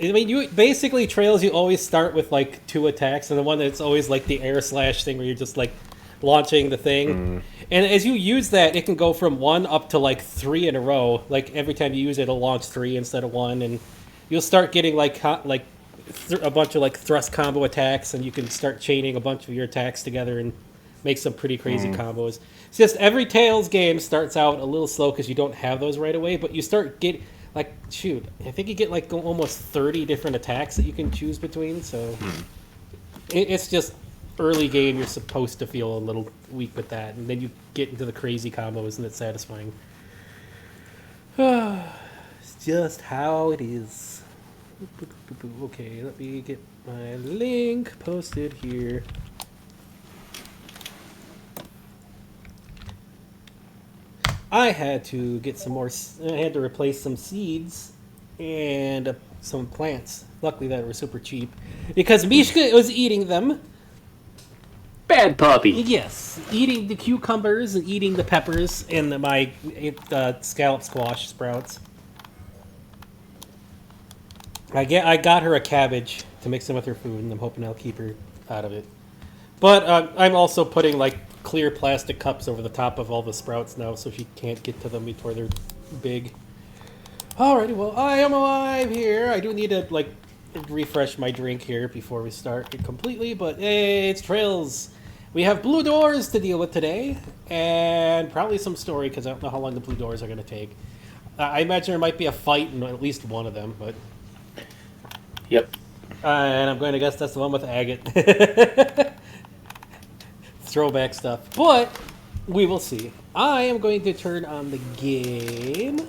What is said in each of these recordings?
I mean, you basically trails. You always start with like 2 attacks, and the one that's always like the air slash thing, where you're just like launching the thing. And as you use that, it can go from 1 up to like 3 in a row. Like every time you use it, it'll launch 3 instead of 1, and you'll start getting like a bunch of like thrust combo attacks, and you can start chaining a bunch of your attacks together and make some pretty crazy combos. It's just every Tails game starts out a little slow because you don't have those right away, but you start getting like I think you get like almost 30 different attacks that you can choose between. So it's just early game. You're supposed to feel a little weak with that, and then you get into the crazy combos, and it's satisfying. It's just how it is. Okay, let me get my link posted here. I had to get some more. I had to replace some seeds and some plants. Luckily, that were super cheap because Mishka was eating them. Bad puppy. Yes, eating the cucumbers and eating the peppers and my scallop squash sprouts. I got her a cabbage to mix in with her food, and I'm hoping I'll keep her out of it. But I'm also putting like clear plastic cups over the top of all the sprouts now, so she can't get to them before they're big. Alrighty, well, I am alive here. I do need to like refresh my drink here before we start it completely, but hey, it's Trails. We have blue doors to deal with today, and probably some story, because I don't know how long the blue doors are going to take. I imagine there might be a fight in at least one of them, but... Yep. And I'm going to guess that's the one with Agate. Throwback stuff. But, we will see. I am going to turn on the game.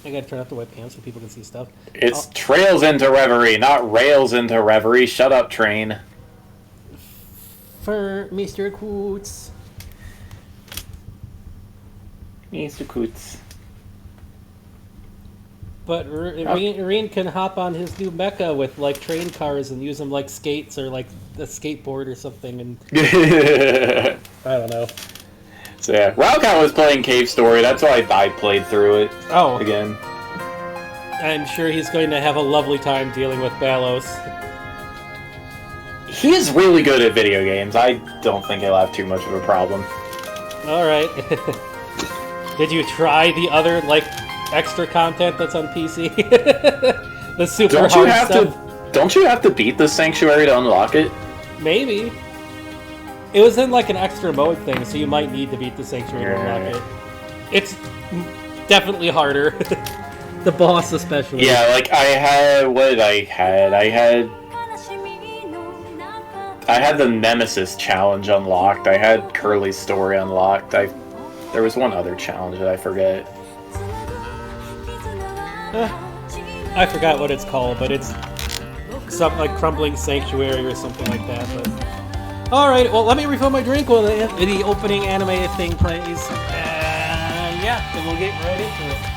I gotta turn off the webcam so people can see stuff. It's Trails into Reverie, not Rails into Reverie. Shut up, train. For Mr. Coots. Mr. Coots. But Reen can hop on his new mecha with like train cars and use them like skates or like a skateboard or something. And I don't know. So yeah, Raukon was playing Cave Story. That's why I played through it. Again. I'm sure he's going to have a lovely time dealing with Balos. He is really good at video games. I don't think he'll have too much of a problem. Alright. Did you try the other, like, extra content that's on PC? The super hard stuff? Don't you have to beat the Sanctuary to unlock it? Maybe. It was in, like, an extra mode thing, so you might need to beat the Sanctuary to unlock it. It's definitely harder. The boss especially. Yeah, like, I had the Nemesis challenge unlocked. I had Curly's story unlocked. There was one other challenge that I forget. I forgot what it's called, but it's something like Crumbling Sanctuary or something like that. But alright, well, let me refill my drink while the opening anime thing plays. And yeah, then we'll get right into it.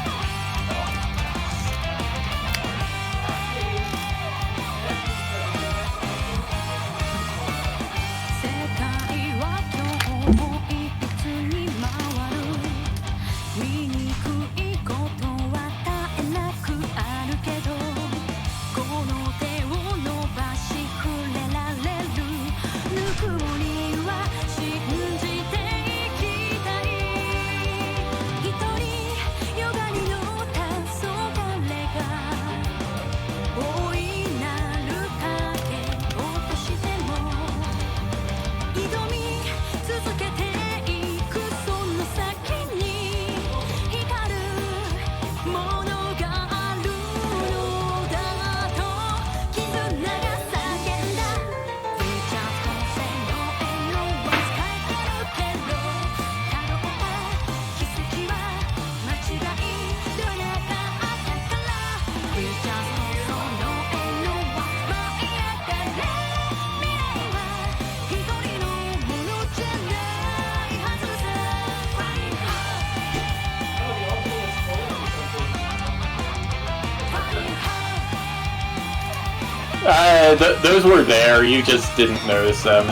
Those were there, you just didn't notice them.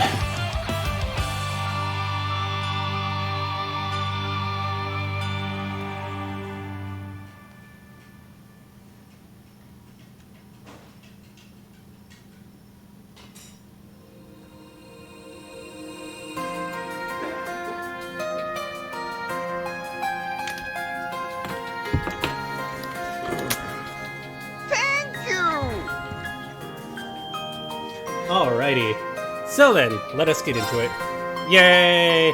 Alrighty. So then, let us get into it. Yay!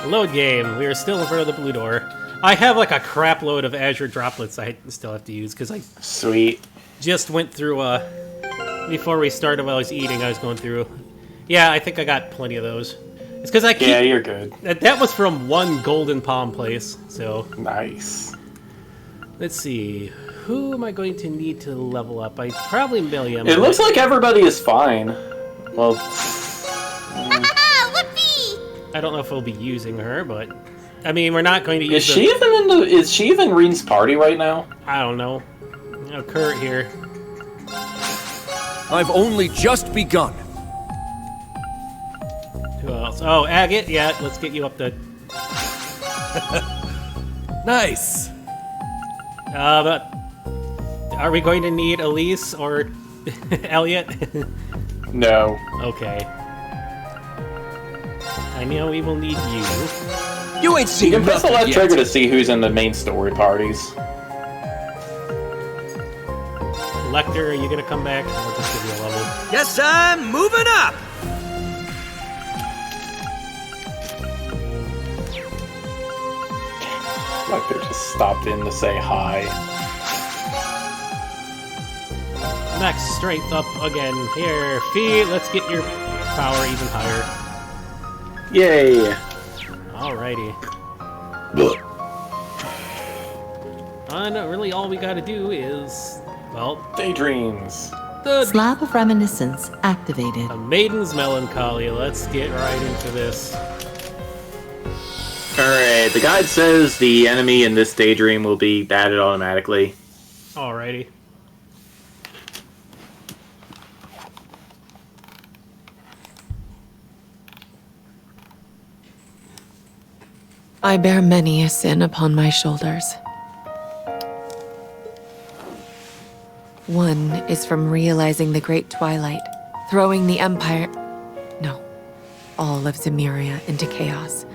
Load game. We are still in front of the blue door. I have like a crap load of Azure droplets I still have to use because I Sweet. just went through, before we started while I was eating, I was going through. Yeah, I think I got plenty of those. It's because I keep... Yeah, you're good. That was from one Golden Palm place, so... Nice. Let's see. Who am I going to need to level up? Probably Milliam. It looks like everybody is fine. Well... I don't know if we'll be using her, but... I mean, we're not going to use Is she even Reen's party right now? I don't know. Kurt here. I've only just begun. Who else? Oh, Agate. Yeah, let's get you up to... Nice. But... Are we going to need Elise or Elliot? No. Okay. I know we will need you. You ain't seen You can press the nothing left yet. trigger to see who's in the main story parties. Lecter, are you gonna come back? I'll just give you a level. Yes, I'm moving up. Like they just stopped in to say hi. Max strength up again. Here, Fee, let's get your power even higher. Yay! Alrighty. And really all we gotta do is, well, Daydreams. the Slab of Reminiscence activated. Maiden's Melancholy. Let's get right into this. Alright, the guide says the enemy in this daydream will be added automatically. Alrighty. I bear many a sin upon my shoulders. One is from realizing the great twilight, throwing the Empire... No, all of Zemuria into chaos.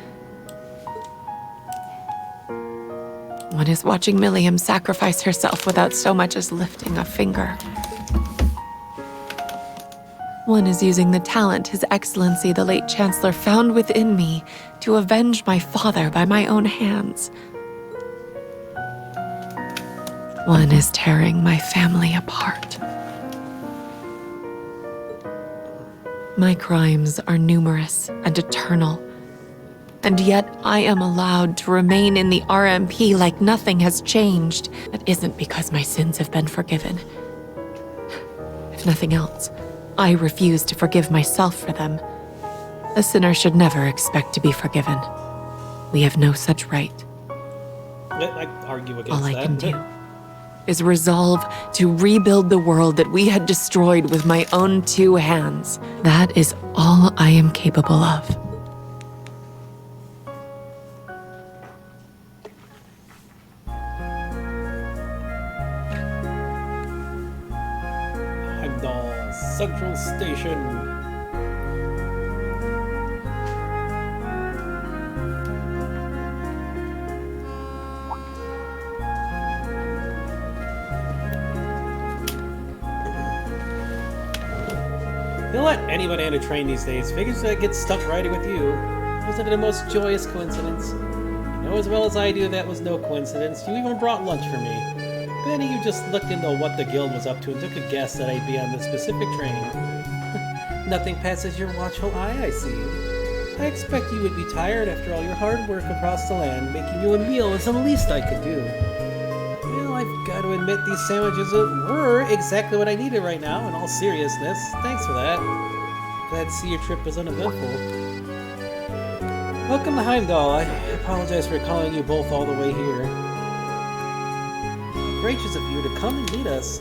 One is watching Milliam sacrifice herself without so much as lifting a finger. One is using the talent His Excellency the late Chancellor found within me to avenge my father by my own hands. One is tearing my family apart. My crimes are numerous and eternal, and yet I am allowed to remain in the RMP like nothing has changed. That isn't because my sins have been forgiven. If nothing else, I refuse to forgive myself for them. A sinner should never expect to be forgiven. We have no such right. I argue against All I that. can do is resolve to rebuild the world that we had destroyed with my own two hands. That is all I am capable of. Heimdall Central Station. You'll let anybody on a train these days. Figures that get stuck riding with you. Wasn't it a most joyous coincidence? You know as well as I do that was no coincidence. You even brought lunch for me. Benny, you just looked into what the guild was up to and took a guess that I'd be on this specific train. Nothing passes your watchful eye, I see. I expect you would be tired after all your hard work across the land. Making you a meal is the least I could do. Well, I've got to admit these sandwiches were exactly what I needed right now, in all seriousness. Thanks for that. Glad to see your trip was uneventful. Welcome to Heimdall. I apologize for calling you both all the way here. Gracious of you to come and meet us.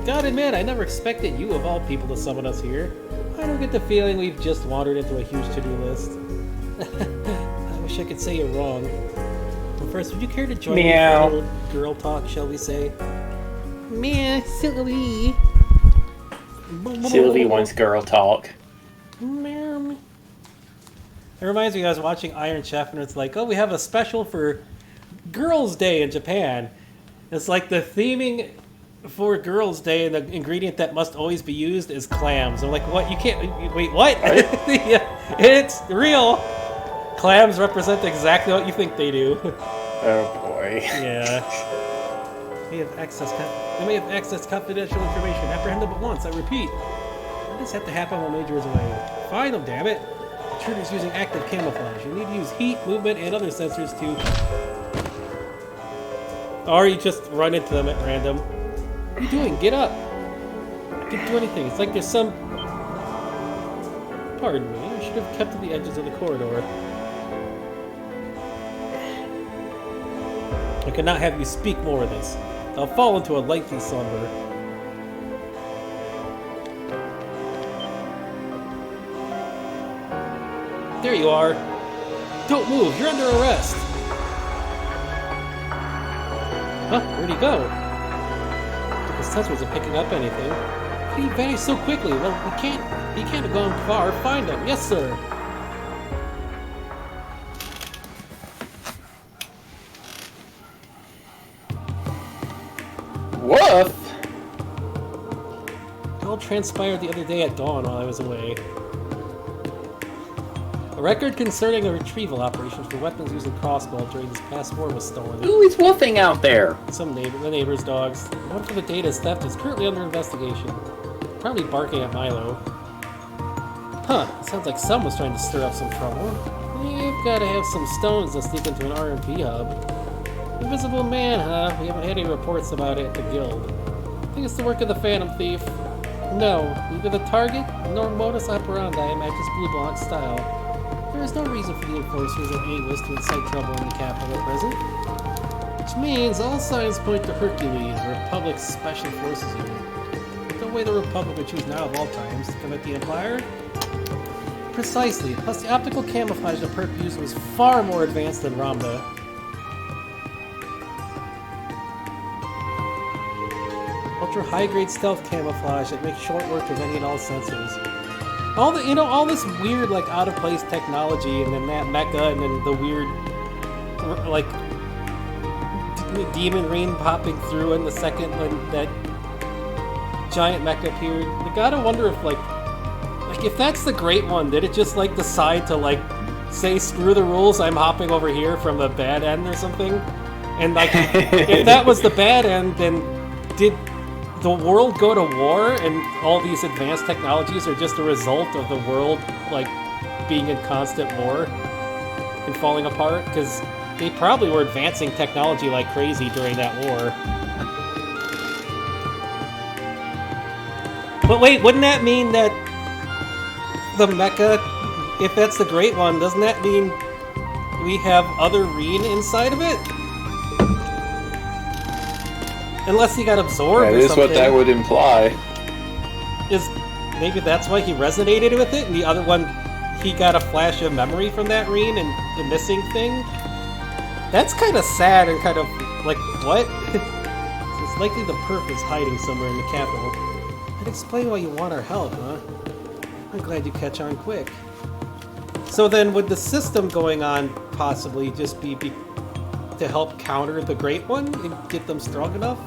Gotta admit, I never expected you of all people to summon us here. I don't get the feeling we've just wandered into a huge to-do list. I wish I could say you're wrong. But first, would you care to join me for a little girl talk, shall we say? Meh, Sylvie. Sylvie wants girl talk. Meow. It reminds me, I was watching Iron Chef, and it's like, oh, we have a special for Girls' Day in Japan. It's like the theming for Girls' Day, and the ingredient that must always be used is clams. I'm like, what? You can't. Wait, what? Yeah, it's real. Clams represent exactly what you think they do. Oh boy. Yeah. They may have access confidential information. Apprehend them at once. I repeat. Why does this have to happen while Major is away? Find them, damn it. The intruder's using active camouflage. You need to use heat, movement, and other sensors to. Or you just run into them at random. What are you doing? Get up! I can't do anything. It's like there's some. Pardon me. I should have kept to the edges of the corridor. I cannot have you speak more of this. I'll fall into a lengthy slumber. There you are. Don't move. You're under arrest. Huh? Where'd he go? His touch wasn't picking up anything. How did he vanish so quickly? Well, he can't have gone far. Find him. Yes, sir. Woof! It all transpired the other day at dawn while I was away. A record concerning a retrieval operation for weapons used in crossbow during this past war was stolen. Ooh, he's woofing out there. The neighbor's dogs. One for the data's theft is currently under investigation. Probably barking at Milo. Huh, sounds like someone's trying to stir up some trouble. You've got to have some stones to sneak into an RMP hub. Invisible Man, huh? We haven't had any reports about it at the guild. I think it's the work of the Phantom Thief. No, neither the target nor modus operandi matches Blue Blanc's style. There is no reason for the enforcers of Anguis to incite trouble in the capital at present. Which means all signs point to Hercules, the Republic's special forces unit. But the way the Republic would choose now of all times to commit the Empire? Precisely, plus the optical camouflage the perp used was far more advanced than Ramda. Ultra high-grade stealth camouflage that makes short work of any and all sensors. All this weird, like, out-of-place technology, and then that mecha, and then the weird, like, demon rain popping through in the second when that giant mecha appeared. I gotta wonder if, like, if that's the great one, did it just, like, decide to, like, say, screw the rules, I'm hopping over here from the bad end or something? And, like, if that was the bad end, then did the world go to war, and all these advanced technologies are just a result of the world, like, being in constant war and falling apart? Because they probably were advancing technology like crazy during that war. But wait, wouldn't that mean that the mecha, if that's the great one, doesn't that mean we have other Reen inside of it? Unless he got absorbed That or is something. what that would imply. Maybe that's why he resonated with it, and the other one, he got a flash of memory from that Reen and the missing thing? That's kind of sad and kind of like, what? It's likely the perp is hiding somewhere in the capital. I'd explain why you want our help, huh? I'm glad you catch on quick. So then, would the system going on possibly just be to help counter the Great One and get them strong enough?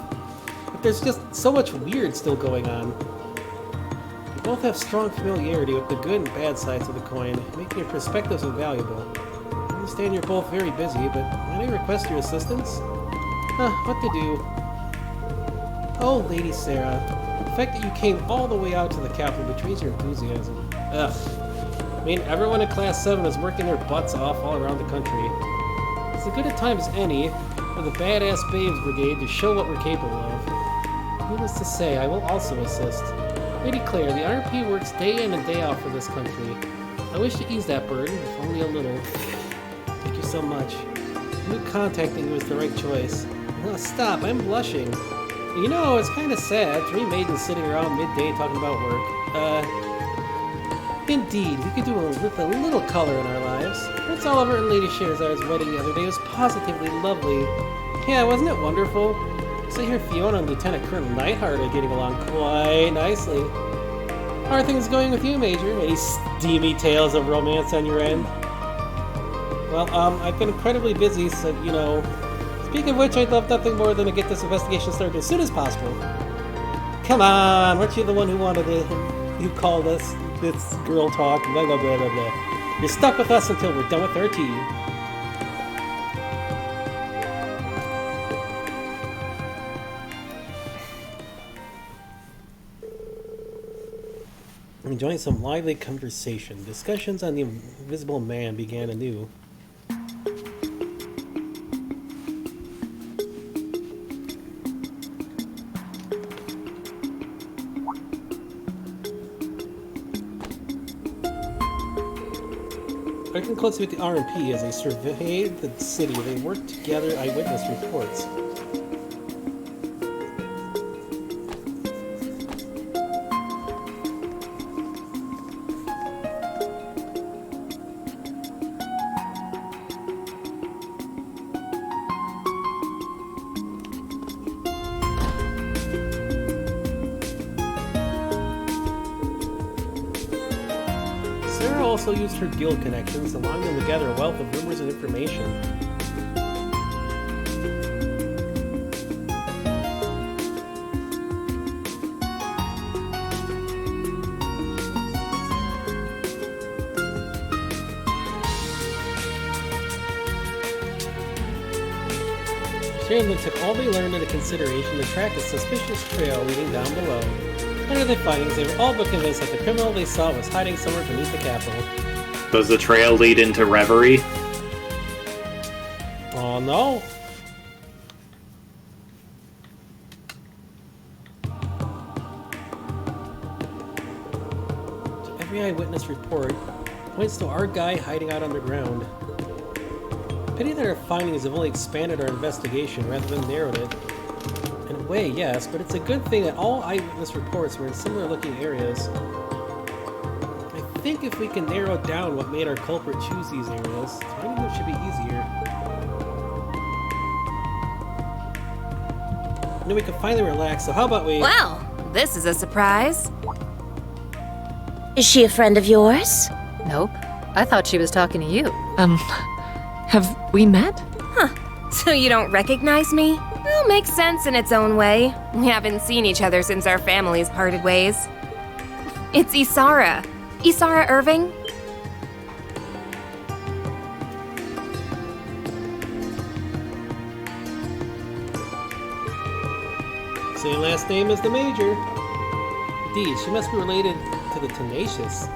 But there's just so much weird still going on. You both have strong familiarity with the good and bad sides of the coin, making your perspectives invaluable. I understand you're both very busy, but might I request your assistance? What to do? Oh, Lady Sarah. The fact that you came all the way out to the capital betrays your enthusiasm. Ugh. I mean, everyone in Class 7 is working their butts off all around the country. It's as good a time as any for the Badass Babes Brigade to show what we're capable of. Needless to say, I will also assist. Lady Claire, the RP works day in and day out for this country. I wish to ease that burden, if only a little. Thank you so much. I knew contacting you was the right choice. No, stop, I'm blushing. You know, it's kind of sad, 3 maidens sitting around midday talking about work. Indeed, we could do with a little color in our lives. Prince Oliver and Lady Scheherazad's wedding the other day was positively lovely. Yeah, wasn't it wonderful? So here Fiona and Lieutenant Colonel Nightheart are getting along quite nicely. How are things going with you, Major? Any steamy tales of romance on your end? Well, I've been incredibly busy, so, you know... Speaking of which, I'd love nothing more than to get this investigation started as soon as possible. Come on, weren't you the one who wanted it? You called us this girl talk, blah blah blah blah blah. You're stuck with us until we're done with our tea. Enjoying some lively conversation. Discussions on the Invisible Man began anew. Working closely with the RMP as they surveyed the city, they worked to gather eyewitness reports. Sarah also used her guild connections, allowing them to gather a wealth of rumors and information. Sharon then took all they learned into consideration to track a suspicious trail leading down below. Under their findings, they were all but convinced that the criminal they saw was hiding somewhere beneath the castle. Does the trail lead into Reverie? Oh no! Every eyewitness report points to our guy hiding out underground. Pity that our findings have only expanded our investigation rather than narrowed it. In a way, yes, but it's a good thing that all eyewitness reports were in similar-looking areas. I think if we can narrow down what made our culprit choose these areas, finding them should be easier. And then we can finally relax, so how about we... Well, this is a surprise. Is she a friend of yours? Nope. I thought she was talking to you. Have we met? So you don't recognize me? Well, makes sense in its own way. We haven't seen each other since our families parted ways. It's Isara. Isara Irving? Same last name as the Major. Indeed, she must be related to the Tenacious.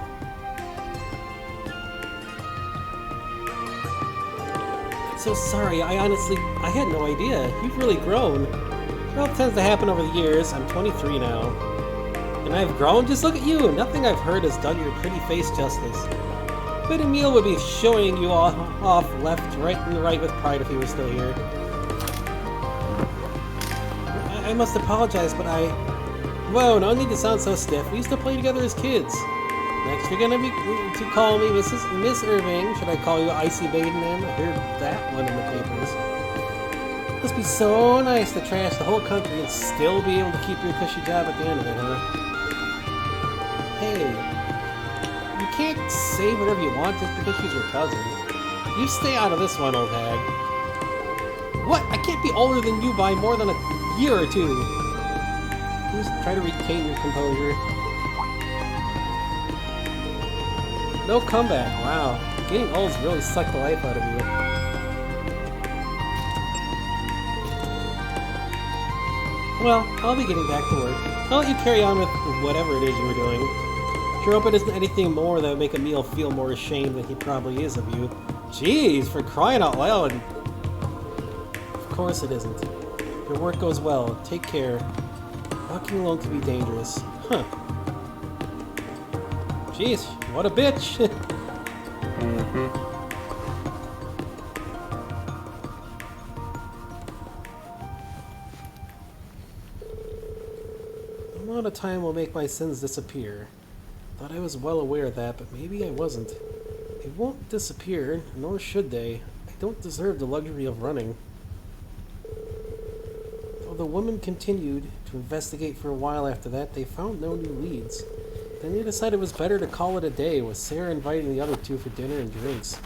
So sorry, I had no idea. You've really grown. Well, it tends to happen over the years. I'm 23 now. And I've grown? Just look at you. Nothing I've heard has done your pretty face justice. But Emil would be showing you all off left, right, and right with pride if he were still here. I must apologize, but Whoa, no need to sound so stiff. We used to play together as kids. Next, you're gonna be to call me Miss Irving. Should I call you Icy Maiden then? I heard that one in the papers. Must be so nice to trash the whole country and still be able to keep your cushy job at the end of it, huh? Hey, you can't say whatever you want just because she's your cousin. You stay out of this one, old hag. What? I can't be older than you by more than a year or two. Just try to retain your composure. No comeback, wow. Getting old's really sucked the life out of you. Well, I'll be getting back to work. I'll let you carry on with whatever it is you were doing. Sure hope it isn't anything more that would make Emil feel more ashamed than he probably is of you. Jeez, for crying out loud. Of course it isn't. Your work goes well. Take care. Walking alone can be dangerous. Huh. Jeez, what a bitch! A lot of time will make my sins disappear. Thought I was well aware of that, but maybe I wasn't. They won't disappear, nor should they. I don't deserve the luxury of running. Though the woman continued to investigate for a while after that, they found no new leads. Then they decided it was better to call it a day, with Sarah inviting the other two for dinner and drinks.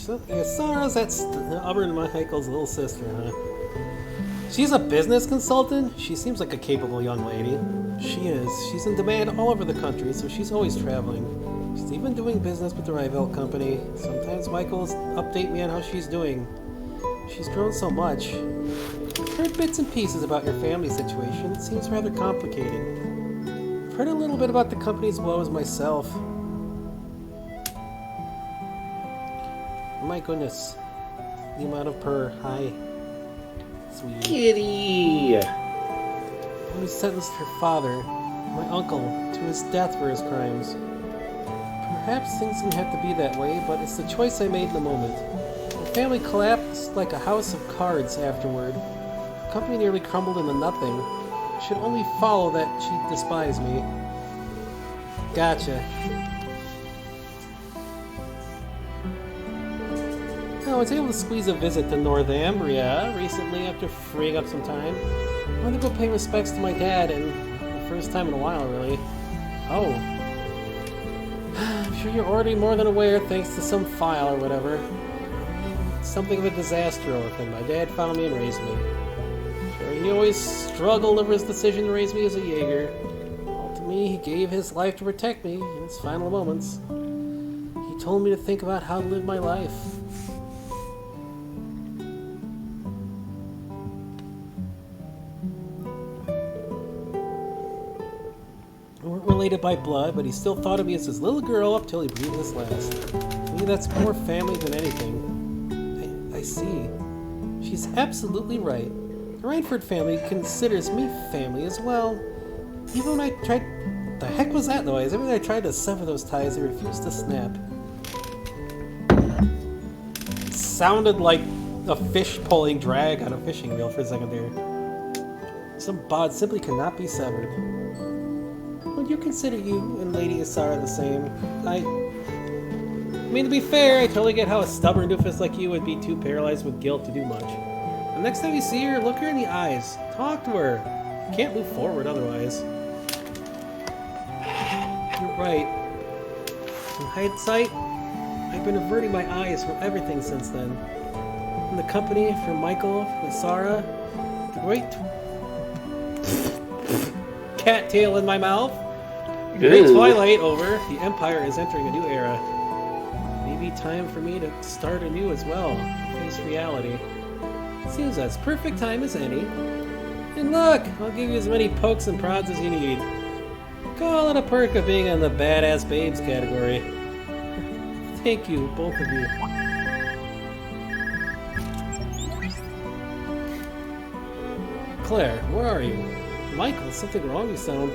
So, yeah, Sarah's that's Auburn Michael's little sister, huh? She's a business consultant? She seems like a capable young lady. She is. She's in demand all over the country, so she's always traveling. She's even doing business with the Rival company. Sometimes Michael's update me on how she's doing. She's grown so much. I've heard bits and pieces about your family situation. It seems rather complicated. I've heard a little bit about the company's woes myself. My goodness. The amount of purr. Hi. Sweetie. Kitty! Who sentenced her father, my uncle, to his death for his crimes. Perhaps things didn't have to be that way, but it's the choice I made in the moment. The family collapsed like a house of cards afterward. The company nearly crumbled into nothing. It should only follow that she despised me. Gotcha. I was able to squeeze a visit to Northumbria recently after freeing up some time. I wanted to go pay respects to my dad, and for the first time in a while, really. Oh. I'm sure you're already more than aware, thanks to some file or whatever. Something of a disaster orphan. My dad found me and raised me. Sure, he always struggled over his decision to raise me as a Jaeger. Ultimately, he gave his life to protect me in his final moments. He told me to think about how to live my life. We weren't related by blood, but he still thought of me as his little girl up till he breathed his last. To me, that's more family than anything. I see. She's absolutely right. The Rainford family considers me family as well. Even when I tried... The heck was that noise? Even when I tried to sever those ties, they refused to snap. It sounded like a fish pulling drag on a fishing reel for a second there. Some bond simply cannot be severed. Would you consider you and Lady Isara the same? I mean, to be fair, I totally get how a stubborn doofus like you would be too paralyzed with guilt to do much. The next time you see her, look her in the eyes. Talk to her. You can't move forward otherwise. You're right. In hindsight, I've been averting my eyes from everything since then. From the company, from Michael, from Isara, the great cattail in my mouth. Great twilight over. The Empire is entering a new era. Maybe time for me to start anew as well. Face reality. Seems as perfect time as any. And look, I'll give you as many pokes and prods as you need. Call it a perk of being in the badass babes category. Thank you, both of you. Claire, where are you? Michael, something wrong, you sound.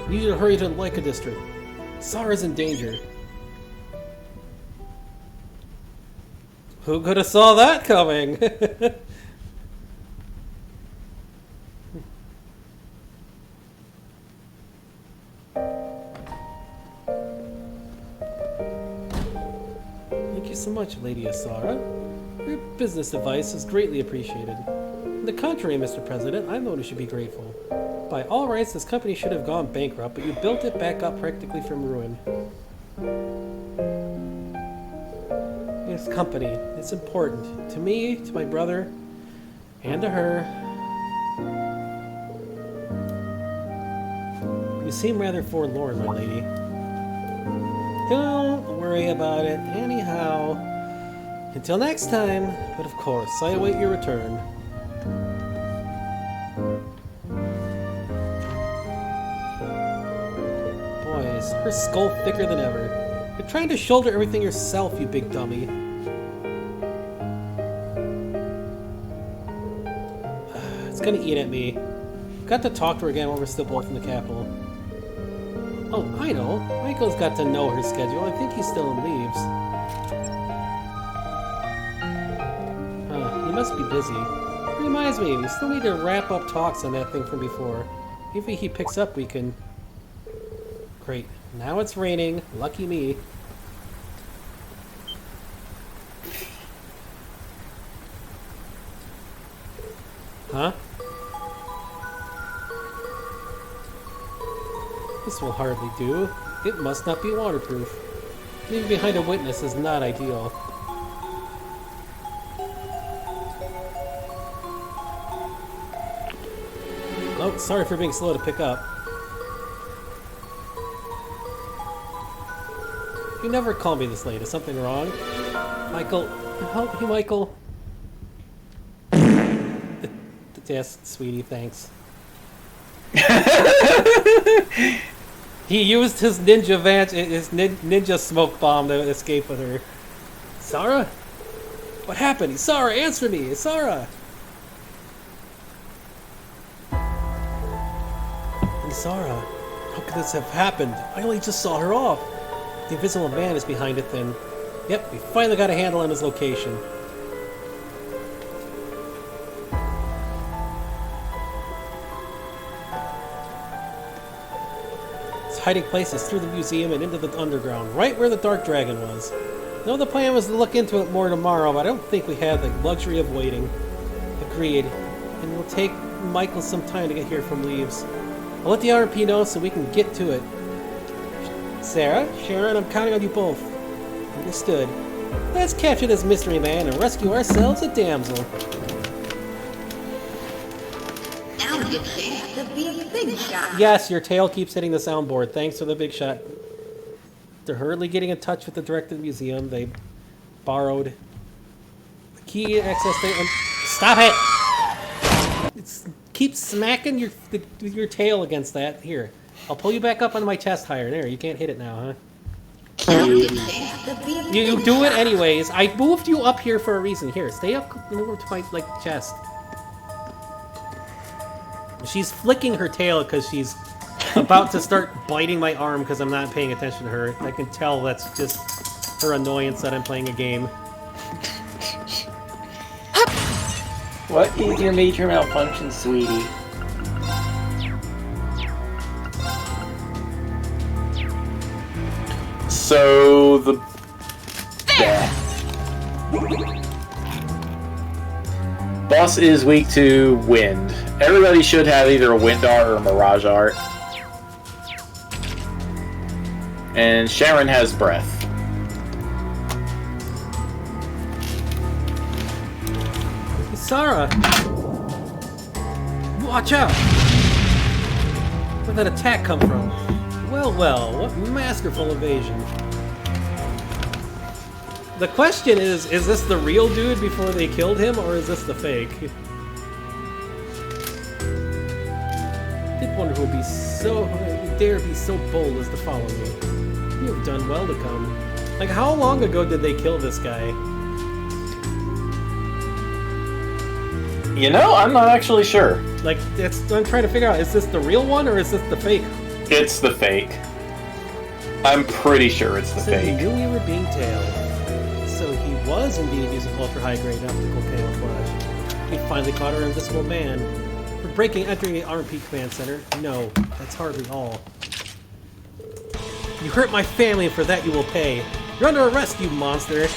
You need to hurry to the Leica district. Sara's in danger. Who could have saw that coming? Thank you so much, Lady Isara. Your business advice is greatly appreciated. On the contrary, Mr. President, I'm the one who should be grateful. By all rights, this company should have gone bankrupt, but you built it back up practically from ruin. This company, it's important. To me, to my brother, and to her. You seem rather forlorn, my lady. Don't worry about it. Anyhow, until next time, but of course, I await your return. Boys, her skull thicker than ever. You're trying to shoulder everything yourself, you big dummy. It's gonna eat at me. Got to talk to her again while we're still both in the capital. Oh, I know. Michael's got to know her schedule. I think he still leaves. He must be busy. Reminds me, we still need to wrap up talks on that thing from before. If he picks up, we can... Great. Now it's raining. Lucky me. Huh? This will hardly do. It must not be waterproof. Leaving behind a witness is not ideal. Oh, sorry for being slow to pick up. You never call me this late. Is something wrong? Michael, help me, Michael. Yes, sweetie, thanks. He used his ninja smoke bomb to escape with her. Isara? What happened? Isara, answer me! Isara! Isara, how could this have happened? I only just saw her off. The invisible man is behind it then. Yep, we finally got a handle on his location. His hiding place is through the museum and into the underground, right where the Dark Dragon was. No, the plan was to look into it more tomorrow, but I don't think we have the luxury of waiting. Agreed. And it'll take Michael some time to get here from Leaves. I'll let the RP know so we can get to it. Sarah, Sharon, I'm counting on you both. Understood. Let's capture this mystery man and rescue ourselves a damsel. Now you have to be a big shot. Yes, your tail keeps hitting the soundboard. Thanks for the big shot. They're hurriedly getting in touch with the director of the museum. They borrowed the key to access the... Stop it! Keep smacking your tail against that. Here, I'll pull you back up on my chest higher. There, you can't hit it now, huh? You do it anyways. I moved you up here for a reason. Here, stay up over to my chest. She's flicking her tail because she's about to start biting my arm because I'm not paying attention to her. I can tell that's just her annoyance that I'm playing a game. What is your major malfunction, sweetie? So the boss is weak to wind. Everybody should have either a wind art or a mirage art. And Sharon has breath. Sarah! Watch out! Where'd that attack come from? Well, well, what masterful evasion. The question is this the real dude before they killed him, or is this the fake? I did wonder who would dare be so bold as to follow me. You have done well to come. Like, how long ago did they kill this guy? You know, I'm not actually sure. Like, I'm trying to figure out, is this the real one, or is this the fake? It's the fake. I'm pretty sure it's the So he fake. knew we were being tailed. So he was indeed using ultra-high-grade optical camouflage. We finally caught our invisible man. For entering the RMP command center? No, that's hardly all. You hurt my family, and for that you will pay. You're under arrest, you monster!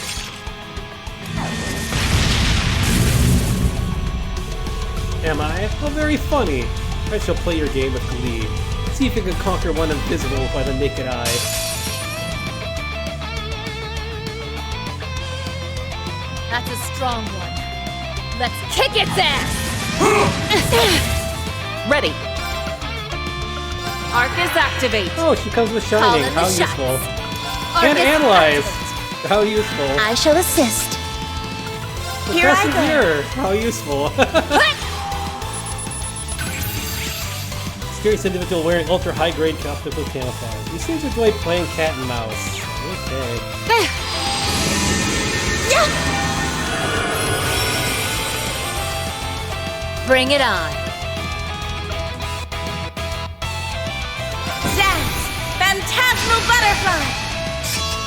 Am I? Oh, very funny. I shall play your game with glee. See if you can conquer one invisible by the naked eye. That's a strong one. Let's kick its ass! Ready. Arcus activate. Oh, she comes with Call Shining. in How the shots. useful. And Arcus Analyze. activate. How useful. I shall assist. Here I go. Here. How useful. Mysterious individual wearing ultra high grade optical camouflage. He seems to enjoy playing cat and mouse. Okay. Bring it on. Dance! Phantasmal butterfly!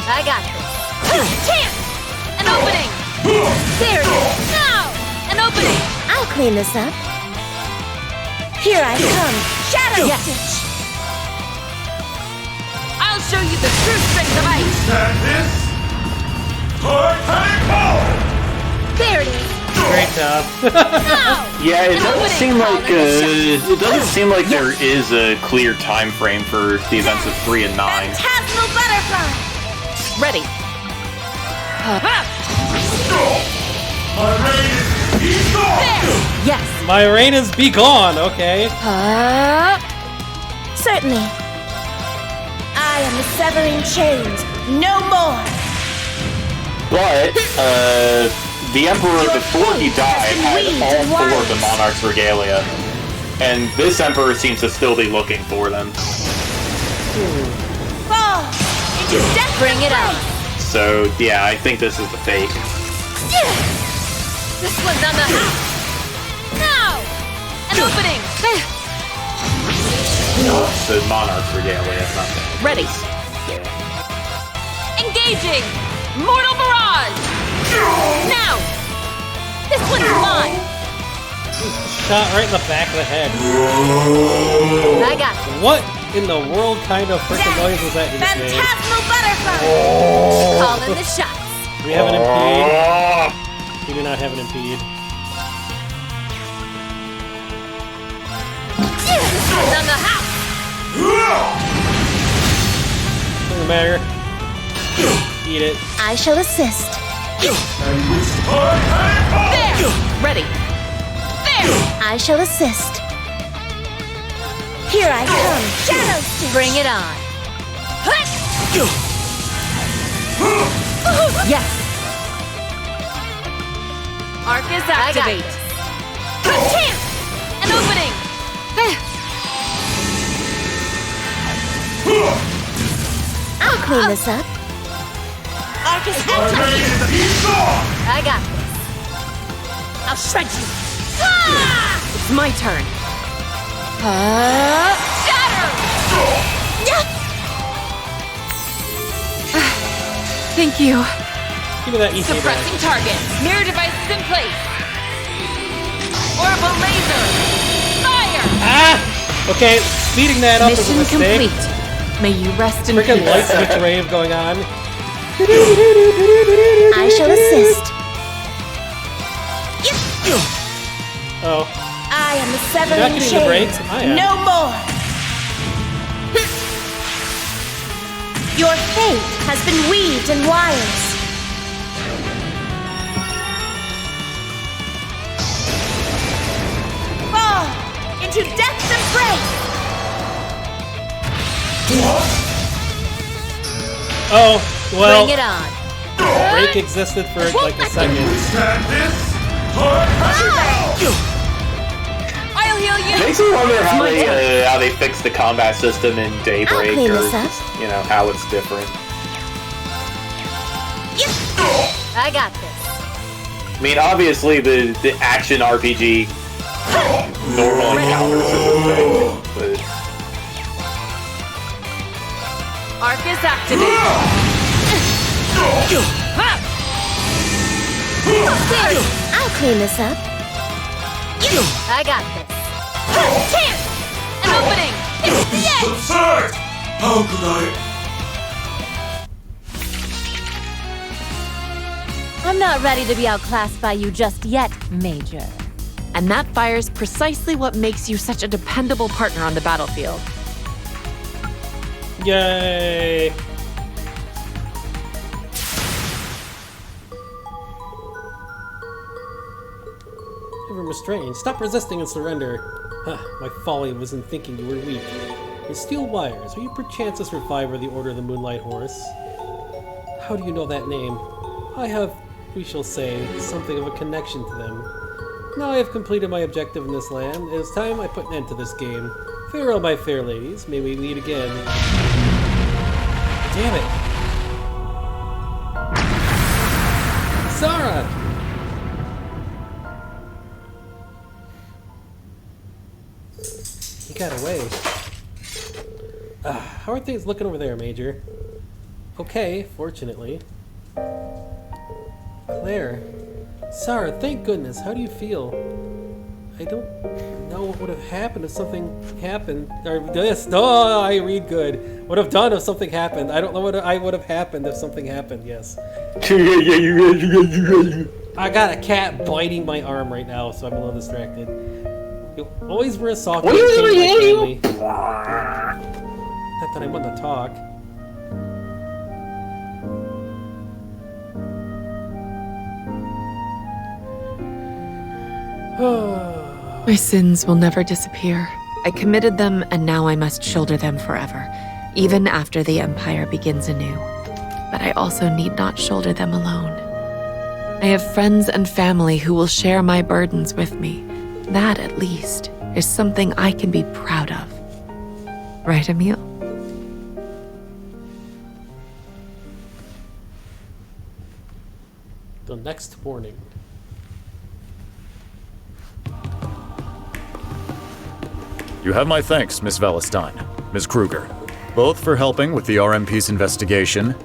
I got this. Chance! An opening! There it is! Now! An opening! I'll clean this up. Here I come. Shadow Yes. Stitch! I'll show you the true strength of ice! There it is! Great job. Now! Yeah, it An doesn't opening. seem like Call in the it doesn't seem like there is a clear time frame for the events of 3 and 9. Phantasmal butterfly! Ready. Ah! Yes. My arenas be gone, okay. Certainly. I am the severing chains. No more. But, the Emperor, before he died, had all four of the Monarch's regalia. And this Emperor seems to still be looking for them. Fall into death. Bring it on. So, yeah, I think this is the fake. This one's on the house. Now! An opening! The Monarch's regalia, it's not that. Ready. Engaging! Mortal barrage! Now! This one's mine! Shot right in the back of the head. I got it. What in the world kind of freaking noise was that you just made? Phantasmal butterfly. Calling the shots. Do we have an impede? We do not have an impede. This one's on the house! Doesn't matter. Eat it. I shall assist. There! Ready. There! I shall assist. Here I come. Shadow Stitch. Bring it on. Yes. Arcus I got activate! this. Chance! An opening! I'll clean this up. Arcus activate. I got this. I'll shred you! It's my turn. Shatter! Thank you. Give me that EK back. Suppressing target. Mirror devices in place. Orbital laser. Fire! Ah! Okay, speeding that up is a Mission mistake. complete. May you rest in Freaking peace. light switch rave going on. I shall assist. Oh. I am the You're not severing getting the chains. breaks? I am. No more. Your fate has been weaved in wires. Fall into death's embrace. Oh, well, Bring it on. break existed for like a second. I'll heal you! Makes me wonder how they fixed the combat system in Daybreak, clean or this up. just, you know, how it's different. I got this. I mean, obviously the action RPG normal encounters is a thing, but Arcus activate! I'll clean this up. I got this. Chance! An opening! It's the end! Absurd! How could I? I'm not ready to be outclassed by you just yet, Major. And that fire's precisely what makes you such a dependable partner on the battlefield. Yay! Ever restrained. Stop resisting and surrender. Huh, my folly was in thinking you were weak. Your steel wires, are you perchance a survivor of the Order of the Moonlight Horse? How do you know that name? I have, we shall say, something of a connection to them. Now I have completed my objective in this land. It is time I put an end to this game. Farewell, my fair ladies. May we meet again. Damn it! Sarah! He got away. How are things looking over there, Major? Okay, fortunately. Claire. Sarah, thank goodness. How do you feel? I don't know what would have happened if something happened. Or this. Oh, I read good. Would have done if something happened. I don't know what I would have happened if something happened, yes. I got a cat biting my arm right now, so I'm a little distracted. You always wear a sock. Not that I want to talk. My sins will never disappear. I committed them, and now I must shoulder them forever, even after the Empire begins anew. But I also need not shoulder them alone. I have friends and family who will share my burdens with me. That, at least, is something I can be proud of. Right, Emil? The next morning. You have my thanks, Miss Valestein, Miss Kruger, both for helping with the RMP's investigation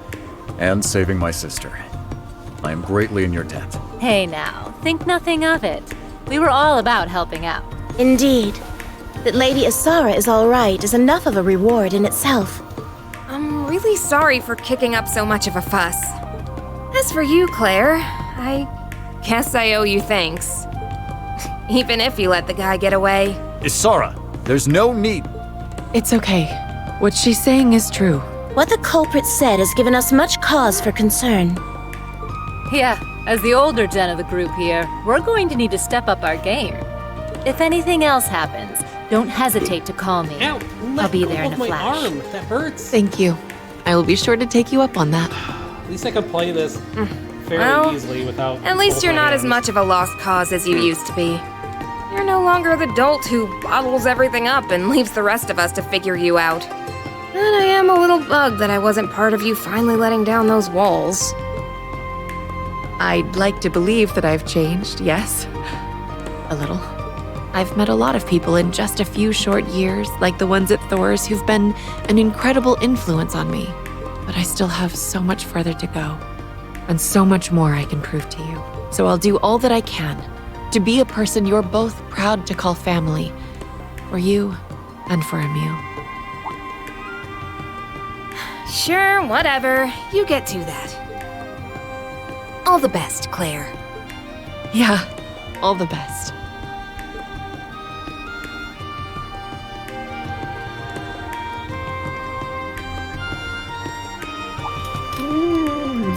and saving my sister. I am greatly in your debt. Hey now, think nothing of it. We were all about helping out. Indeed. That Lady Isara is all right is enough of a reward in itself. I'm really sorry for kicking up so much of a fuss. As for you, Claire, I guess I owe you thanks. Even if you let the guy get away. Isara, there's no need. It's okay. What she's saying is true. What the culprit said has given us much cause for concern. Yeah, as the older gen of the group here, we're going to need to step up our game. If anything else happens, don't hesitate to call me. Ow! I'll be Let there go in of a my flash. arm. That hurts. Thank you. I will be sure to take you up on that. At least I can play this fairly Well, easily without. At least both you're my not as hands. much of a lost cause as you used to be. You're no longer the dolt who bottles everything up and leaves the rest of us to figure you out. But I am a little bugged that I wasn't part of you finally letting down those walls. I'd like to believe that I've changed, yes. A little. I've met a lot of people in just a few short years, like the ones at Thor's, who've been an incredible influence on me. But I still have so much further to go, and so much more I can prove to you. So I'll do all that I can to be a person you're both proud to call family, for you and for Emil. Sure, whatever. You get to that. All the best, Claire. Yeah, all the best.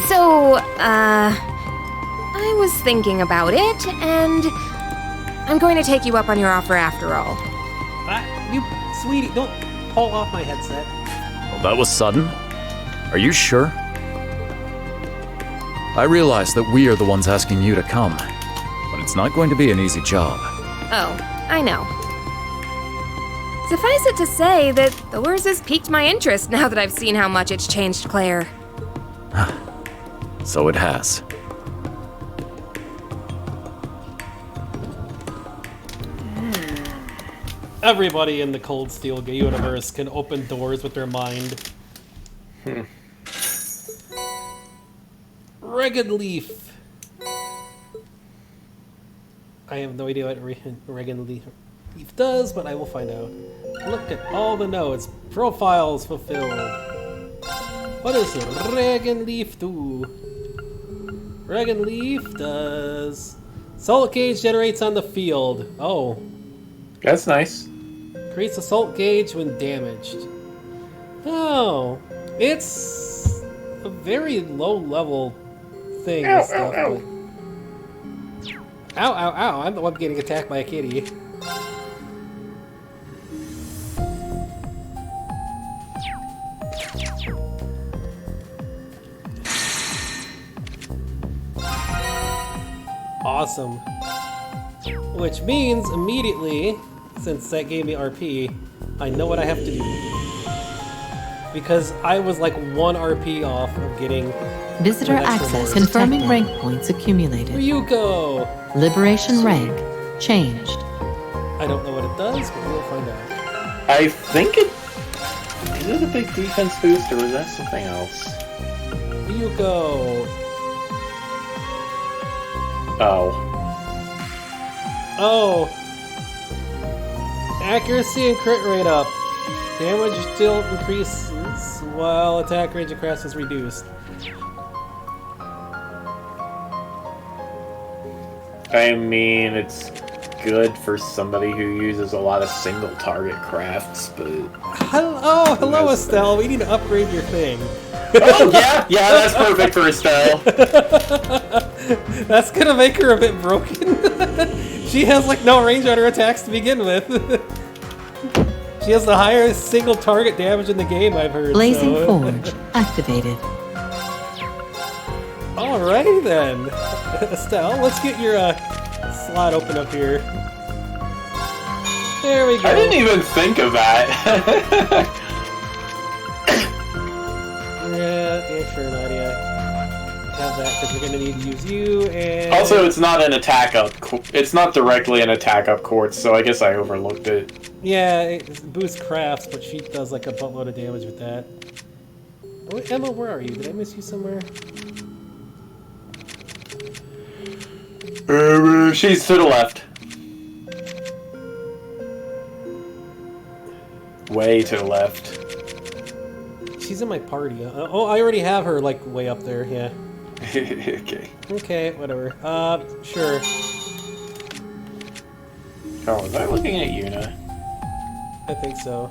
So, I was thinking about it, and I'm going to take you up on your offer after all. You, sweetie, don't pull off my headset. Well, that was sudden. Are you sure? I realize that we are the ones asking you to come, but it's not going to be an easy job. Oh, I know. Suffice it to say that Thor's has piqued my interest now that I've seen how much it's changed Claire. So it has. Everybody in the Cold Steel universe can open doors with their mind. Regan Leaf. I have no idea what Regan Leaf does, but I will find out. Look at all the notes. Profiles fulfilled. What does Regan Leaf do? Regan Leaf does... Salt gauge generates on the field. Oh. That's nice. Creates a salt gauge when damaged. Oh. It's a very low level thing. Ow, and stuff, ow, ow. but- Ow, ow, ow. I'm the one getting attacked by a kitty. Awesome. Which means immediately, since that gave me RP, I know what I have to do. Because I was like 1 RP off of getting Visitor an extra access board. confirming rank points accumulated. Ryuko! Liberation rank changed. I don't know what it does, but we'll find out. I think it... Is it a big defense boost, or was that something else? Ryuko! Oh. Oh! Accuracy and crit rate up. Damage still increases while attack range and craft is reduced. I mean, it's good for somebody who uses a lot of single target crafts, but... Hello Estelle, we need to upgrade your thing. Oh, yeah, that's perfect for Estelle. That's gonna make her a bit broken. She has like no range on her attacks to begin with. She has the highest single target damage in the game, I've heard. Blazing so. Forge activated. Alrighty then. Estelle, let's get your slot open up here. There we go. I didn't even think of that. yeah, sure, Nadia. Have that because we're gonna need to use you and. Also, it's not an attack up. It's not directly an attack up quartz, so I guess I overlooked it. Yeah, it boosts crafts, but she does like a buttload of damage with that. Oh, Emma, where are you? Did I miss you somewhere? She's to the left. Way to the left. She's in my party. Oh, I already have her like way up there. Yeah. Okay. Okay, whatever. Sure. Oh, was I looking at Yuna? I think so.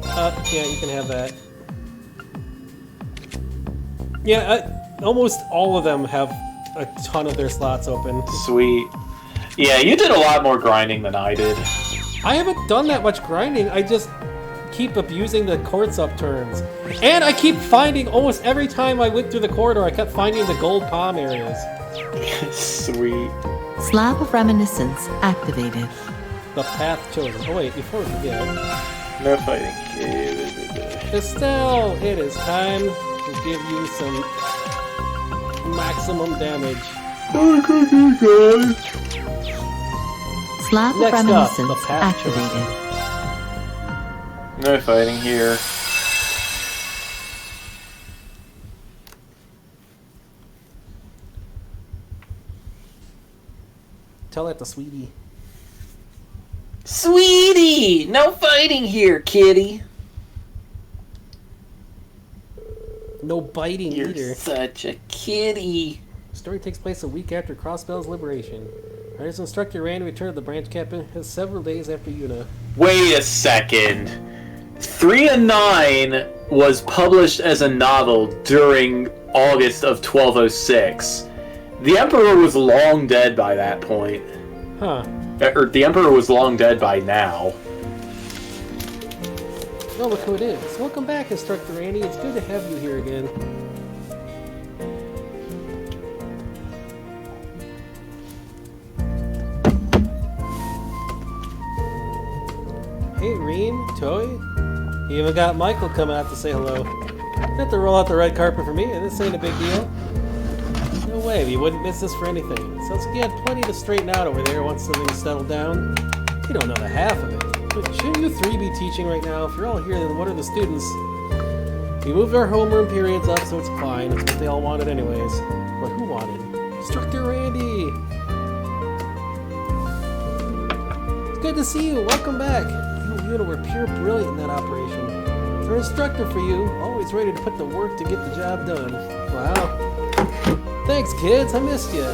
Yeah, you can have that. Yeah, almost all of them have a ton of their slots open. Sweet. Yeah, you did a lot more grinding than I did. I haven't done that much grinding. I just keep abusing the quartz upturns. And I keep finding, almost every time I went through the corridor, I kept finding the gold palm areas. Sweet. Slab of Reminiscence activated. The path chosen. Oh wait, before we forget. No fighting. Estelle, it is time to give you some maximum damage. Slab of Next up, Reminiscence the path activated. No fighting here. Tell that to Sweetie. Sweetie! No fighting here, kitty. No biting You're either. such a kitty. The story takes place a week after Crossbell's liberation. Artist instructor Randy returned to the branch captain several days after Yuna. Wait a second. 3 and 9 was published as a novel during August of 1206. The Emperor was long dead by that point. Huh. Or the Emperor was long dead by now. Oh, look who it is. Welcome back, Instructor Randy. It's good to have you here again. Hey, Reen, Toy. You even got Michael coming out to say hello. You have to roll out the red carpet for me, and this ain't a big deal. No way, you wouldn't miss this for anything. Sounds like you had plenty to straighten out over there once something's settled down. You don't know the half of it. But shouldn't you three be teaching right now? If you're all here, then what are the students? We moved our homeroom periods up, so it's fine. It's what they all wanted anyways. But who wanted? Instructor Randy! It's good to see you. Welcome back. You and Yuna were pure brilliant in that operation. It's our instructor for you. Always ready to put the work to get the job done. Wow. Thanks, kids. I missed you.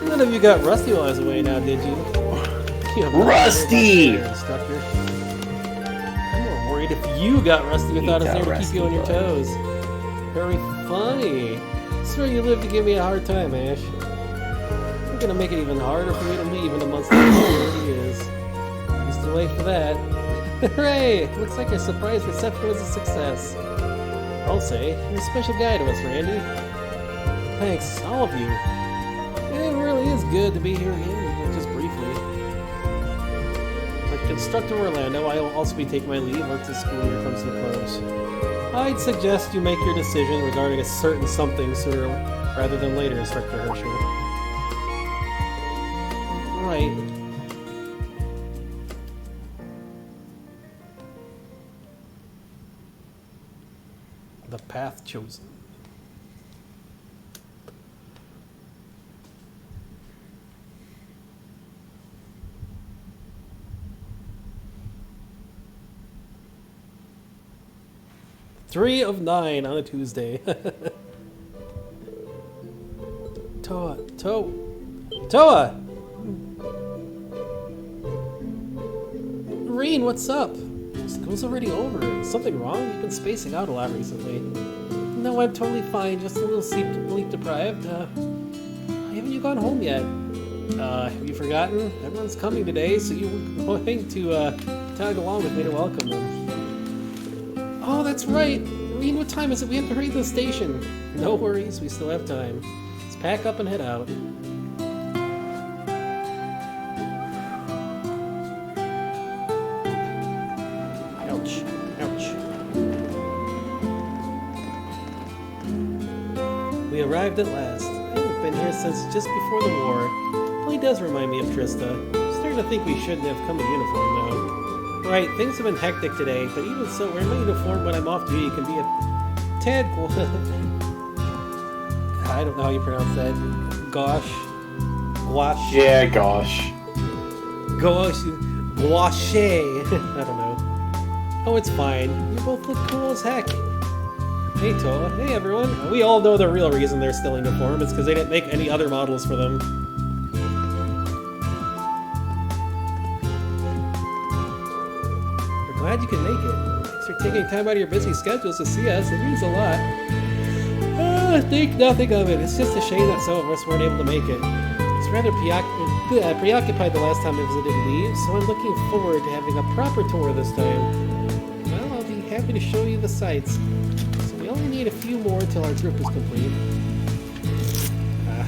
None of you got rusty while I was away now, did you? Rusty! Instructor. I'm more worried if you got rusty without us there to keep you on your toes. Very funny. Swear you live to give me a hard time, Ash. You're gonna make it even harder for me to leave in a month's time. It is. Just to wait for that. Hooray! Looks like your surprise reception was a success. I'll say, you're a special guy to us, Randy. Thanks, all of you. It really is good to be here again, just briefly. Like Instructor Orlando, I will also be taking my leave once the school year comes to a close. I'd suggest you make your decision regarding a certain something sooner rather than later, Instructor Herschel. Right. The path chosen. Three of 9 on a Tuesday. Toa. Reen, what's up? School's already over. Is something wrong? You've been spacing out a lot recently. No, I'm totally fine. Just a little sleep deprived. Haven't you gone home yet? Have you forgotten? Everyone's coming today, so you're going to tag along with me to welcome them. Oh, that's right! Reen, what time is it? We have to hurry to the station. No worries, we still have time. Let's pack up and head out. Ouch. Ouch. We arrived at last. I haven't been here since just before the war. It really does remind me of Trista. I'm starting to think we shouldn't have come in uniform now. Right, things have been hectic today, but even so, wearing my uniform when I'm off duty can be a tad I don't know how you pronounce that. Gosh. Gouache. Yeah, gosh. Gouache. I don't know. Oh, it's fine. You both look cool as heck. Hey, Toa. Hey, everyone. We all know the real reason they're still in uniform. It's because they didn't make any other models for them. We're glad you can make it. Thanks for taking time out of your busy schedules to see us. It means a lot. Think nothing of it. It's just a shame that some of us weren't able to make it. I was rather preoccupied the last time I visited Leave, so I'm looking forward to having a proper tour this time. Well, I'll be happy to show you the sights. So we only need a few more till our group is complete.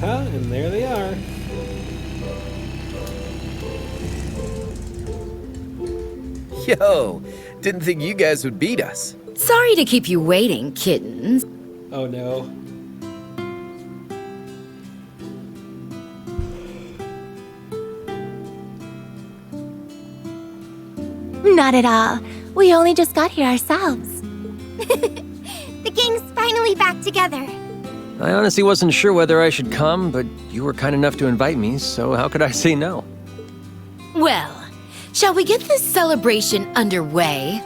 And there they are. Yo, didn't think you guys would beat us. Sorry to keep you waiting, kittens. Oh no. Not at all. We only just got here ourselves. The gang's finally back together. I honestly wasn't sure whether I should come, but you were kind enough to invite me, so how could I say no? Well, shall we get this celebration underway?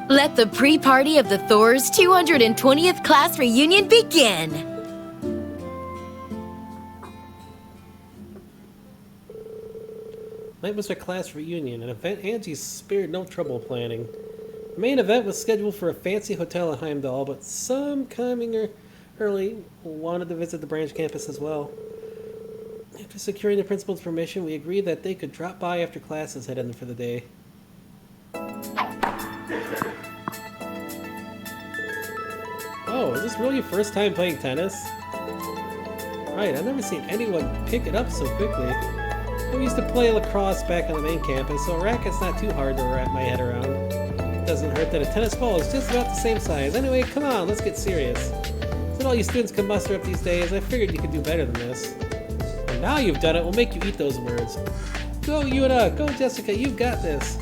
Let the pre-party of the Thor's 220th class reunion begin! Night was our class reunion, an event Angie spared no trouble planning. The main event was scheduled for a fancy hotel in Heimdall, but some coming early wanted to visit the branch campus as well. After securing the principal's permission, we agreed that they could drop by after classes had ended for the day. Oh, is this really your first time playing tennis? Right, I've never seen anyone pick it up so quickly. We used to play lacrosse back on the main campus, so a racket's not too hard to wrap my head around. It doesn't hurt that a tennis ball is just about the same size. Anyway, come on, let's get serious. Since all you students can muster up these days, I figured you could do better than this. And now you've done it, we'll make you eat those words. Go, Yuna! Go, Jessica! You've got this!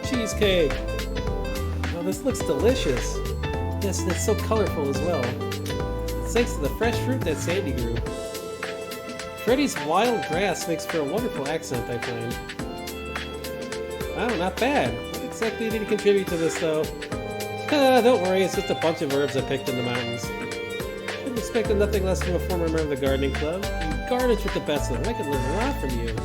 Cheesecake! Oh, this looks delicious. Yes, and it's so colorful as well. It's thanks to the fresh fruit that Sandy grew. Freddy's wild grass makes for a wonderful accent, I find. Wow, not bad. What exactly did he contribute to this, though? Don't worry, it's just a bunch of herbs I picked in the mountains. I'm expecting nothing less from a former member of the gardening club. You garnish with the best of them. I could learn a lot from you.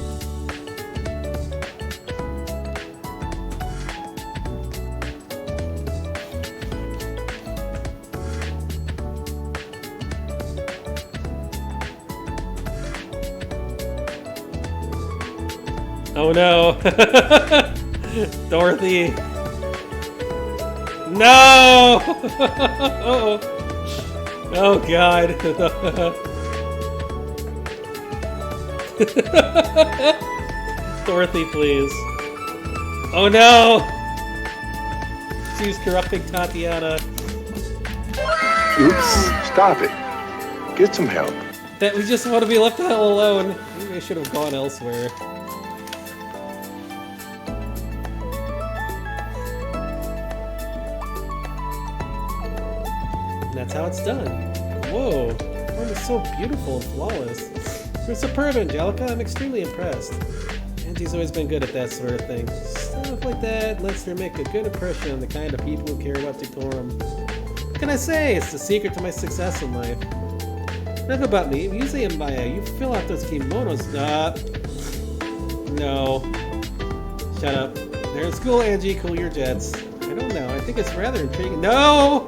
Oh no! Dorothy! No! Oh god! Dorothy, please. Oh no! She's corrupting Tatiana. Oops, stop it. Get some help. That we just want to be left the hell alone. Maybe I should have gone elsewhere. That's how it's done. Whoa, the form is so beautiful and flawless. You're superb, Angelica. I'm extremely impressed. Angie's always been good at that sort of thing. Stuff like that lets her make a good impression on the kind of people who care about Victorum. What can I say? It's the secret to my success in life. Enough about me. Museum Maya, you fill out those kimonos. No. Shut up. They're in school, Angie. Cool your jets. I don't know. I think it's rather intriguing. No!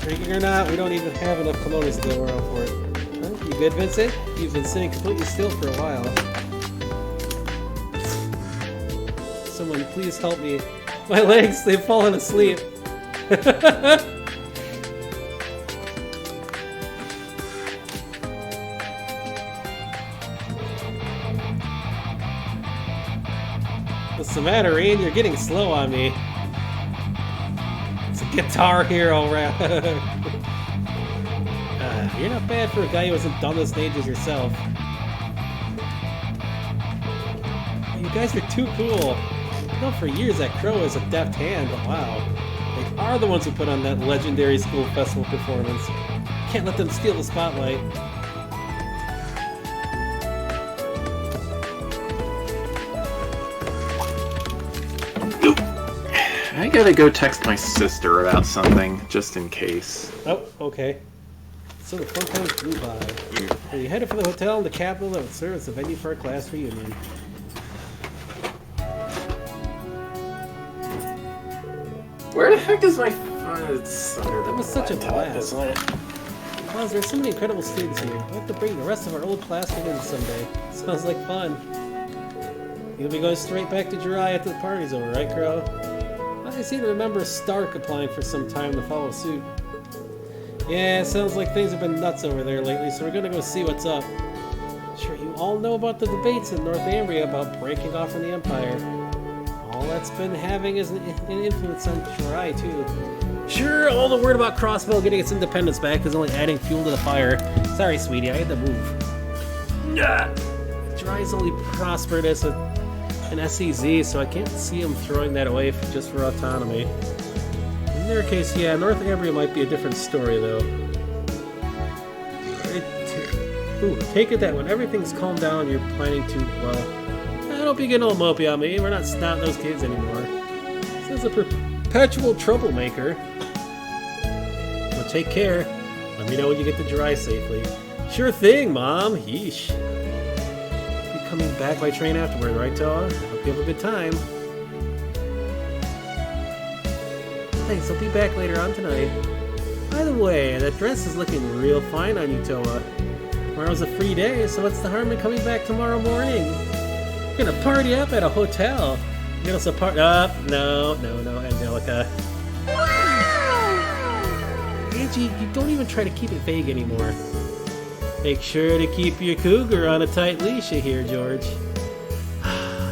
Intriguing or not, we don't even have enough kimonos to go around for it. Huh? You good, Vincent? You've been sitting completely still for a while. Someone please help me. My legs, they've fallen asleep. What's the matter, Ian? You're getting slow on me. It's a Guitar Hero rap. You're not bad for a guy who hasn't done this in ages yourself. You guys are too cool. I've known for years that Crow is a deft hand, but wow. They are the ones who put on that legendary school festival performance. Can't let them steal the spotlight. I gotta go text my sister about something, just in case. Oh, okay. So the fun times flew by. We headed for the hotel in the capital that would serve as the venue for our class reunion. Where the heck is my phone? It's under That was such a blast. Wow, there's so many incredible students here. We'll have to bring the rest of our old class in someday. Sounds like fun. You'll be going straight back to Jirai after the party's over, right, Crow? I seem to remember Stark applying for some time to follow suit. Yeah, it sounds like things have been nuts over there lately, so we're gonna go see what's up. Sure, you all know about the debates in Northumbria about breaking off from the Empire. All that's been having is an influence on Jirai, too. Sure, all the word about Crossbow getting its independence back is only adding fuel to the fire. Sorry, sweetie, I had to move. Jirai's only prospered as an SEZ, so I can't see him throwing that away just for autonomy. In their case, yeah, Northumbria might be a different story, though. Take it that when everything's calmed down, you're planning to, well... don't be getting all mopey on me. We're not snotting those kids anymore. This is a perpetual troublemaker. Well, take care. Let me know when you get to Jirai safely. Sure thing, Mom. Yeesh. Be coming back by train afterward, right, Toa? Hope you have a good time. Thanks, I'll be back later on tonight. By the way, that dress is looking real fine on you, Toa. Tomorrow's a free day, so what's the harm in coming back tomorrow morning? We're gonna party up at a hotel. You're gonna support no, Angelica. Angie, you don't even try to keep it vague anymore. Make sure to keep your cougar on a tight leash here, George.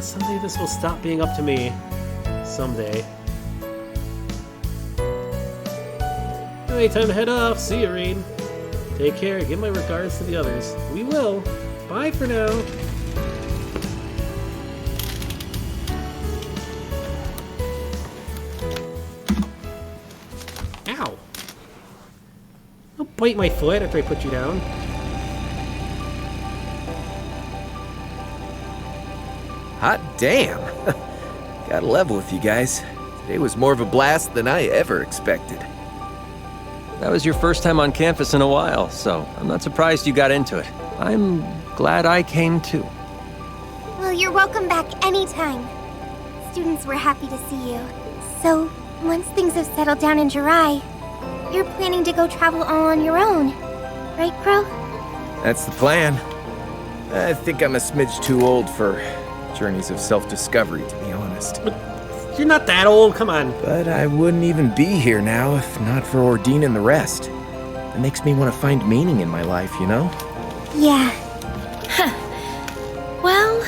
Someday this will stop being up to me. Someday. Anyway, time to head off. See you, Reed. Take care. Give my regards to the others. We will. Bye for now. Ow! Don't bite my foot after I put you down. Hot damn! Gotta level with you guys. Today was more of a blast than I ever expected. That was your first time on campus in a while, so I'm not surprised you got into it. I'm glad I came too. Well, you're welcome back anytime. Students were happy to see you. So, once things have settled down in Jirai, you're planning to go travel all on your own, right, Crow? That's the plan. I think I'm a smidge too old for journeys of self-discovery, to be honest. You're not that old, come on. But I wouldn't even be here now if not for Ordine and the rest. It makes me want to find meaning in my life, you know? Yeah. Well,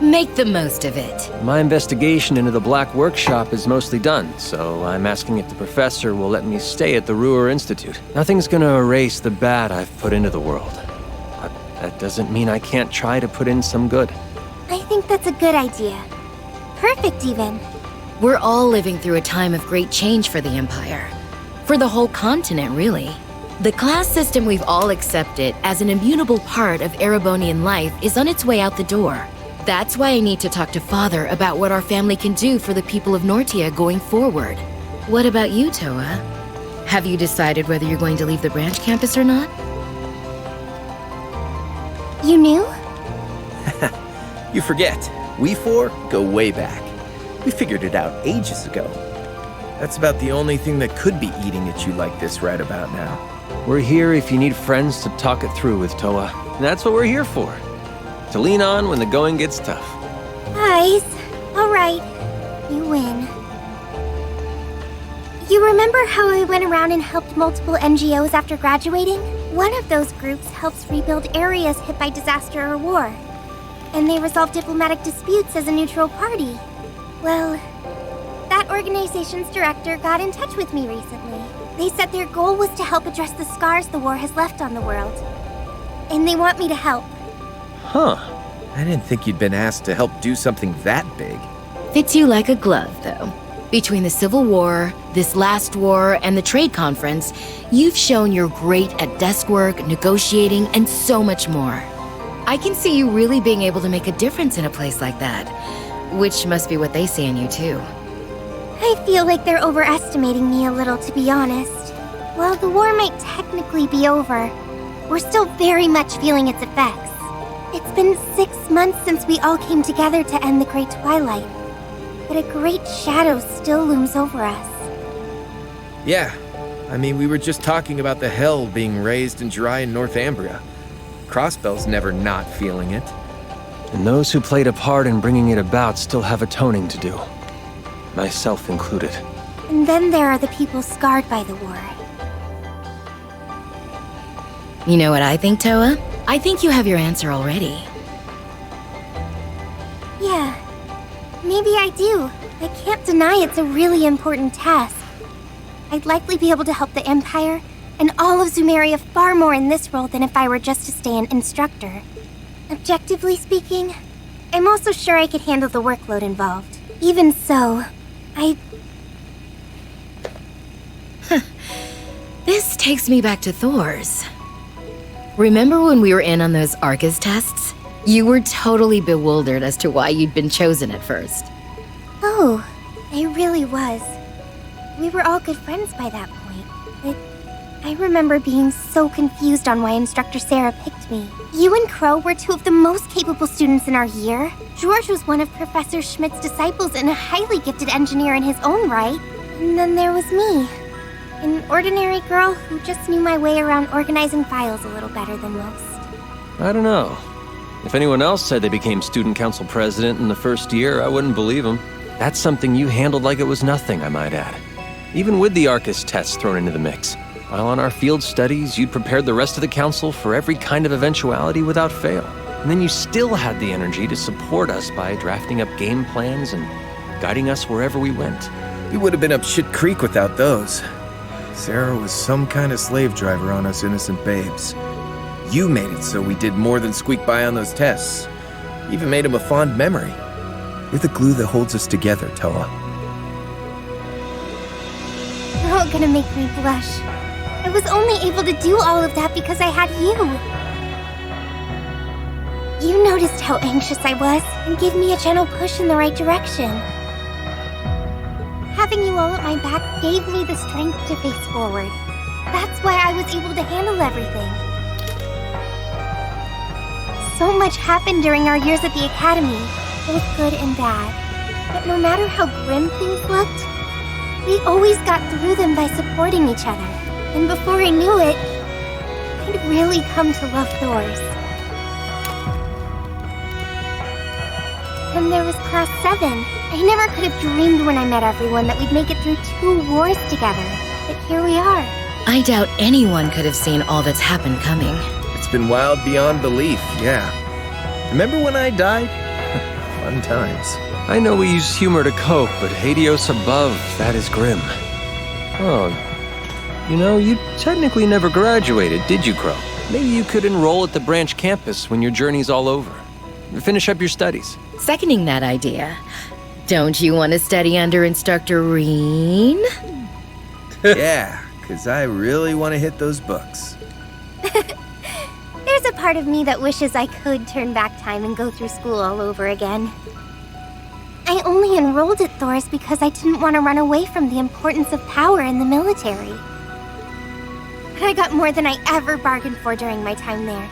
make the most of it. My investigation into the Black Workshop is mostly done, so I'm asking if the professor will let me stay at the Ruhr Institute. Nothing's gonna erase the bad I've put into the world. But that doesn't mean I can't try to put in some good. I think that's a good idea. Perfect, even. We're all living through a time of great change for the Empire. For the whole continent, really. The class system we've all accepted as an immutable part of Erebonian life is on its way out the door. That's why I need to talk to Father about what our family can do for the people of Nortia going forward. What about you, Toa? Have you decided whether you're going to leave the branch campus or not? You knew? You forget, we four go way back. We figured it out ages ago. That's about the only thing that could be eating at you like this right about now. We're here if you need friends to talk it through with, Toa. And that's what we're here for. To lean on when the going gets tough. Guys, alright. You win. You remember how I went around and helped multiple NGOs after graduating? One of those groups helps rebuild areas hit by disaster or war. And they resolve diplomatic disputes as a neutral party. Well, that organization's director got in touch with me recently. They said their goal was to help address the scars the war has left on the world. And they want me to help. Huh. I didn't think you'd been asked to help do something that big. Fits you like a glove, though. Between the Civil War, this last war, and the trade conference, you've shown you're great at desk work, negotiating, and so much more. I can see you really being able to make a difference in a place like that. Which must be what they see in you, too. I feel like they're overestimating me a little, to be honest. While the war might technically be over, we're still very much feeling its effects. It's been 6 months since we all came together to end the Great Twilight. But a great shadow still looms over us. Yeah. I mean, we were just talking about the hell being raised in Jirai and Northumbria. Crossbell's never not feeling it. And those who played a part in bringing it about still have atoning to do. Myself included. And then there are the people scarred by the war. You know what I think, Toa? I think you have your answer already. Yeah. Maybe I do. I can't deny it's a really important task. I'd likely be able to help the Empire and all of Zumeria far more in this role than if I were just to stay an instructor. Objectively speaking, I'm also sure I could handle the workload involved. Even so, This takes me back to Thor's. Remember when we were in on those Arcus tests? You were totally bewildered as to why you'd been chosen at first. Oh, I really was. We were all good friends by that point, but I remember being so confused on why Instructor Sarah picked me. You and Crow were two of the most capable students in our year. George was one of Professor Schmidt's disciples and a highly gifted engineer in his own right. And then there was me, an ordinary girl who just knew my way around organizing files a little better than most. I don't know. If anyone else said they became student council president in the first year, I wouldn't believe them. That's something you handled like it was nothing, I might add. Even with the Arcus tests thrown into the mix. While on our field studies, you'd prepared the rest of the council for every kind of eventuality without fail. And then you still had the energy to support us by drafting up game plans and guiding us wherever we went. We would have been up shit creek without those. Sarah was some kind of slave driver on us innocent babes. You made it so we did more than squeak by on those tests. Even made them a fond memory. You're the glue that holds us together, Toa. You're all gonna make me blush. I was only able to do all of that because I had you. You noticed how anxious I was and gave me a gentle push in the right direction. Having you all at my back gave me the strength to face forward. That's why I was able to handle everything. So much happened during our years at the Academy, both good and bad. But no matter how grim things looked, we always got through them by supporting each other. And before I knew it, I'd really come to love Thor's. Then there was Class 7. I never could have dreamed when I met everyone that we'd make it through 2 wars together. But here we are. I doubt anyone could have seen all that's happened coming. It's been wild beyond belief, yeah. Remember when I died? Fun times. I know we use humor to cope, but Hades above, that is grim. Oh, you know, you technically never graduated, did you, Crow? Maybe you could enroll at the branch campus when your journey's all over. Finish up your studies. Seconding that idea. Don't you want to study under Instructor Reen? Yeah, because I really want to hit those books. There's a part of me that wishes I could turn back time and go through school all over again. I only enrolled at Thor's because I didn't want to run away from the importance of power in the military. But I got more than I ever bargained for during my time there.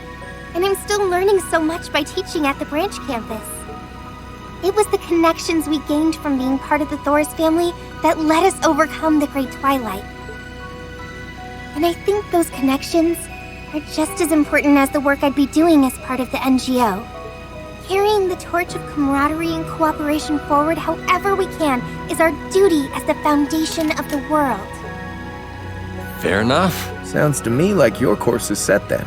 and I'm still learning so much by teaching at the branch campus. It was the connections we gained from being part of the Thor's family that let us overcome the Great Twilight. And I think those connections are just as important as the work I'd be doing as part of the NGO. Carrying the torch of camaraderie and cooperation forward however we can is our duty as the foundation of the world. Fair enough. Sounds to me like your course is set then.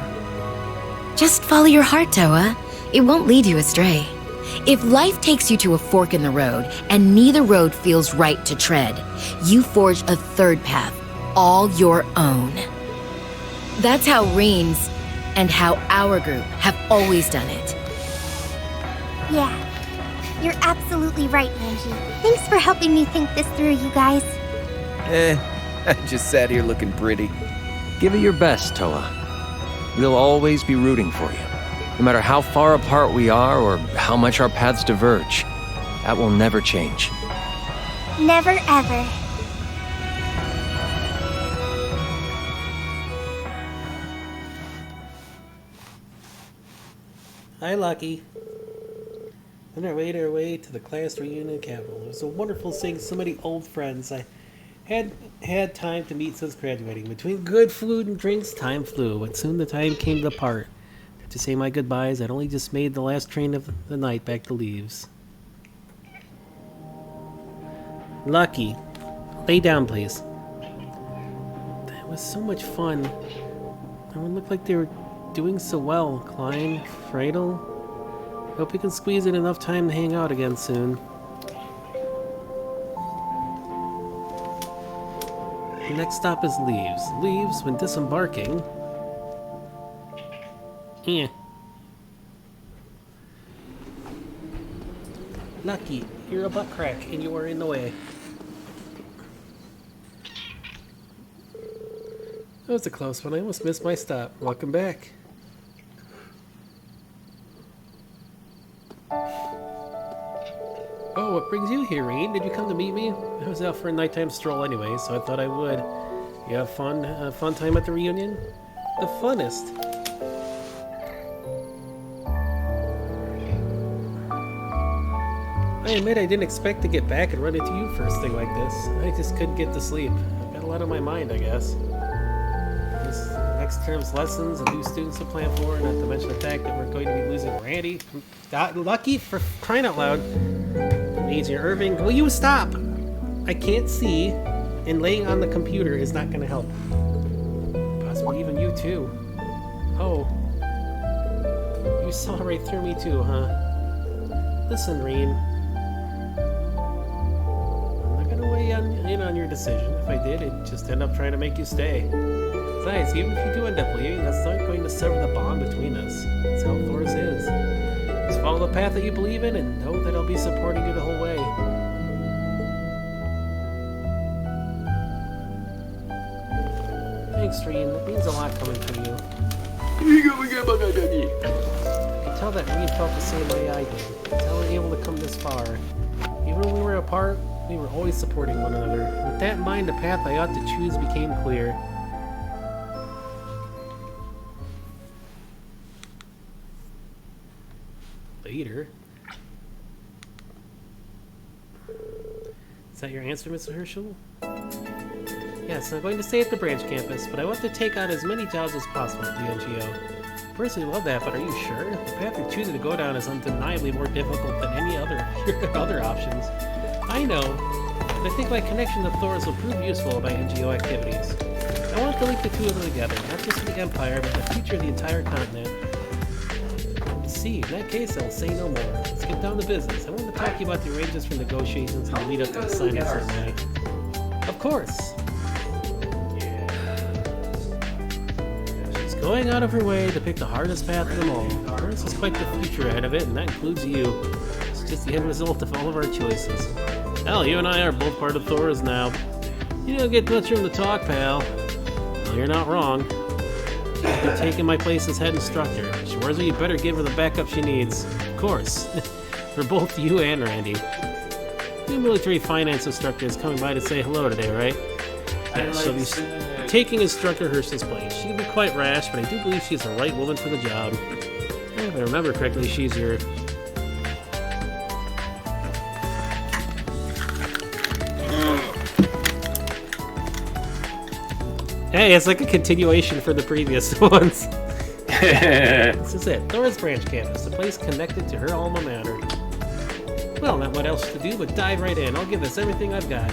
Just follow your heart, Toa. It won't lead you astray. If life takes you to a fork in the road, and neither road feels right to tread, you forge a third path, all your own. That's how Reans and how our group have always done it. Yeah, you're absolutely right, Angie. Thanks for helping me think this through, you guys. I just sat here looking pretty. Give it your best, Toa. We'll always be rooting for you. No matter how far apart we are or how much our paths diverge. That will never change. Never ever. Hi, Lucky. On our way to the class reunion capital. It was a wonderful seeing so many old friends I had time to meet since graduating. Between good food and drinks, time flew, but soon the time came to part. To say my goodbyes, I'd only just made the last train of the night back to Leaves. Lucky, lay down, please. That was so much fun. Everyone looked like they were doing so well. Klein, Freidel. Hope we can squeeze in enough time to hang out again soon. The next stop is Leaves. Leaves, when disembarking... Eh. Lucky, you're a butt crack and you are in the way. That was a close one. I almost missed my stop. Welcome back. Oh, what brings you here, Reed? Did you come to meet me? I was out for a nighttime stroll anyway, so I thought I would. You have fun time at the reunion? The funnest. I admit I didn't expect to get back and run into you first thing like this. I just couldn't get to sleep. I've got a lot on my mind, I guess. This next term's lessons and new students to plan for, not to mention the fact that we're going to be losing Randy. Lucky, for crying out loud. Agent Irving, will you stop? I can't see, and laying on the computer is not going to help. Possibly even you too. Oh. You saw right through me too, huh? Listen, Reen. In on your decision. If I did, it'd just end up trying to make you stay. Besides, even if you do end up leaving, that's not going to sever the bond between us. That's how Thor's is. Just follow the path that you believe in and know that I'll be supporting you the whole way. Thanks, Reen. That means a lot coming from you. I can tell that Reen felt the same way I did. That's how we're able to come this far. Even when we were apart, we were always supporting one another. With that in mind, the path I ought to choose became clear. Later. Is that your answer, Mr. Herschel? Yes, I'm going to stay at the branch campus, but I want to take on as many jobs as possible at the NGO. I personally love that, but are you sure? The path you're choosing to go down is undeniably more difficult than any other options. I know, but I think my connection to Thor's will prove useful in my NGO activities. I want to link the two of them together, not just for the Empire, but the future of the entire continent. See, in that case, I'll say no more. Let's get down to business. I want to talk to you about the arrangements for negotiations and the lead up to the signing ceremony. Of course. She's going out of her way to pick the hardest path of them all. Hers is quite the future ahead of it, and that includes you. It's just the end result of all of our choices. Hell, you and I are both part of Thor's now. You don't get much room to talk, pal. Well, you're not wrong. You're taking my place as head instructor. Schwarzer, you better give her the backup she needs. Of course. For both you and Randy. New military finance instructor is coming by to say hello today, right? Yeah, she'll be taking instructor Herschel's place. She can be quite rash, but I do believe she's the right woman for the job. I remember correctly, she's your... Hey, it's like a continuation for the previous ones. This is it. Thor's Branch campus, the place connected to her alma mater. Well, not what else to do but dive right in. I'll give this everything I've got.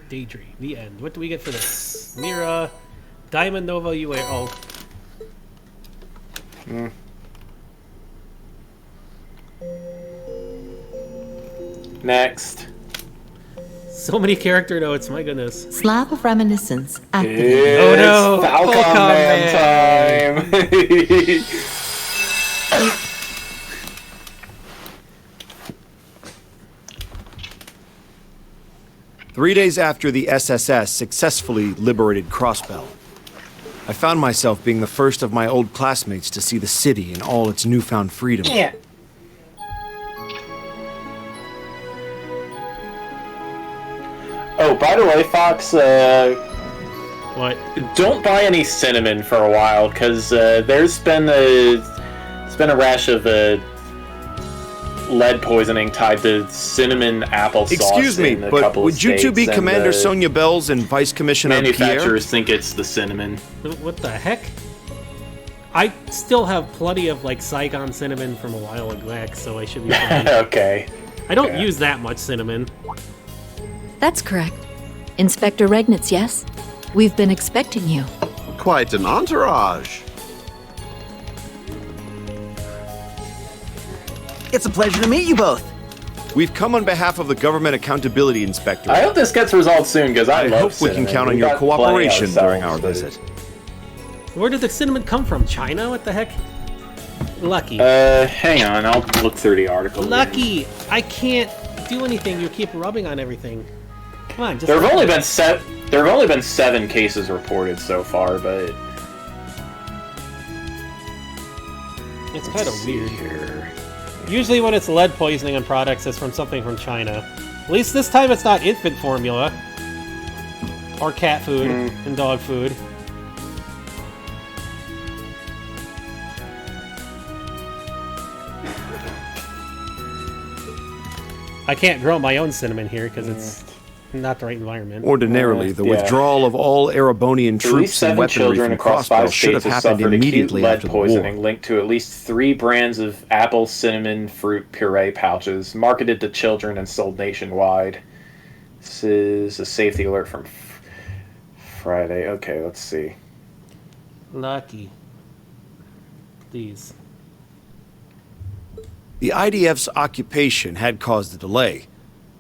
Daydream. The end. What do we get for this? Mira, Diamond Nova UA. Oh. Next. So many character notes, my goodness. Slab of Reminiscence activated. It's Oh no! Falcon Man time! 3 days after the SSS successfully liberated Crossbell, I found myself being the first of my old classmates to see the city in all its newfound freedom. Yeah. Oh, by the way, Fox, what? Don't buy any cinnamon for a while, because there's been a rash of lead poisoning tied to cinnamon applesauce. Excuse me, in a but couple would of you two be states, Commander and, Sonia Bells and Vice Commissioner Pierre? manufacturers think it's the cinnamon. What the heck? I still have plenty of like Saigon cinnamon from a while back, so I should be fine. Okay. I don't use that much cinnamon. That's correct. Inspector Regnitz, yes? We've been expecting you. Quite an entourage. It's a pleasure to meet you both. We've come on behalf of the Government Accountability Inspector. I hope this gets resolved soon, because I love hope we cinnamon. can count on We your got plenty cooperation ourselves, during our but- visit. Where did the cinnamon come from? China? What the heck? Lucky. Hang on, I'll look through the article. Lucky! I can't do anything. You keep rubbing on everything. Come on, just... There have only been 7 cases reported so far, but It's kind of weird. Usually when it's lead poisoning on products, it's from something from China. At least this time it's not infant formula. Or cat food and dog food. I can't grow my own cinnamon here because it's not the right environment. Ordinarily, the withdrawal of all Erebonian at least troops and 7 weaponry children from across Crossbell 5 should have states have happened suffered acute immediately lead after the war. poisoning linked to at least 3 brands of apple cinnamon fruit puree pouches marketed to children and sold nationwide. This is a safety alert from Friday. Okay, let's see. Lucky. These. The IDF's occupation had caused a delay,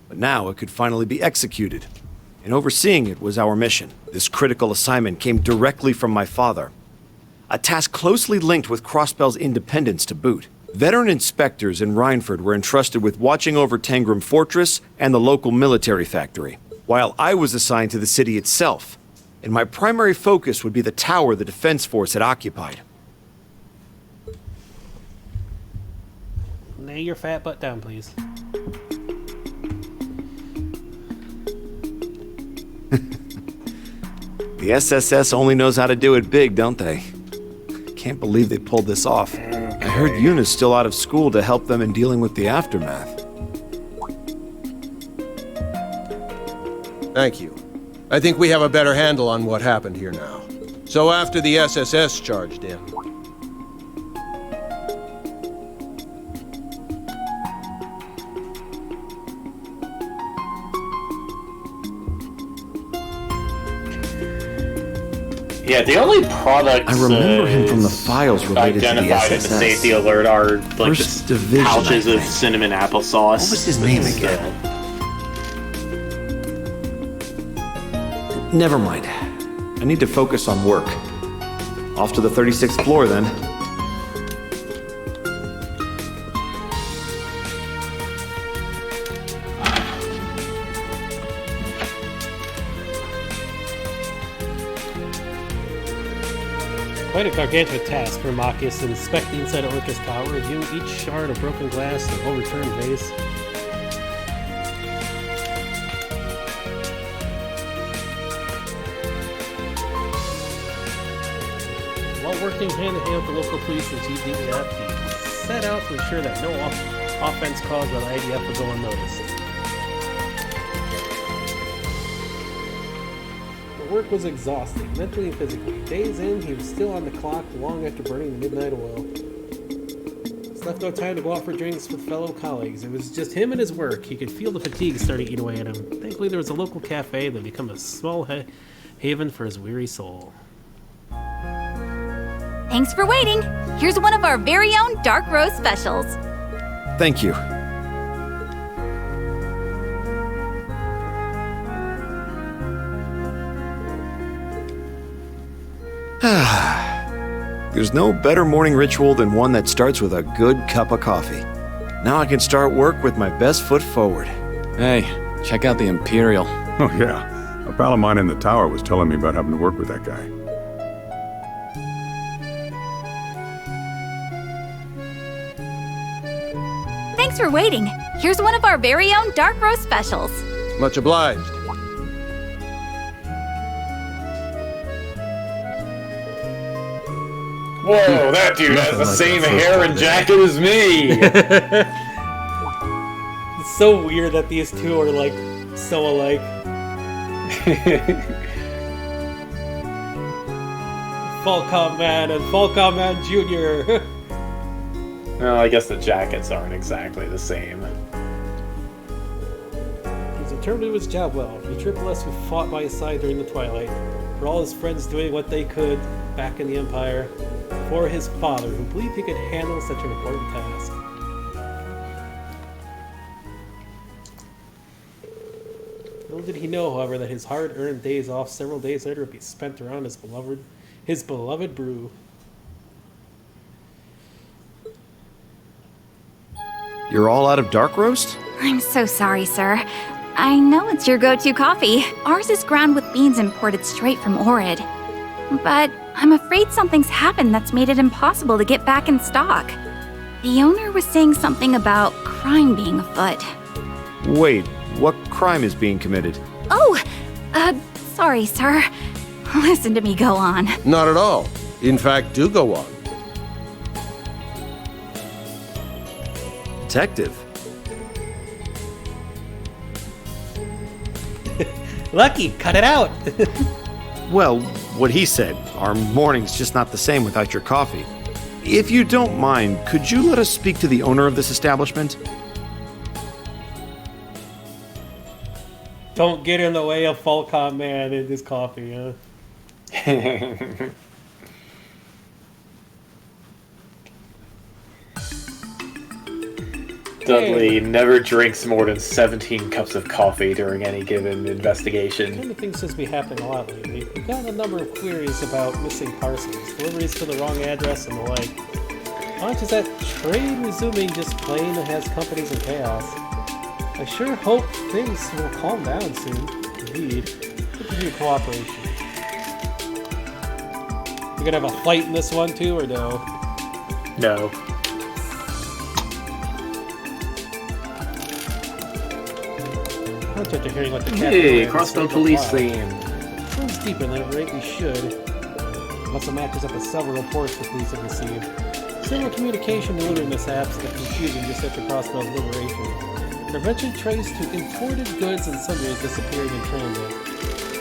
but now it could finally be executed. And overseeing it was our mission. This critical assignment came directly from my father. A task closely linked with Crossbell's independence to boot. Veteran inspectors in Rhineford were entrusted with watching over Tangram Fortress and the local military factory, while I was assigned to the city itself, and my primary focus would be the tower the Defense Force had occupied. Lay your fat butt down, please. The SSS only knows how to do it big, don't they? Can't believe they pulled this off. I heard Yuna's still out of school to help them in dealing with the aftermath. Thank you. I think we have a better handle on what happened here now. So after the SSS charged in, Yeah, the only products I remember him from the files related to the identified in the SSS. safety alert are like First the Division, pouches I of think. cinnamon applesauce. What was his name again? Never mind. I need to focus on work. Off to the 36th floor, then. Quite a gargantuan task for Marcus, inspecting inside Orcus Tower, reviewing each shard of broken glass and overturned vase. While working hand-in-hand with the local police and GDEF, he set out to ensure that no offense caused by the IDF would go unnoticed. The work was exhausting, mentally and physically. Days in, he was still on the clock long after burning the midnight oil. He left no time to go out for drinks with fellow colleagues. It was just him and his work. He could feel the fatigue starting to eat away at him. Thankfully, there was a local cafe that had become a small haven for his weary soul. Thanks for waiting. Here's one of our very own dark roast specials. Thank you. There's no better morning ritual than one that starts with a good cup of coffee. Now I can start work with my best foot forward. Hey, check out the Imperial. Oh yeah, a pal of mine in the tower was telling me about having to work with that guy. Thanks for waiting. Here's one of our very own dark roast specials. Much obliged. Whoa, that dude has the same hair and jacket as me! It's so weird that these two are, like, so alike. Falcon Man and Falcon Man Jr. Well, I guess the jackets aren't exactly the same. He was determined to do his job well. The Triple S who fought by his side during the twilight. For all his friends doing what they could back in the Empire. For his father, who believed he could handle such an important task. Little did he know, however, that his hard-earned days off several days later would be spent around his beloved brew. You're all out of dark roast? I'm so sorry, sir. I know it's your go-to coffee. Ours is ground with beans imported straight from Orid. But I'm afraid something's happened that's made it impossible to get back in stock. The owner was saying something about crime being afoot. Wait, what crime is being committed? Oh, sorry, sir. Listen to me go on. Not at all. In fact, do go on. Detective. Lucky, cut it out. Well, what he said, our morning's just not the same without your coffee. If you don't mind, could you let us speak to the owner of this establishment? Don't get in the way of Falcon Man and his coffee, huh? Dudley never drinks more than 17 cups of coffee during any given investigation. Kind of things seems to be happening a lot lately. We've gotten a number of queries about missing parcels, deliveries to the wrong address, and the like. How much is that trade resuming just plain that has companies in chaos? I sure hope things will calm down soon. Indeed. Look at your cooperation. We're gonna have a fight in this one too, or no? No. After hearing what the Hey, crossbow police theme. Runs deeper than at rate we should. Also matches up with several reports the police have received. Several communication delivery mishaps and confusion just after crossbow's liberation. They're eventually traced to imported goods and sundries disappearing in transit.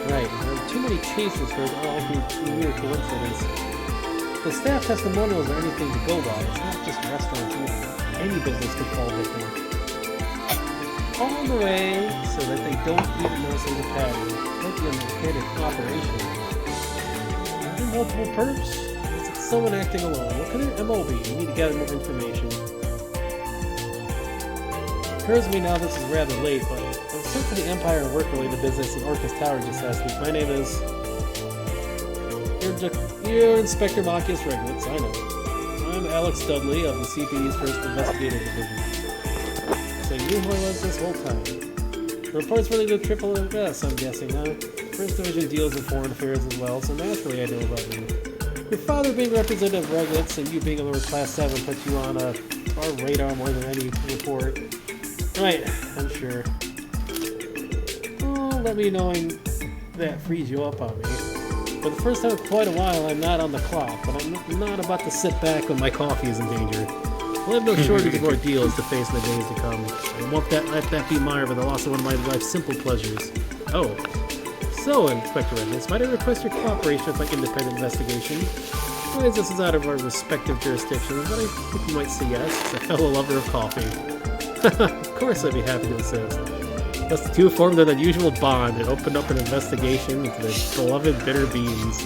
Right, there are too many cases for it all to be mere coincidence. The staff testimonials are anything to go by. It's not just restaurants either. Any business could fall victim. All the way so that they don't even notice there's a pattern. Like the unintended operation. Are there multiple perps? Is it someone acting alone? What could their MO be? We need to gather more information. Occurs to me now this is rather late, but I was sent to the Empire and work-related business in Orcus Tower just last week. My name is... You're Inspector Machias Regnitz, I know. I'm Alex Dudley of the CPD's 1st Investigative Division. So you who I was this whole time. The report's related to Triple S, I'm guessing, huh? 1st Division deals with foreign affairs as well, so naturally I know about you. Your father being Representative Regnitz and you being a lower Class 7 puts you on our radar more than any report. Right, I'm sure. Oh, let me knowing that frees you up on me. For the first time in quite a while, I'm not on the clock, but I'm not about to sit back when my coffee is in danger. We'll have no shortage of ordeals to face in the days to come. I won't let that be mired by the loss of one of my life's simple pleasures. Oh. So, Inspector Reynolds, might I request your cooperation with my independent investigation? Realize this is out of our respective jurisdictions, but I think you might say yes, as a fellow lover of coffee. Of course I'd be happy to assist. Thus the two formed an unusual bond and opened up an investigation into their beloved bitter beans.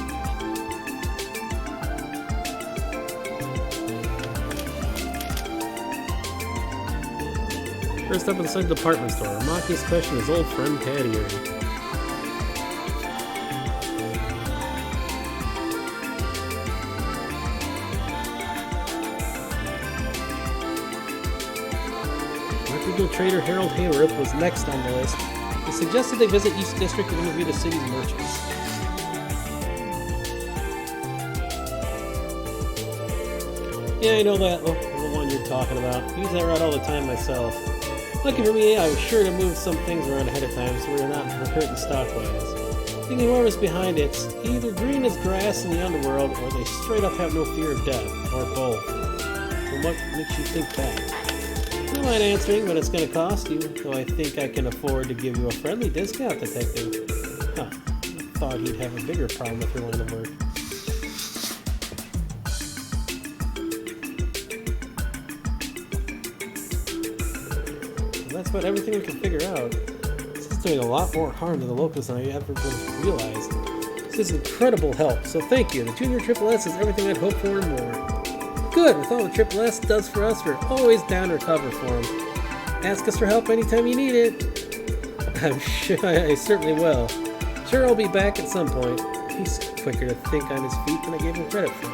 First up inside the department store, Maki's questioned his old friend Taddy. Trader Harold Hayworth was next on the list. He suggested they visit each district to interview the city's merchants. Yeah, I know that the one you're talking about. I use that route all the time myself. Lucky for me, I was sure to move some things around ahead of time so we're not hurting stock-wise. Thinking whoever's behind it's either green as grass in the underworld or they straight up have no fear of death, or both. And what makes you think that? I don't mind answering what it's going to cost you, though I think I can afford to give you a friendly discount, Detective. Huh. I thought he'd have a bigger problem with your line of work. Well, that's about everything we can figure out. This is doing a lot more harm to the locals than I ever would have realized. This is incredible help, so thank you. The Junior Triple S is everything I'd hoped for and more. Good, with all the Triple S does for us, we're always down to recover for him. Ask us for help anytime you need it. I'm sure I certainly will. Sure, I'll be back at some point. He's quicker to think on his feet than I gave him credit for.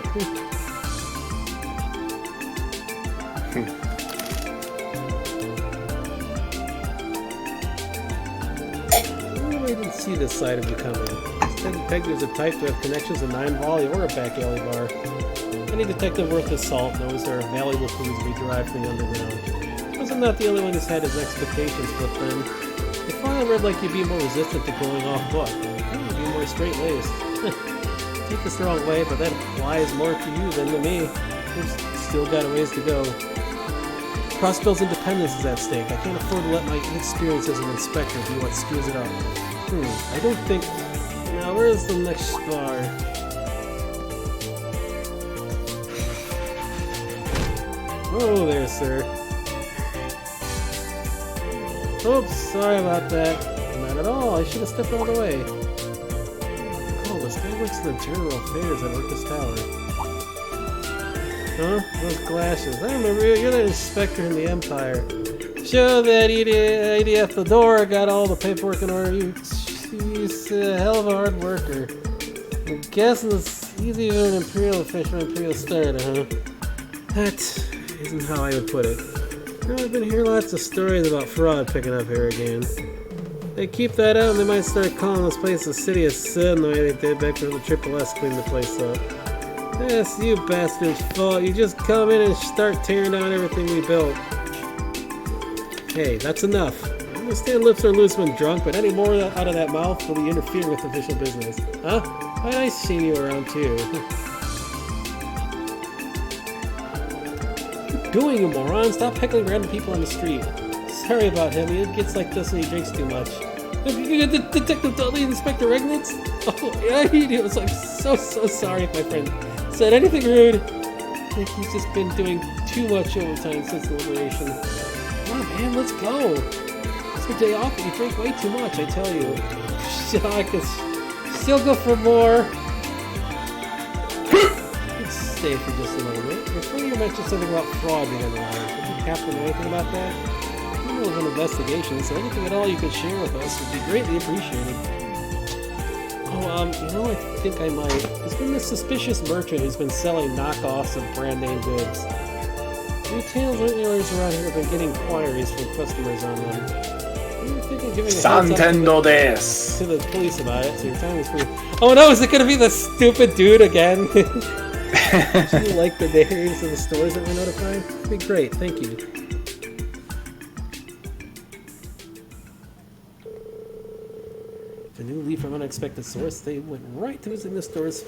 I didn't see this side of you coming. Instead, Peg was a type to have connections in Nine Volley or a back alley bar. Any detective worth his salt knows there are valuable clues to be derived from the underground. I suppose I'm not the only one who's had his expectations flipped then. If I read like you'd be more resistant to going off book, you'd be more straight-laced. Take this the wrong way, but that applies more to you than to me. We've still got a ways to go. Crossbill's independence is at stake. I can't afford to let my inexperience as an inspector be what screws it up. I don't think... Now, where's the next bar? Oh there, sir. Oops, sorry about that. Not at all, I should have stepped out of the way. Oh, this guy works in the General Affairs at Orcus Tower. Huh? Those glasses. I remember you. You're the inspector in the Empire. Show that idiot Fedora got all the paperwork in order. He's a hell of a hard worker. I'm guessing he's even an Imperial official, Imperial Star, huh? That isn't how I would put it. I've been hearing lots of stories about fraud picking up here again. They keep that out and they might start calling this place the City of Sin the way they did back when the Triple S cleaned the place up. That's you bastards' fault. You just come in and start tearing down everything we built. Hey, that's enough. I understand lips are loose when drunk, but any more out of that mouth will be interfering with official business. Huh? Quite nice seeing you around too. Doing, you moron? Stop heckling random people on the street. Sorry about him. He gets like this when he drinks too much. Detective Dudley, Inspector Regnitz? Oh, yeah, he was like so sorry if my friend said anything rude. I think he's just been doing too much overtime since the liberation. Come on, man, let's go. It's your day off, but you drink way too much, I tell you. Shit, I could still go for more. Let's stay for just a moment. Before you mentioned something about fraud being on the line, would you happen to know anything about that? I'm in the middle of an investigation, so anything at all you could share with us would be greatly appreciated. Oh, you know, I think I might. There's been this suspicious merchant who's been selling knockoffs of brand name goods. Retailers around here have been getting inquiries from customers on them. You were thinking of giving a Santendo heads up to the police about it, so your time is free. Oh no, is it gonna be the stupid dude again? Do you like the names of the stores that we're notifying? That'd be great, thank you. A new lead from unexpected source, they went right to visiting the stores.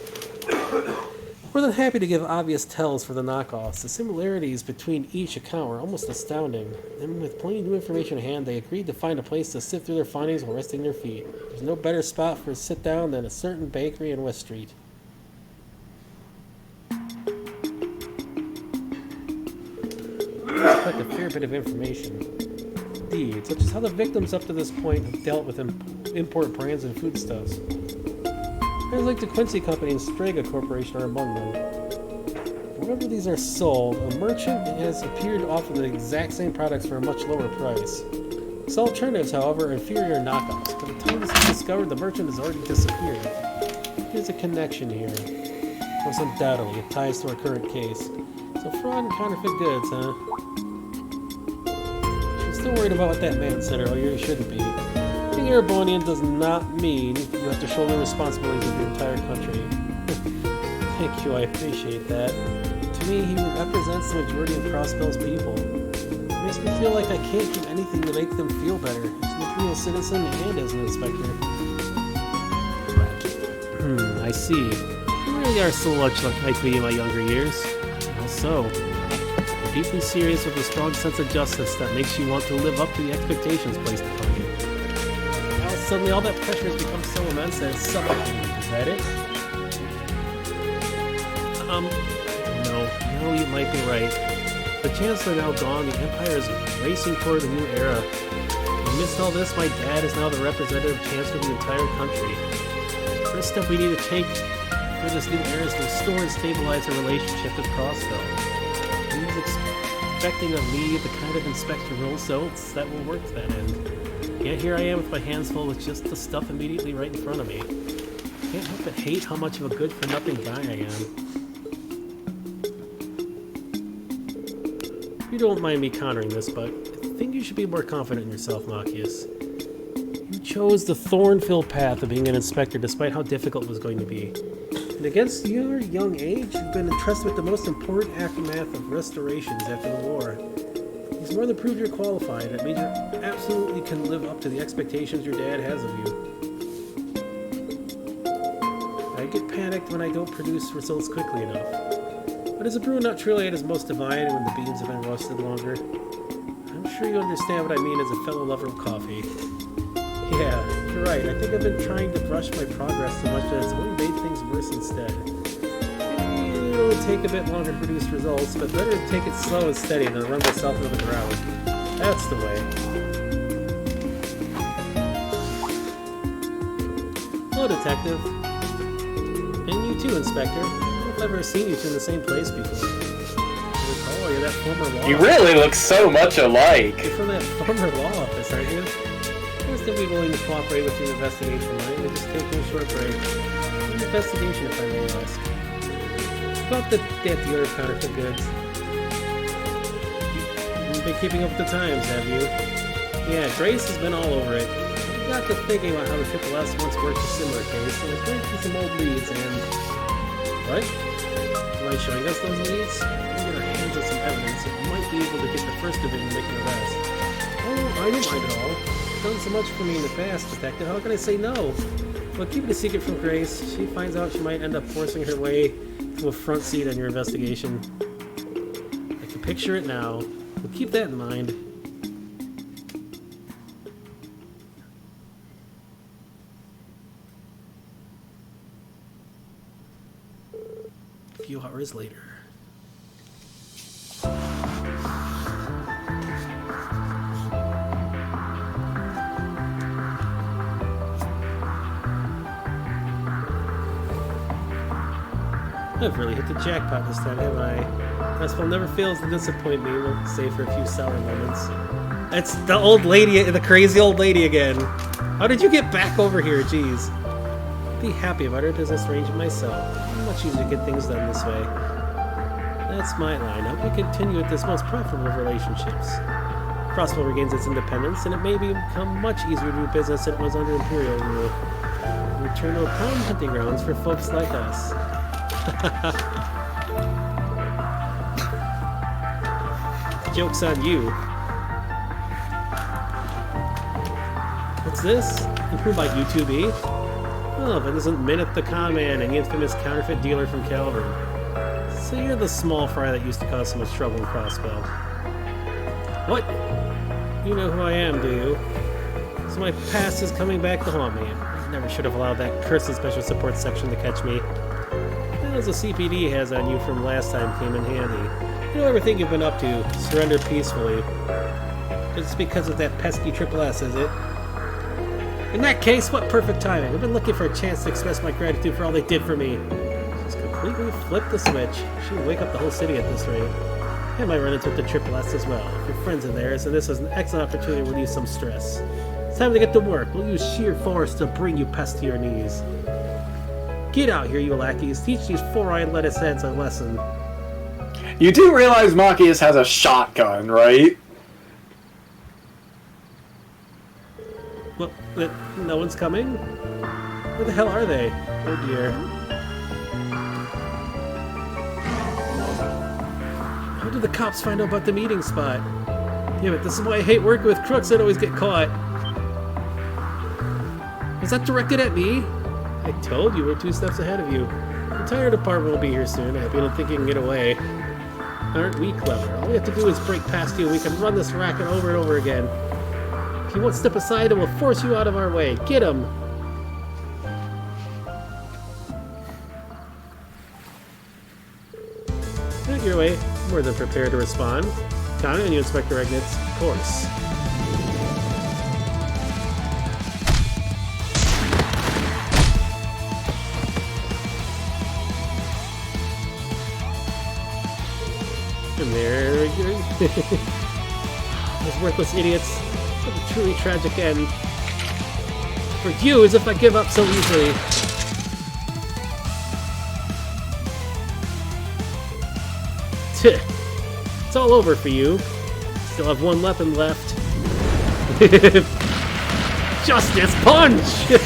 More than happy to give obvious tells for the knockoffs. The similarities between each account were almost astounding. And with plenty of new information in hand, they agreed to find a place to sift through their findings while resting their feet. There's no better spot for a sit-down than a certain bakery in West Street. I expect a fair bit of information. Indeed, such as how the victims up to this point have dealt with import brands and foodstuffs. Brands like the Quincy Company and Strega Corporation are among them. Wherever these are sold, a merchant has appeared to offer the exact same products for a much lower price. Some alternatives, however, are inferior knockoffs. By the time this is discovered, the merchant has already disappeared. There's a connection here. Most undoubtedly, it ties to our current case. So fraud and counterfeit goods, huh? Still worried about what that man said earlier. You shouldn't be. Being Erebonian does not mean you have to shoulder responsibilities of the entire country. Thank you, I appreciate that. To me, he represents the majority of Crossbell's people. It makes me feel like I can't do anything to make them feel better, as an Imperial citizen and as an inspector. I see. You really are so much like me in my younger years. How so? Deeply serious with a strong sense of justice that makes you want to live up to the expectations placed upon you. Now suddenly all that pressure has become so immense that it's suffocating. Is that it? No, you might be right. The Chancellor now gone, the Empire is racing toward a new era. Amidst all this, my dad is now the representative Chancellor of the entire country. The first step we need to take for this new era is to restore and stabilize our relationship with Crossbell. He's expecting of me the kind of inspector role, so that will work to that end. Yet here I am with my hands full with just the stuff immediately right in front of me. Can't help but hate how much of a good-for-nothing guy I am. You don't mind me countering this, but I think you should be more confident in yourself, Machias. You chose the thorn-filled path of being an inspector despite how difficult it was going to be. And against your young age, you've been entrusted with the most important aftermath of restorations after the war. It's more than proved you're qualified. It means you absolutely can live up to the expectations your dad has of you. I get panicked when I don't produce results quickly enough. But as a brewer not truly at his most divine when the beans have been roasted longer, I'm sure you understand what I mean as a fellow lover of coffee. Yeah, you're right. I think I've been trying to rush my progress so much that it's only made things worse instead. Maybe it'll take a bit longer to produce results, but better to take it slow and steady than run myself into the ground. That's the way. Hello, Detective. And you too, Inspector. I don't know if I've ever seen you two in the same place before. Oh, you're that former law You really look so much alike. You're from that former law office, aren't you? I'll still be willing to cooperate with your investigation, right? We'll just take a short break. An investigation, if I may ask. About the other counterfeit goods. You've been keeping up with the times, have you? Yeah, Grace has been all over it. I got to thinking about how the Triple S once worked a similar case, and it's going through some old leads, and... What? Am I showing us those leads? We'll get our hands on some evidence, and we might be able to get the first division to make an arrest. Oh, I don't mind at all. Done so much for me in the past, Detective. How can I say no? Well, keep it a secret from Grace. If she finds out, she might end up forcing her way to a front seat on your investigation. I can picture it now. We'll keep that in mind. A few hours later. I've really hit the jackpot this time, haven't I? Crossbell never fails to disappoint me, save for a few sour moments. It's the old lady, the crazy old lady again. How did you get back over here, jeez? I'd be happy about her business arrangement myself. Much easier to get things done this way. That's my line. I hope we continue with this most profitable of relationships. Crossbell regains its independence, and it may become much easier to do business than it was under Imperial rule. Return to a prime hunting grounds for folks like us. Joke's on you. What's this? Who might YouTube be? Oh, if it isn't Minute the Con-Man and the infamous counterfeit dealer from Calvert. So you're the small fry that used to cause so much trouble in Crossbell. What? You know who I am, do you? So my past is coming back to haunt me. I never should have allowed that cursed special support section to catch me. As the CPD has on you from last time came in handy. You know everything you've been up to. Surrender peacefully. It's because of that pesky Triple S, is it? In that case, what perfect timing. I've been looking for a chance to express my gratitude for all they did for me. Just completely flipped the switch. She would wake up the whole city at this rate. I might run into the Triple S as well. If your friends are there, so this is an excellent opportunity to relieve some stress. It's time to get to work. We'll use sheer force to bring you pest to your knees. Get out here, you lackeys. Teach these four-eyed lettuce heads a lesson. You do realize Machias has a shotgun, right? Well, no one's coming? Where the hell are they? Oh dear. How did the cops find out about the meeting spot? Damn it, this is why I hate working with crooks that always get caught. Was that directed at me? I told you we're 2 steps ahead of you. The entire department will be here soon. I hope you don't think you can get away. Aren't we clever? All we have to do is break past you and we can run this racket over and over again. If you won't step aside, it will force you out of our way. Get him! Not your way. More than prepared to respond. Counting on you, Inspector Regnitz. Of course. And there you go. Those worthless idiots. What a truly tragic end. For you, as if I give up so easily. It's all over for you. Still have one weapon left. Justice punch!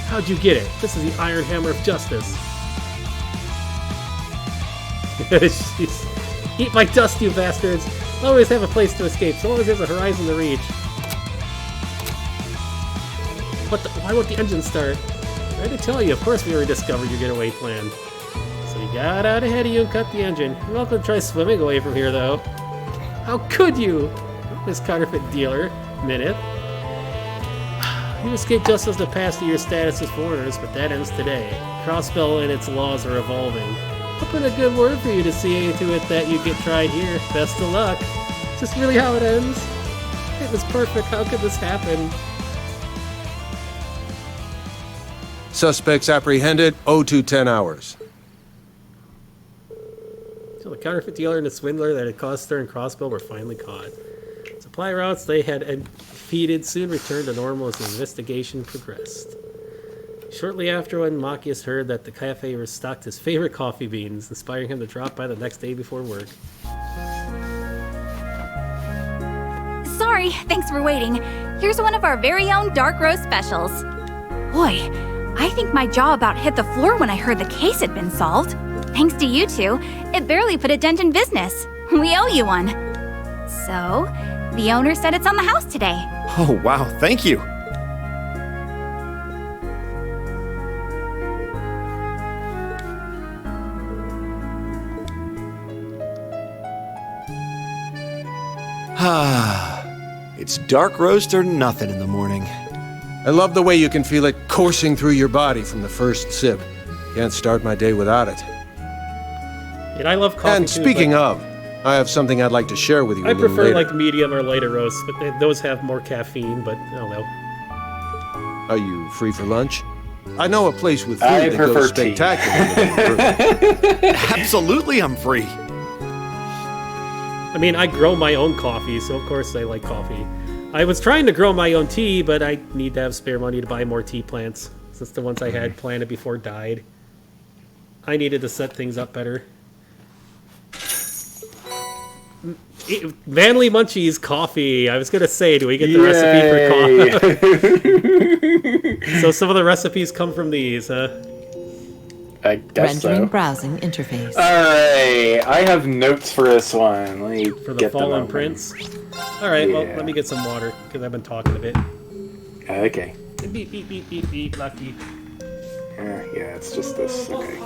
How'd you get it? This is the Iron Hammer of Justice. Jeez. Eat my dust, you bastards! I always have a place to escape, so long as there's a horizon to reach. What the? Why won't the engine start? I had to tell you, of course we already discovered your getaway plan. So you got out ahead of you and cut the engine. You're welcome to try swimming away from here, though. How could you? This counterfeit dealer, Minute. You escaped just as the past year's status as foreigners, but that ends today. Crossbell and its laws are evolving. I'll put a good word for you to see to it that you get tried here. Best of luck. Is this really how it ends? It was perfect. How could this happen? Suspects apprehended, 0210 hours. So the counterfeit dealer and the swindler that had caused stir and Crossbell were finally caught. Supply routes they had defeated soon returned to normal as the investigation progressed. Shortly after, when Machias heard that the cafe restocked his favorite coffee beans, inspiring him to drop by the next day before work. Sorry, thanks for waiting. Here's one of our very own dark roast specials. Boy, I think my jaw about hit the floor when I heard the case had been solved. Thanks to you two, it barely put a dent in business. We owe you one. So, the owner said it's on the house today. Oh, wow, thank you. It's dark roast or nothing in the morning. I love the way you can feel it coursing through your body from the first sip. Can't start my day without it. And I love coffee And too, speaking but of, I have something I'd like to share with you I a little prefer later. like medium or lighter roasts, but those have more caffeine, but I don't know. Are you free for lunch? I know a place with food I that prefer goes tea. spectacular. Absolutely, I'm free. I mean, I grow my own coffee, so of course I like coffee. I was trying to grow my own tea, but I need to have spare money to buy more tea plants, since the ones I had planted before died. I needed to set things up better. Manly Munchies coffee. I was gonna say, do we get the recipe for coffee? So some of the recipes come from these, huh? I guess Rendering so. browsing interface. Alright, I have notes for this one. Let me For the get them Fallen open. Prince? Alright, well, Yeah. let me get some water, because I've been talking a bit. Okay. Beep, beep, beep, beep, beep, lucky. Yeah, it's just this. Okay.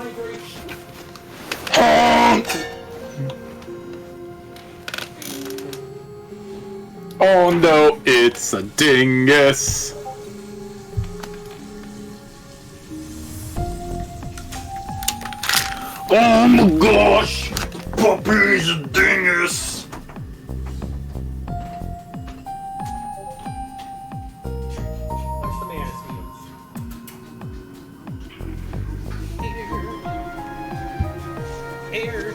Oh no, it's a dingus! Oh my gosh! Puppy's a dingus! Air!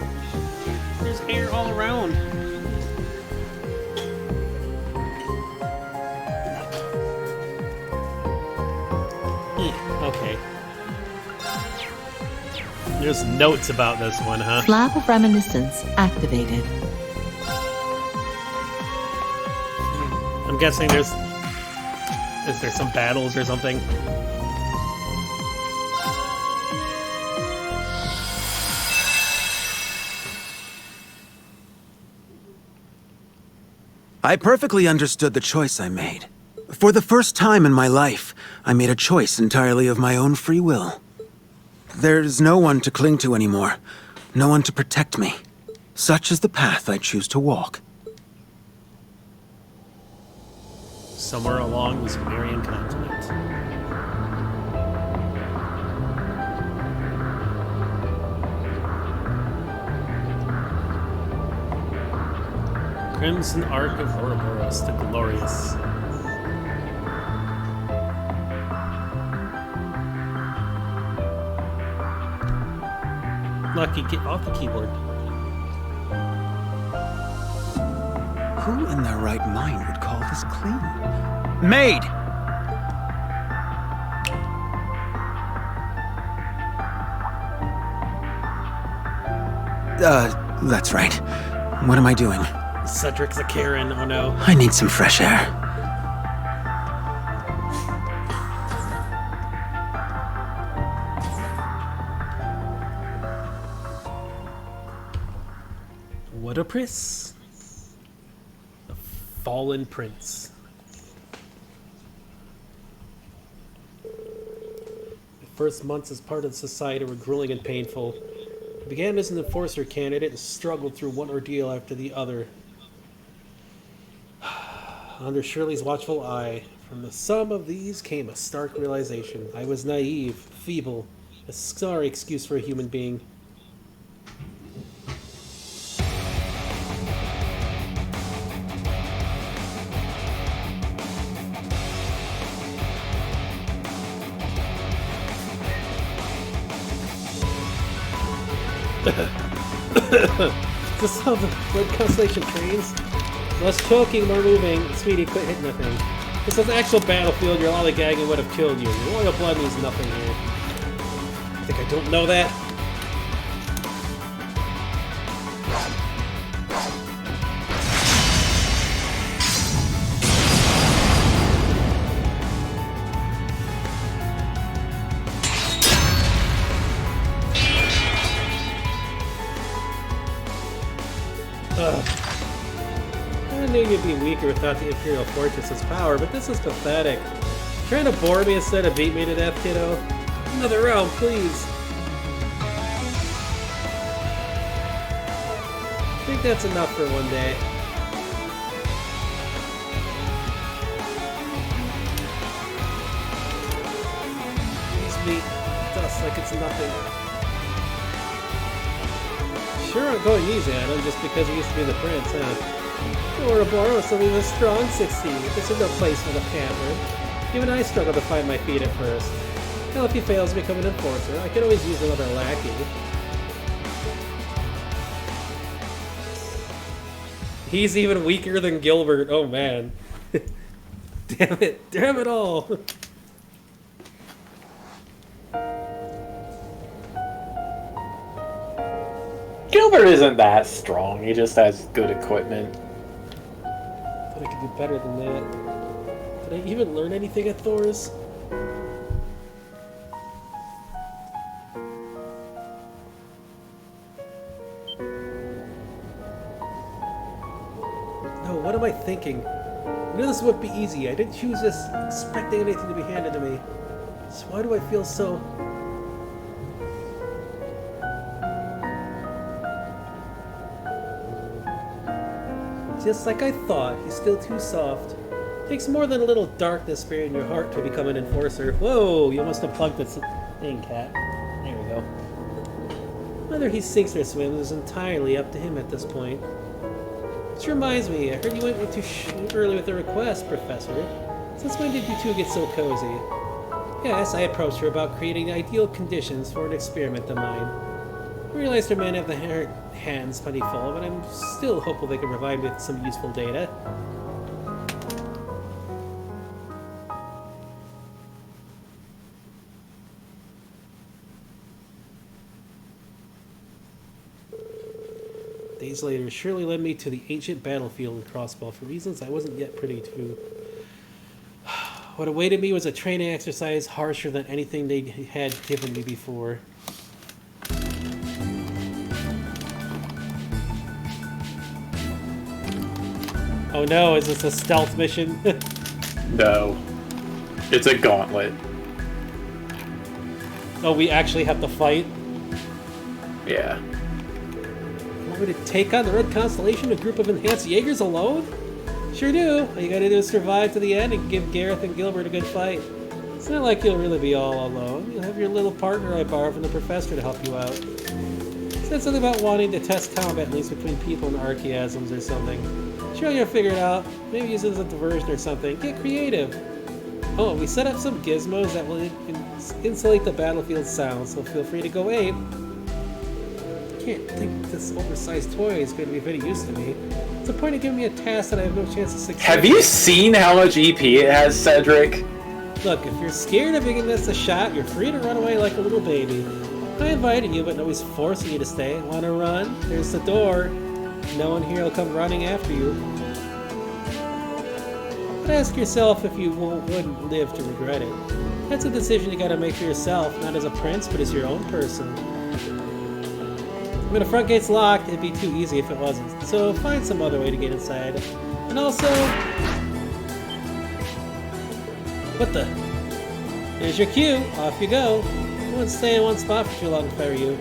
There's air all around! Okay. There's notes about this one, huh? Slab of Reminiscence activated. I'm guessing there's... Is there some battles or something? I perfectly understood the choice I made. For the first time in my life, I made a choice entirely of my own free will. There's no one to cling to anymore, no one to protect me. Such is the path I choose to walk. Somewhere along the Sumerian continent. Crimson Ark of Ouroboros, the Glorious. Lucky, get off the keyboard. Who in their right mind would call this clean? Maid! That's right. What am I doing? Cedric's a Karen, oh no. I need some fresh air. What a prince. The Fallen Prince. The first months as part of society were grueling and painful. I began as an enforcer candidate and struggled through one ordeal after the other. Under Shirley's watchful eye, from the sum of these came a stark realization. I was naive, feeble, a sorry excuse for a human being. Just how the blood constellation trains. Less choking, more moving. Sweetie, quit hitting that thing. This is an actual battlefield. Your lollygagging would have killed you. Your royal blood means nothing here. I think I don't know that. I knew you'd be weaker without the Imperial Fortress's power, but this is pathetic. Trying to bore me instead of beat me to death, kiddo? Another round, please. I think that's enough for one day. These beat dust like it's nothing. Sure, I'm going easy on him just because he used to be the prince, huh? Ouroboros will be a strong 16. This is no place for the pampered. Even I struggle to find my feet at first. Hell, if he fails to become an enforcer, I could always use another lackey. He's even weaker than Gilbert. Oh man. Damn it. Damn it all. Gilbert isn't that strong, he just has good equipment. Thought I could do better than that. Did I even learn anything at Thor's? what am I thinking? I knew this would be easy. I didn't choose this expecting anything to be handed to me. So why do I feel so... Just like I thought, he's still too soft. Takes more than a little darkness spirit in your heart to become an enforcer. Whoa, you must have plugged this thing, Cat. There we go. Whether he sinks or swims is entirely up to him at this point. Which reminds me, I heard you went too early with the request, Professor. Since when did you two get so cozy? Yes, I approached her about creating the ideal conditions for an experiment of mine. I realized her men have the hands plenty full, but I'm still hopeful they can provide me with some useful data. Days later, Shirley led me to the ancient battlefield in Crossbow for reasons I wasn't yet privy to. What awaited me was a training exercise harsher than anything they had given me before. Oh no, is this a stealth mission? No. It's a gauntlet. Oh, we actually have to fight? Yeah. You want me to take on the Red Constellation, a group of enhanced Jaegers alone? Sure do. All you gotta do is survive to the end and give Gareth and Gilbert a good fight. It's not like you'll really be all alone. You'll have your little partner I borrowed from the professor to help you out. Said something about wanting to test combat links between people and archaisms or something. Sure, you'll figure it out. Maybe use it as a diversion or something. Get creative. Oh, we set up some gizmos that will insulate the battlefield sound, so feel free to go ape. I can't think this oversized toy is going to be of any use to me. What's the point of giving me a task that I have no chance of success? Have you seen how much EP it has, Cedric? Look, if you're scared of giving this a shot, you're free to run away like a little baby. I invited you, but nobody's forcing you to stay. Want to run? There's the door. No one here will come running after you. But ask yourself if you wouldn't live to regret it. That's a decision you gotta make for yourself, not as a prince, but as your own person. When the front gate's locked, it'd be too easy if it wasn't. So find some other way to get inside. And also... What the? There's your cue. Off you go. I wouldn't stay in one spot for too long if I were you.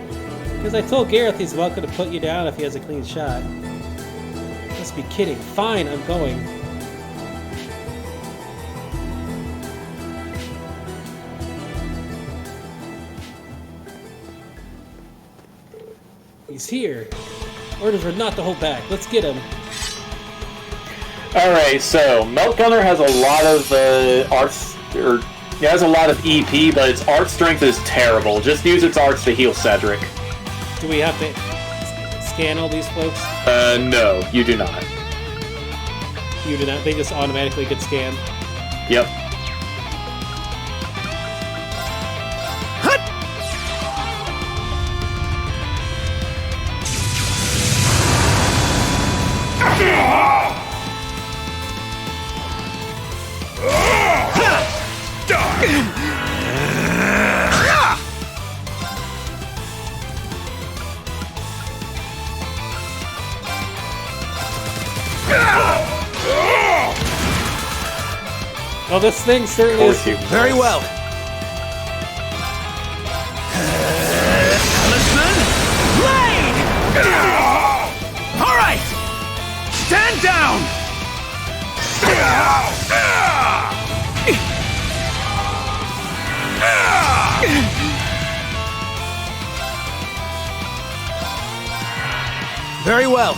Because I told Gareth he's welcome to put you down if he has a clean shot. Must be kidding. Fine, I'm going. He's here. Orders are not to hold back. Let's get him. Alright, so Melt Gunner has a lot of it has a lot of EP, but its art strength is terrible. Just use its arts to heal Cedric. Do we have to scan all these folks? No, you do not. You do not? They just automatically get scanned? Yep. Oh, this thing certainly is... Very well. Talisman, blade! All right! Stand down! Very well.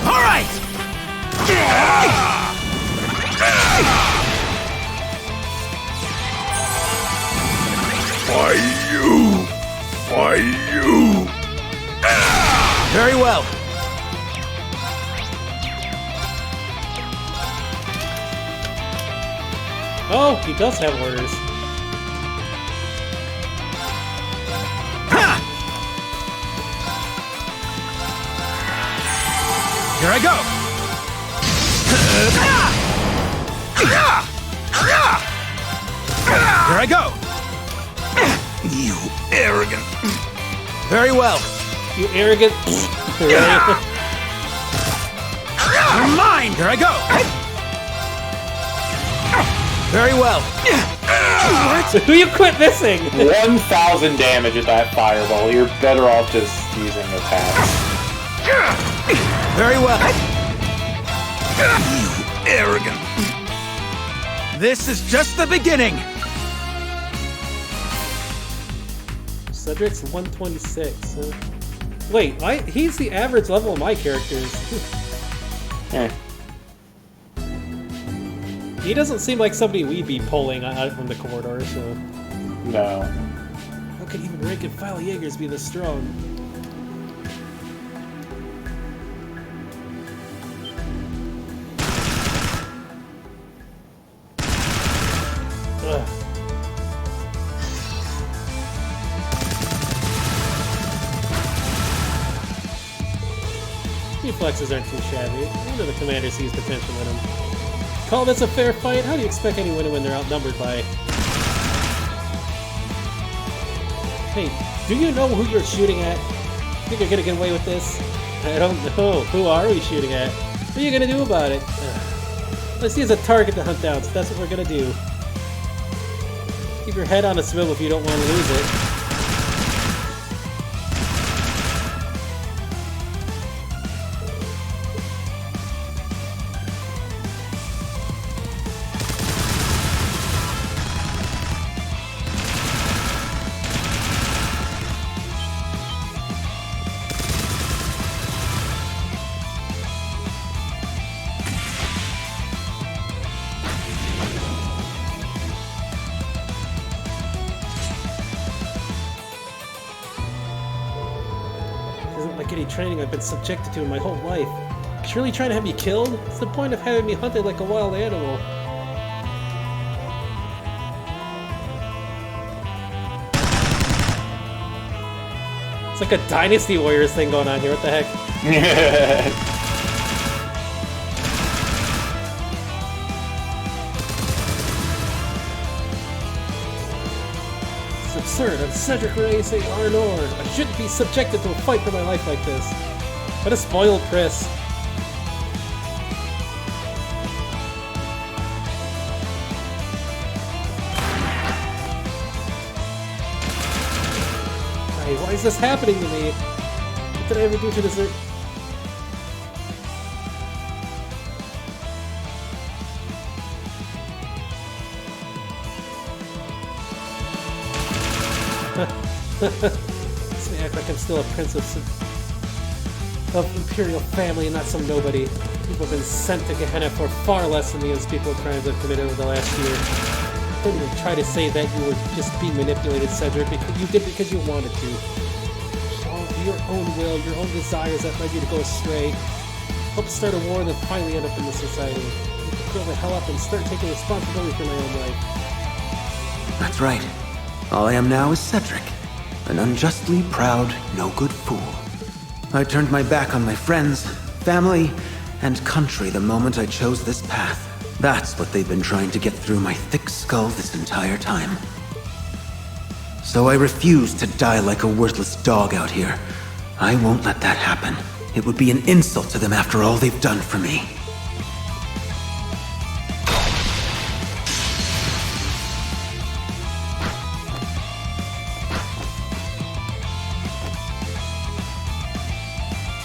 All right. Why you? Why you? Very well. Oh, he does have orders. Here I go. Here I go. You arrogant. Very well. You arrogant. You're mine! Here I go! Very well. So who you quit missing? 1,000 damage at that fireball. You're better off just using attacks. Very well. You arrogant. This is just the beginning. Cedric's 126. Wait, he's the average level of my characters. He doesn't seem like somebody we'd be pulling out from the corridor, so... No. How could even rank and file Jaegers be this strong? Ugh. Reflexes aren't too shabby. One of the commander sees potential in him. Call this a fair fight? How do you expect anyone to win when they're outnumbered by... Hey, do you know who you're shooting at? Think you're gonna get away with this? I don't know. Who are we shooting at? What are you gonna do about it? Let's use a target to hunt down, so that's what we're gonna do. Keep your head on a swivel if you don't want to lose it. Training I've been subjected to in my whole life. Surely trying to have me killed? What's the point of having me hunted like a wild animal? It's like a Dynasty Warriors thing going on here. What the heck? Absurd. I'm Cedric Reyes Arnord. I shouldn't be subjected to a fight for my life like this. What a spoiled priss. Hey, why is this happening to me? What did I ever do to deserve... Makes me act like I'm still a princess of imperial family and not some nobody. People have been sent to Gehenna for far less than the unspeakable crimes I've committed over the last year. Don't even try to say that you were just being manipulated, Cedric, because you did it because you wanted to. All your own will, your own desires that led you to go astray. Help start a war and then finally end up in this society. You can grow the hell up and start taking responsibility for my own life. That's right. All I am now is Cedric, an unjustly proud, no-good fool. I turned my back on my friends, family, and country the moment I chose this path. That's what they've been trying to get through my thick skull this entire time. So I refuse to die like a worthless dog out here. I won't let that happen. It would be an insult to them after all they've done for me.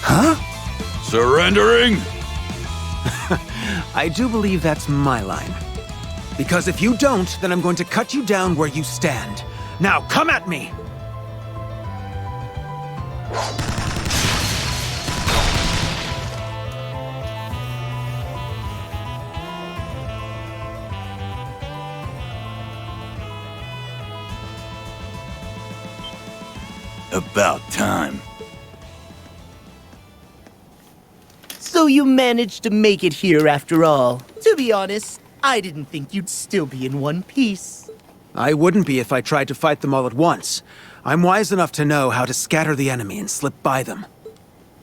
Huh? Surrendering? I do believe that's my line. Because if you don't, then I'm going to cut you down where you stand. Now, come at me! About time. So you managed to make it here after all. To be honest, I didn't think you'd still be in one piece. I wouldn't be if I tried to fight them all at once. I'm wise enough to know how to scatter the enemy and slip by them.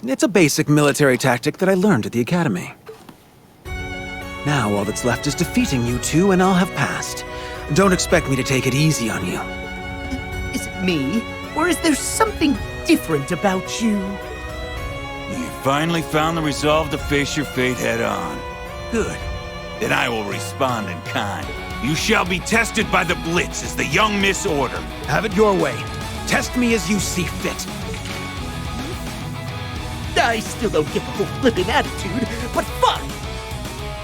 It's a basic military tactic that I learned at the academy. Now all that's left is defeating you two and I'll have passed. Don't expect me to take it easy on you. me, or is there something different about you? You finally found the resolve to face your fate head on. Good. Then I will respond in kind. You shall be tested by the Blitz as the young Miss Order. Have it your way. Test me as you see fit. I still don't get the whole flippin' attitude, but fine!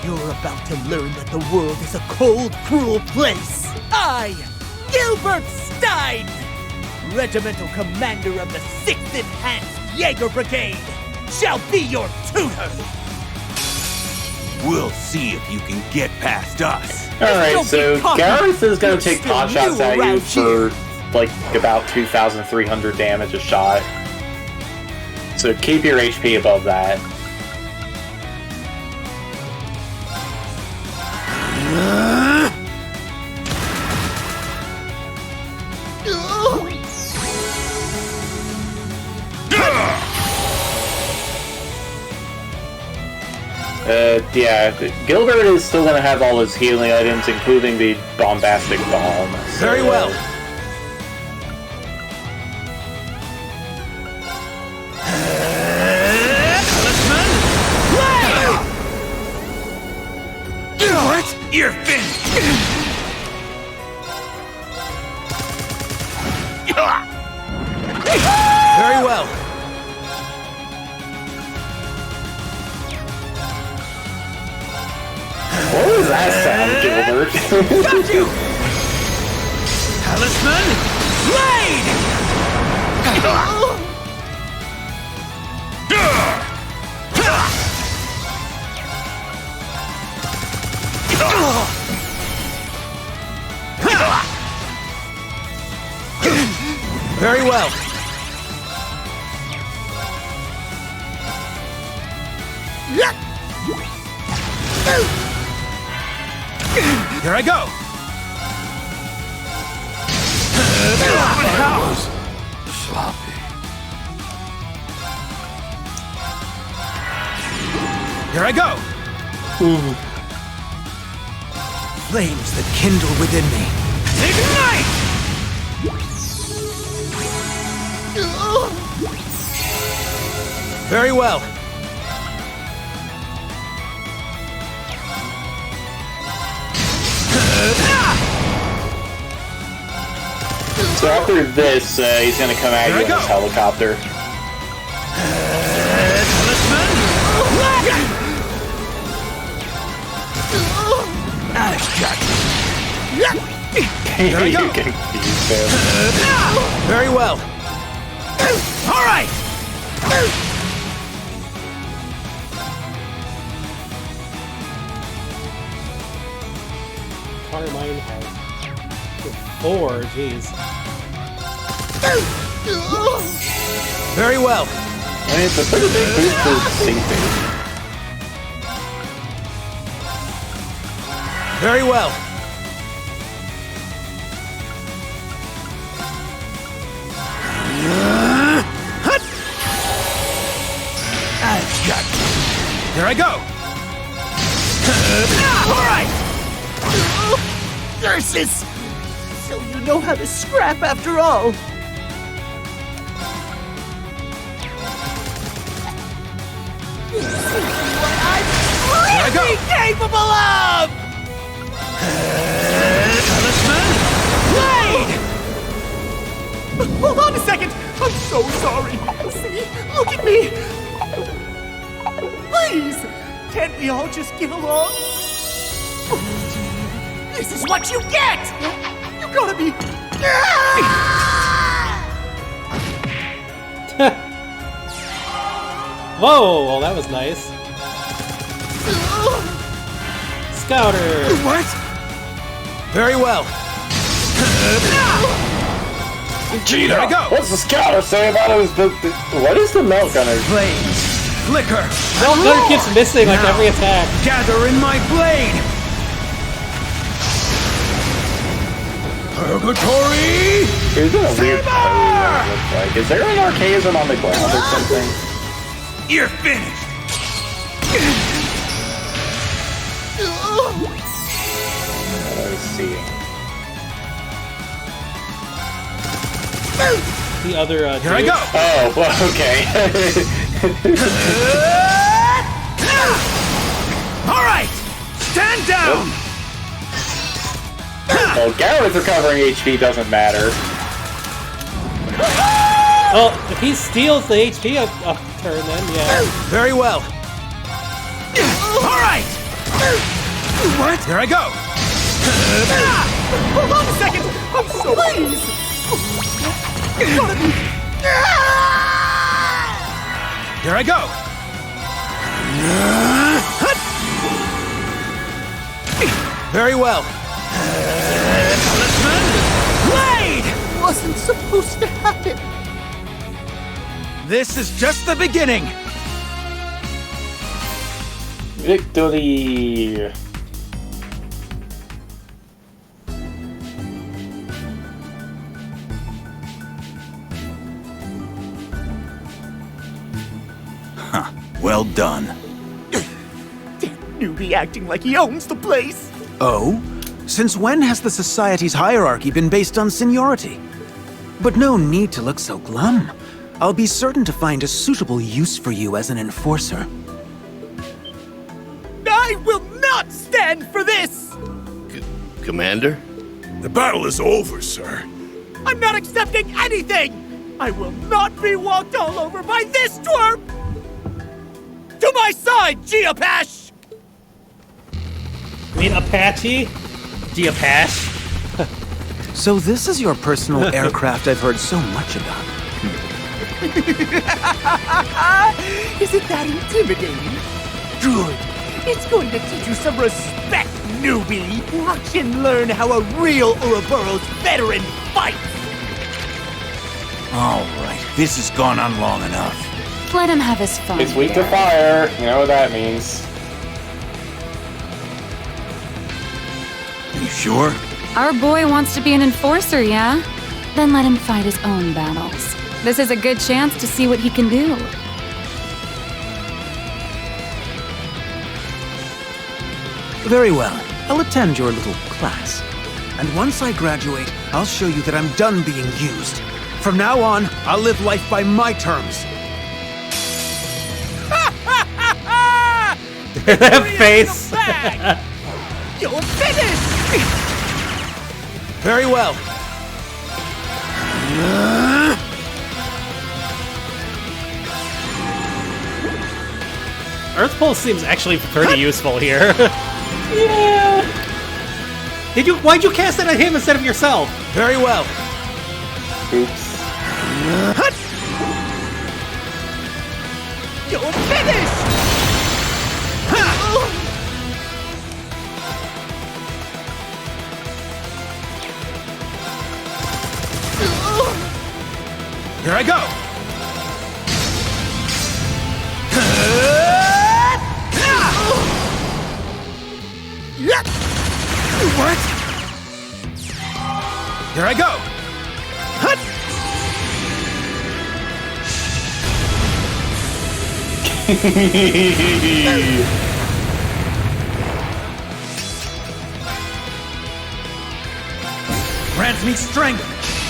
You're about to learn that the world is a cold, cruel place. I, Gilbert Stein, Regimental Commander of the 6th Enhanced Jaeger Brigade, shall be your tutor! We'll see if you can get past us. Alright, so Gareth is gonna take pot shots at you for like about 2,300 damage a shot. So keep your HP above that. Yeah, Gilbert is still gonna have all his healing items, including the bombastic bomb. So, Very well. What? You're finished! Very well. What was that sound, Gilbert? Got you! Talisman, Blade! Very well. Here I go. That was sloppy. Here I go. Flames that kindle within me. Ignite! Very well. So after this, he's gonna come at you in his helicopter. There we go. Very well. All right. Carmine has 4, jeez. Very well. I mean, it's a pretty big boost for safety. Very well. I've got you. Here I go. All right. Curses! So you know how to scrap after all. What I'm really capable of! Talisman, Blade! Hold on a second! I'm so sorry! See? Look at me! Please! Can't we all just get along? This is what you get! You gotta be... Whoa, well that was nice. Scouter! What? Very well. Gina, what's the Scouter say about his... What is the Melt Gunner? Flames, flicker. Melt Gunner keeps missing like every attack. Gather in my blade. Purgatory! Is it a weird pose that it looks like? Is there an archaism on the ground or something? You're finished! Let's see. The other. Here I go. Oh, well, okay. All right, stand down. Well, Gareth recovering HP doesn't matter. Well, if he steals the HP a turn, then yeah. Very well. All right. What? Here I go. Hold on a second. I'm so please. Here I go. Very well. Blade wasn't supposed to happen. This is just the beginning. Victory! Huh. Well done. Newbie acting like he owns the place. Oh? Since when has the Society's hierarchy been based on seniority? But no need to look so glum. I'll be certain to find a suitable use for you as an enforcer. I will not stand for this! Commander? The battle is over, sir. I'm not accepting anything! I will not be walked all over by this twerp! To my side, Geopash! I mean, Apache? Geopash? So this is your personal aircraft I've heard so much about. Is it that intimidating? Good. It's going to teach you some respect, newbie. Watch and learn how a real Ouroboros veteran fights. All right, this has gone on long enough. Let him have his fun. It's weak to fire. You know what that means. You sure? Our boy wants to be an enforcer, yeah? Then let him fight his own battles. This is a good chance to see what he can do. Very well. I'll attend your little class. And once I graduate, I'll show you that I'm done being used. From now on, I'll live life by my terms. That face! You're finished! Very well. Earth Pulse seems actually pretty useful here. Yeah. Why'd you cast it at him instead of yourself? Very well. Oops. You're finished! Here I go. What? Here I go. Grant me strength.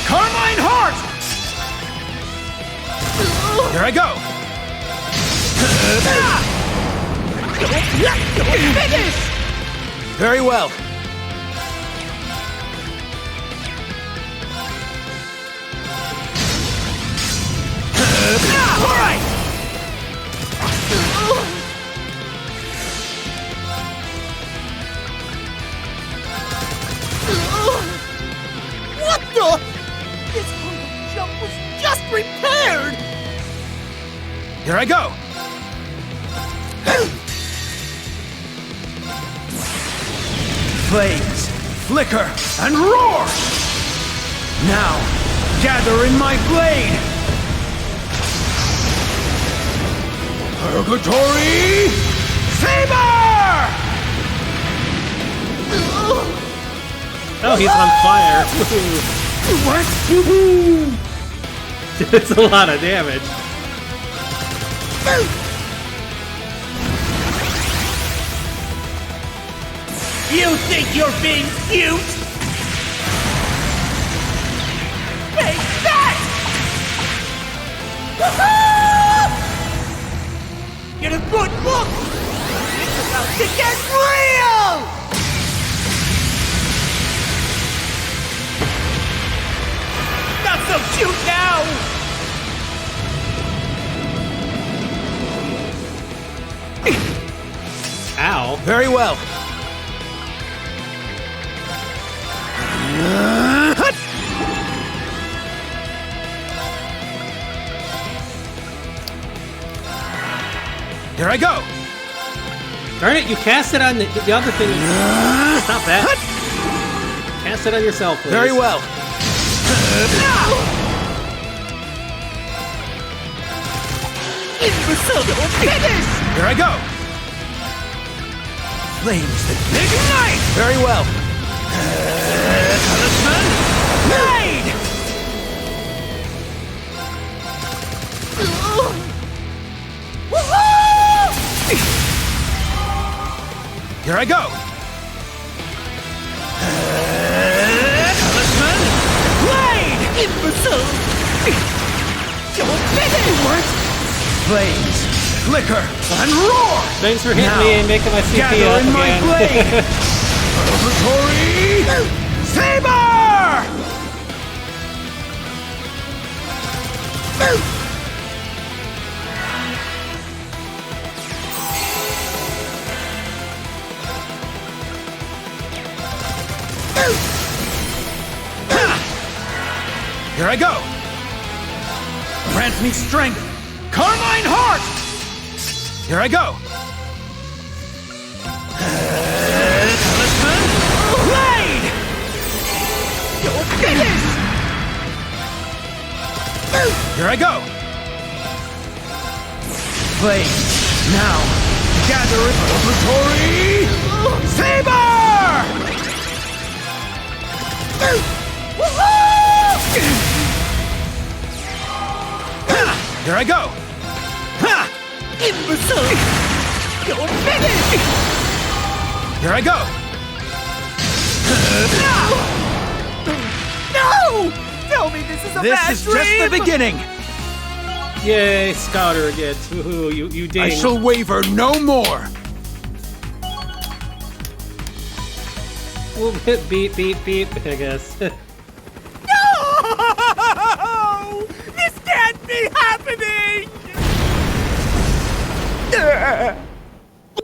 Carmine Heart. Here I go. Very well. All right. What the? This hard jump was just repaired. Here I go. Flames, flicker, and roar! Now, gather in my blade! Purgatory Saber! Oh, he's on fire. What? It's a lot of damage. You think you're being cute? Take that! So shoot now! Ow. Very well. Here I go. Darn it, you cast it on the other thing. Stop that. Cast it on yourself, please. Very well. Imbecile, don't finish! Here I go. Flames that ignite! Very well. Talisman, blade! Here I go. Talisman, blade! Imbecile! Don't finish! Flames, flicker, and roar! Thanks for hitting Now, me and making my CP gather up in my again. blade! Reverie! Saber! Here I go! Grant me strength! Carmine Heart! Here I go! Talisman, blade! Don't finish! Here I go! Flames, now, gather it, Reverie! Saber! Here I go! Ha! Imbecile! Don't finish! Here I go! No! Tell me this is a This bad is dream! just the beginning! Yay, Scouter again. Woohoo, you ding. I shall waver no more! We'll hit beep, beep, beep, I guess. No! This can't be happening!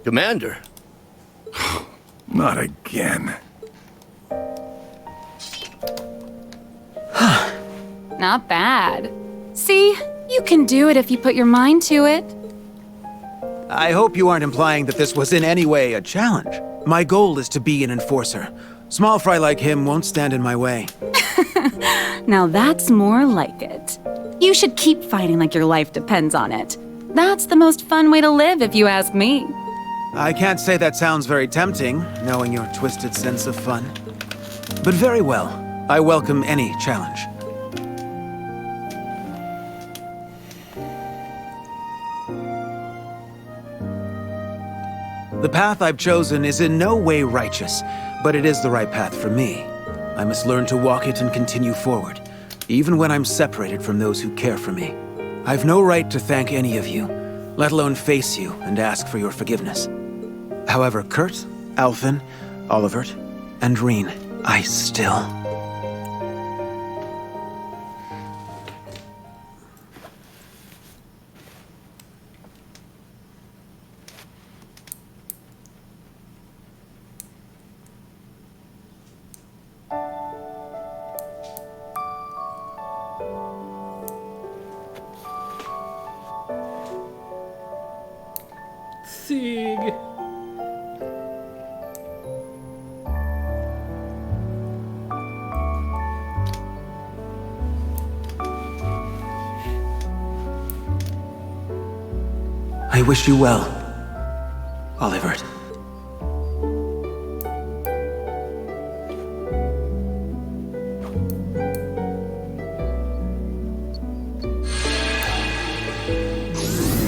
Commander. Not again. Not bad. See? You can do it if you put your mind to it. I hope you aren't implying that this was in any way a challenge. My goal is to be an enforcer. Small fry like him won't stand in my way. Now that's more like it. You should keep fighting like your life depends on it. That's the most fun way to live, if you ask me. I can't say that sounds very tempting, knowing your twisted sense of fun. But very well. I welcome any challenge. The path I've chosen is in no way righteous, but it is the right path for me. I must learn to walk it and continue forward, even when I'm separated from those who care for me. I've no right to thank any of you, let alone face you and ask for your forgiveness. However, Kurt, Alphen, Olivert, and Reen, I still... Sieg. I wish you well, Olivert.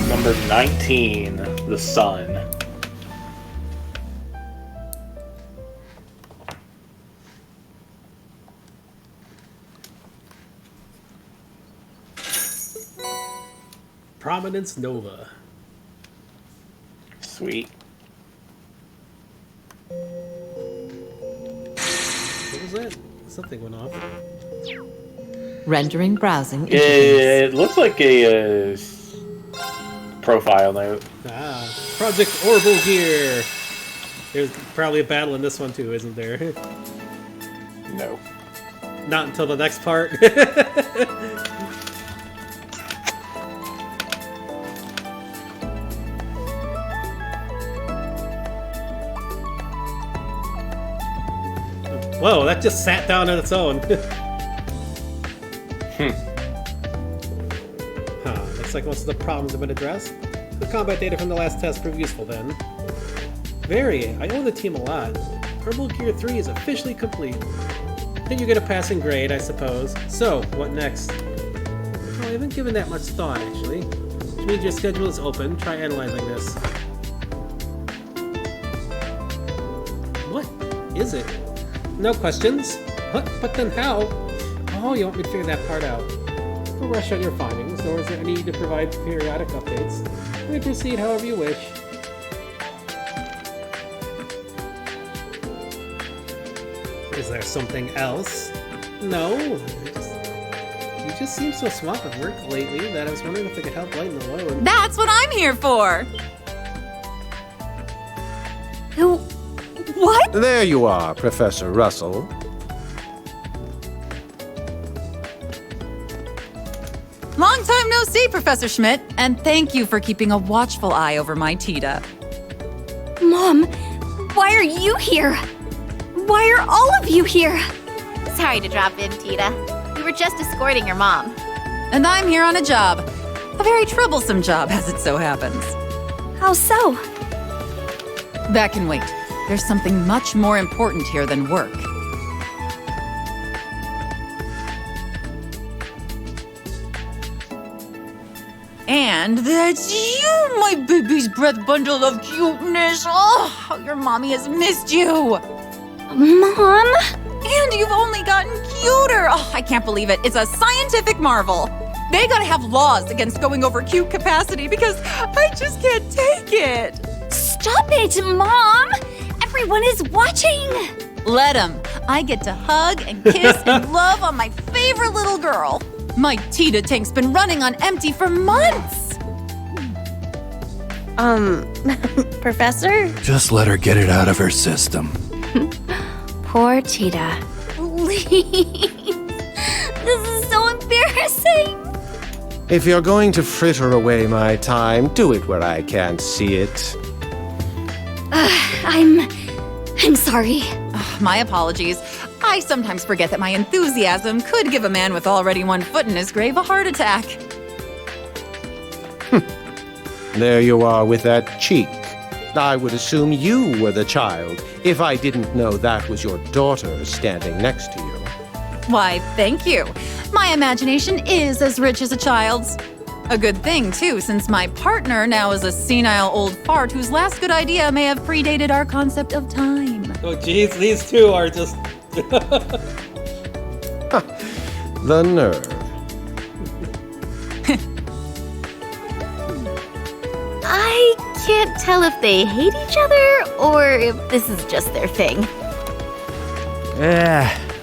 Number 19, the sun. Prominence Nova. Sweet. What was that? Something went off. Rendering browsing interface. It looks like a profile note. Project Orbital Gear. There's probably a battle in this one too, isn't there? No. Not until the next part. Whoa, that just sat down on its own. Looks like most of the problems have been addressed. The combat data from the last test proved useful then. Reverie, I owe the team a lot. Orbital Gear 3 is officially complete. Then you get a passing grade, I suppose. So, what next? Oh, I haven't given that much thought, actually. Which means your schedule is open. Try analyzing this. What is it? No questions? What? But then how? Oh, you want me to figure that part out. Don't rush on your findings, nor is there any need to provide periodic updates. You may proceed however you wish. Is there something else? No. You just seem so swamped with work lately that I was wondering if I could help lighten the load. That's what I'm here for! What? There you are, Professor Russell. Long time no see, Professor Schmidt, and thank you for keeping a watchful eye over my Tita. Mom, why are you here? Why are all of you here? Sorry to drop in, Tita. We were just escorting your mom. And I'm here on a job. A very troublesome job, as it so happens. How so? That can wait. There's something much more important here than work. And that's you, my baby's breath bundle of cuteness. Oh, how your mommy has missed you. Mom? And you've only gotten cuter. Oh, I can't believe it. It's a scientific marvel. They gotta have laws against going over cute capacity because I just can't take it. Stop it, Mom! Everyone is watching! Let 'em. I get to hug and kiss and love on my favorite little girl. My Tita tank's been running on empty for months. Professor? Just let her get it out of her system. Poor Tita. Please. This is so embarrassing. If you're going to fritter away my time, do it where I can't see it. I'm sorry. My apologies. I sometimes forget that my enthusiasm could give a man with already one foot in his grave a heart attack. There you are with that cheek. I would assume you were the child if I didn't know that was your daughter standing next to you. Why, thank you. My imagination is as rich as a child's. A good thing, too, since my partner now is a senile old fart whose last good idea may have predated our concept of time. Oh, jeez, these two are just... The nerve. I can't tell if they hate each other or if this is just their thing.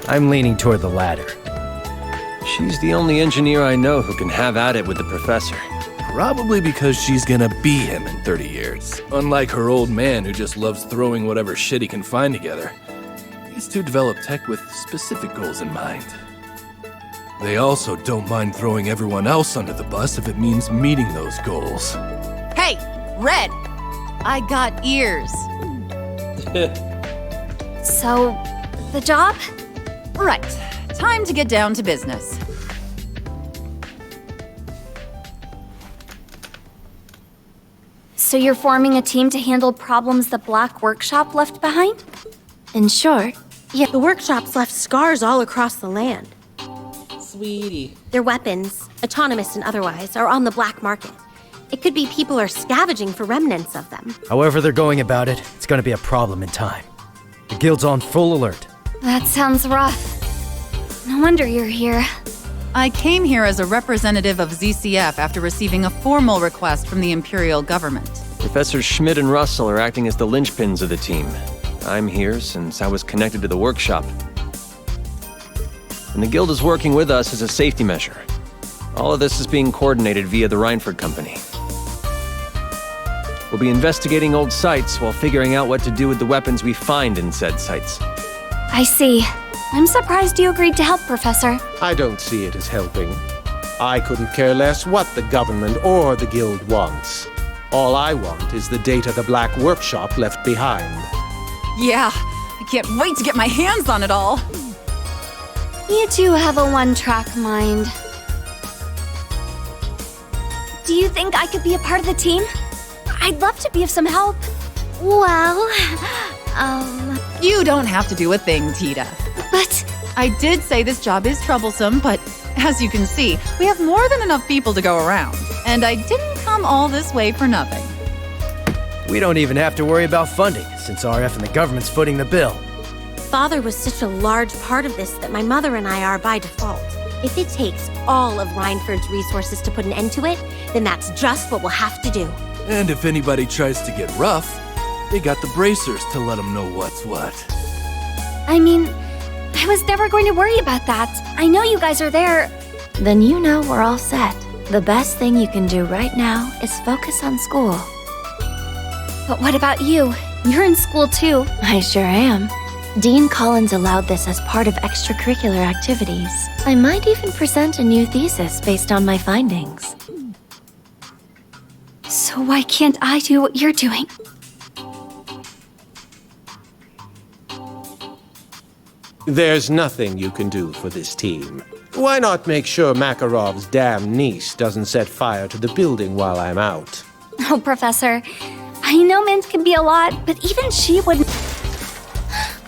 I'm leaning toward the latter. She's the only engineer I know who can have at it with the professor. Probably because she's gonna be him in 30 years. Unlike her old man who just loves throwing whatever shit he can find together. These two develop tech with specific goals in mind. They also don't mind throwing everyone else under the bus if it means meeting those goals. Hey, Red! I got ears. So, the job? Right. Time to get down to business. So you're forming a team to handle problems the Black Workshop left behind? In short, yeah, the workshop's left scars all across the land. Sweetie. Their weapons, autonomous and otherwise, are on the black market. It could be people are scavenging for remnants of them. However they're going about it, it's gonna be a problem in time. The guild's on full alert. That sounds rough. No wonder you're here. I came here as a representative of ZCF after receiving a formal request from the Imperial government. Professors Schmidt and Russell are acting as the linchpins of the team. I'm here since I was connected to the workshop. and the Guild is working with us as a safety measure. All of this is being coordinated via the Reinford Company. We'll be investigating old sites while figuring out what to do with the weapons we find in said sites. I see. I'm surprised you agreed to help, Professor. I don't see it as helping. I couldn't care less what the government or the Guild wants. All I want is the data the Black Workshop left behind. Yeah, I can't wait to get my hands on it all. You two have a one-track mind. Do you think I could be a part of the team? I'd love to be of some help. Well, You don't have to do a thing, Tita. But I did say this job is troublesome, but as you can see, we have more than enough people to go around. And I didn't come all this way for nothing. We don't even have to worry about funding, since RF and the government's footing the bill. Father was such a large part of this that my mother and I are by default. If it takes all of Reinford's resources to put an end to it, then that's just what we'll have to do. And if anybody tries to get rough, they got the bracers to let them know what's what. I mean, I was never going to worry about that. I know you guys are there. then you know we're all set. The best thing you can do right now is focus on school. But what about you? You're in school too. I sure am. Dean Collins allowed this as part of extracurricular activities. I might even present a new thesis based on my findings. So why can't I do what you're doing? There's nothing you can do for this team. Why not make sure Makarov's damn niece doesn't set fire to the building while I'm out? Oh, Professor, I know Mint can be a lot, but even she wouldn't.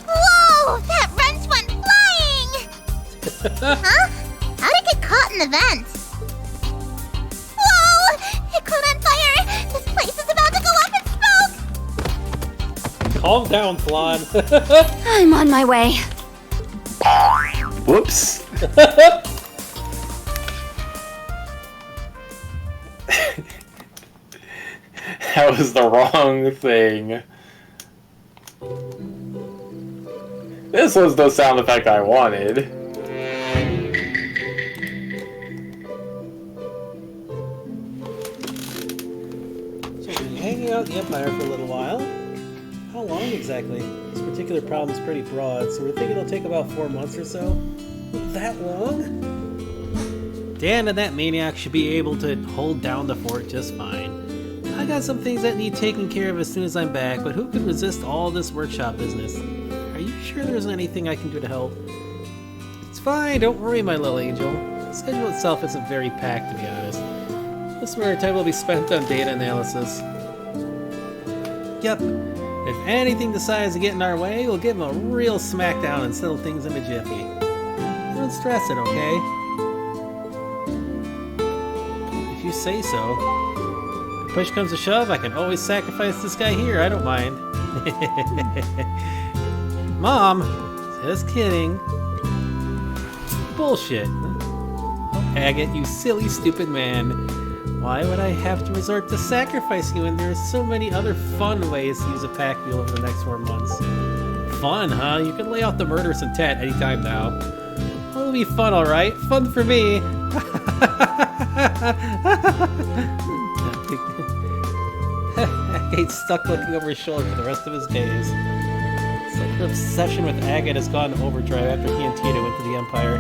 Whoa! That wrench went flying! Huh? How'd it get caught in the vents? Whoa! It caught on fire! This place is about to go up in smoke! Calm down, Flan. I'm on my way. Whoops. That was the wrong thing. This was the sound effect I wanted. So we're hanging out in the Empire for a little while. How long exactly? This particular problem is pretty broad, so we're thinking it'll take about 4 months or so. That long? Dan and that maniac should be able to hold down the fort just fine. I got some things that need taken care of as soon as I'm back, but who could resist all this workshop business? Are you sure there isn't anything I can do to help? It's fine, don't worry, my little angel. The schedule itself isn't very packed, to be honest. Most of our time will be spent on data analysis. Yep. If anything decides to get in our way, we'll give them a real smackdown and settle things in a jiffy. Don't stress it, okay? If you say so. If push comes to shove, I can always sacrifice this guy here, I don't mind. Mom! Just kidding. Bullshit. Oh, Agate, you silly, stupid man. Why would I have to resort to sacrificing you when there are so many other fun ways to use a pack wheel over the next 4 months? Fun, huh? You can lay off the murderous intent anytime now. Oh, it'll be fun, alright. Fun for me. Agate's stuck looking over his shoulder for the rest of his days. It's like her obsession with Agate has gone to overdrive after he and Tita went to the Empire.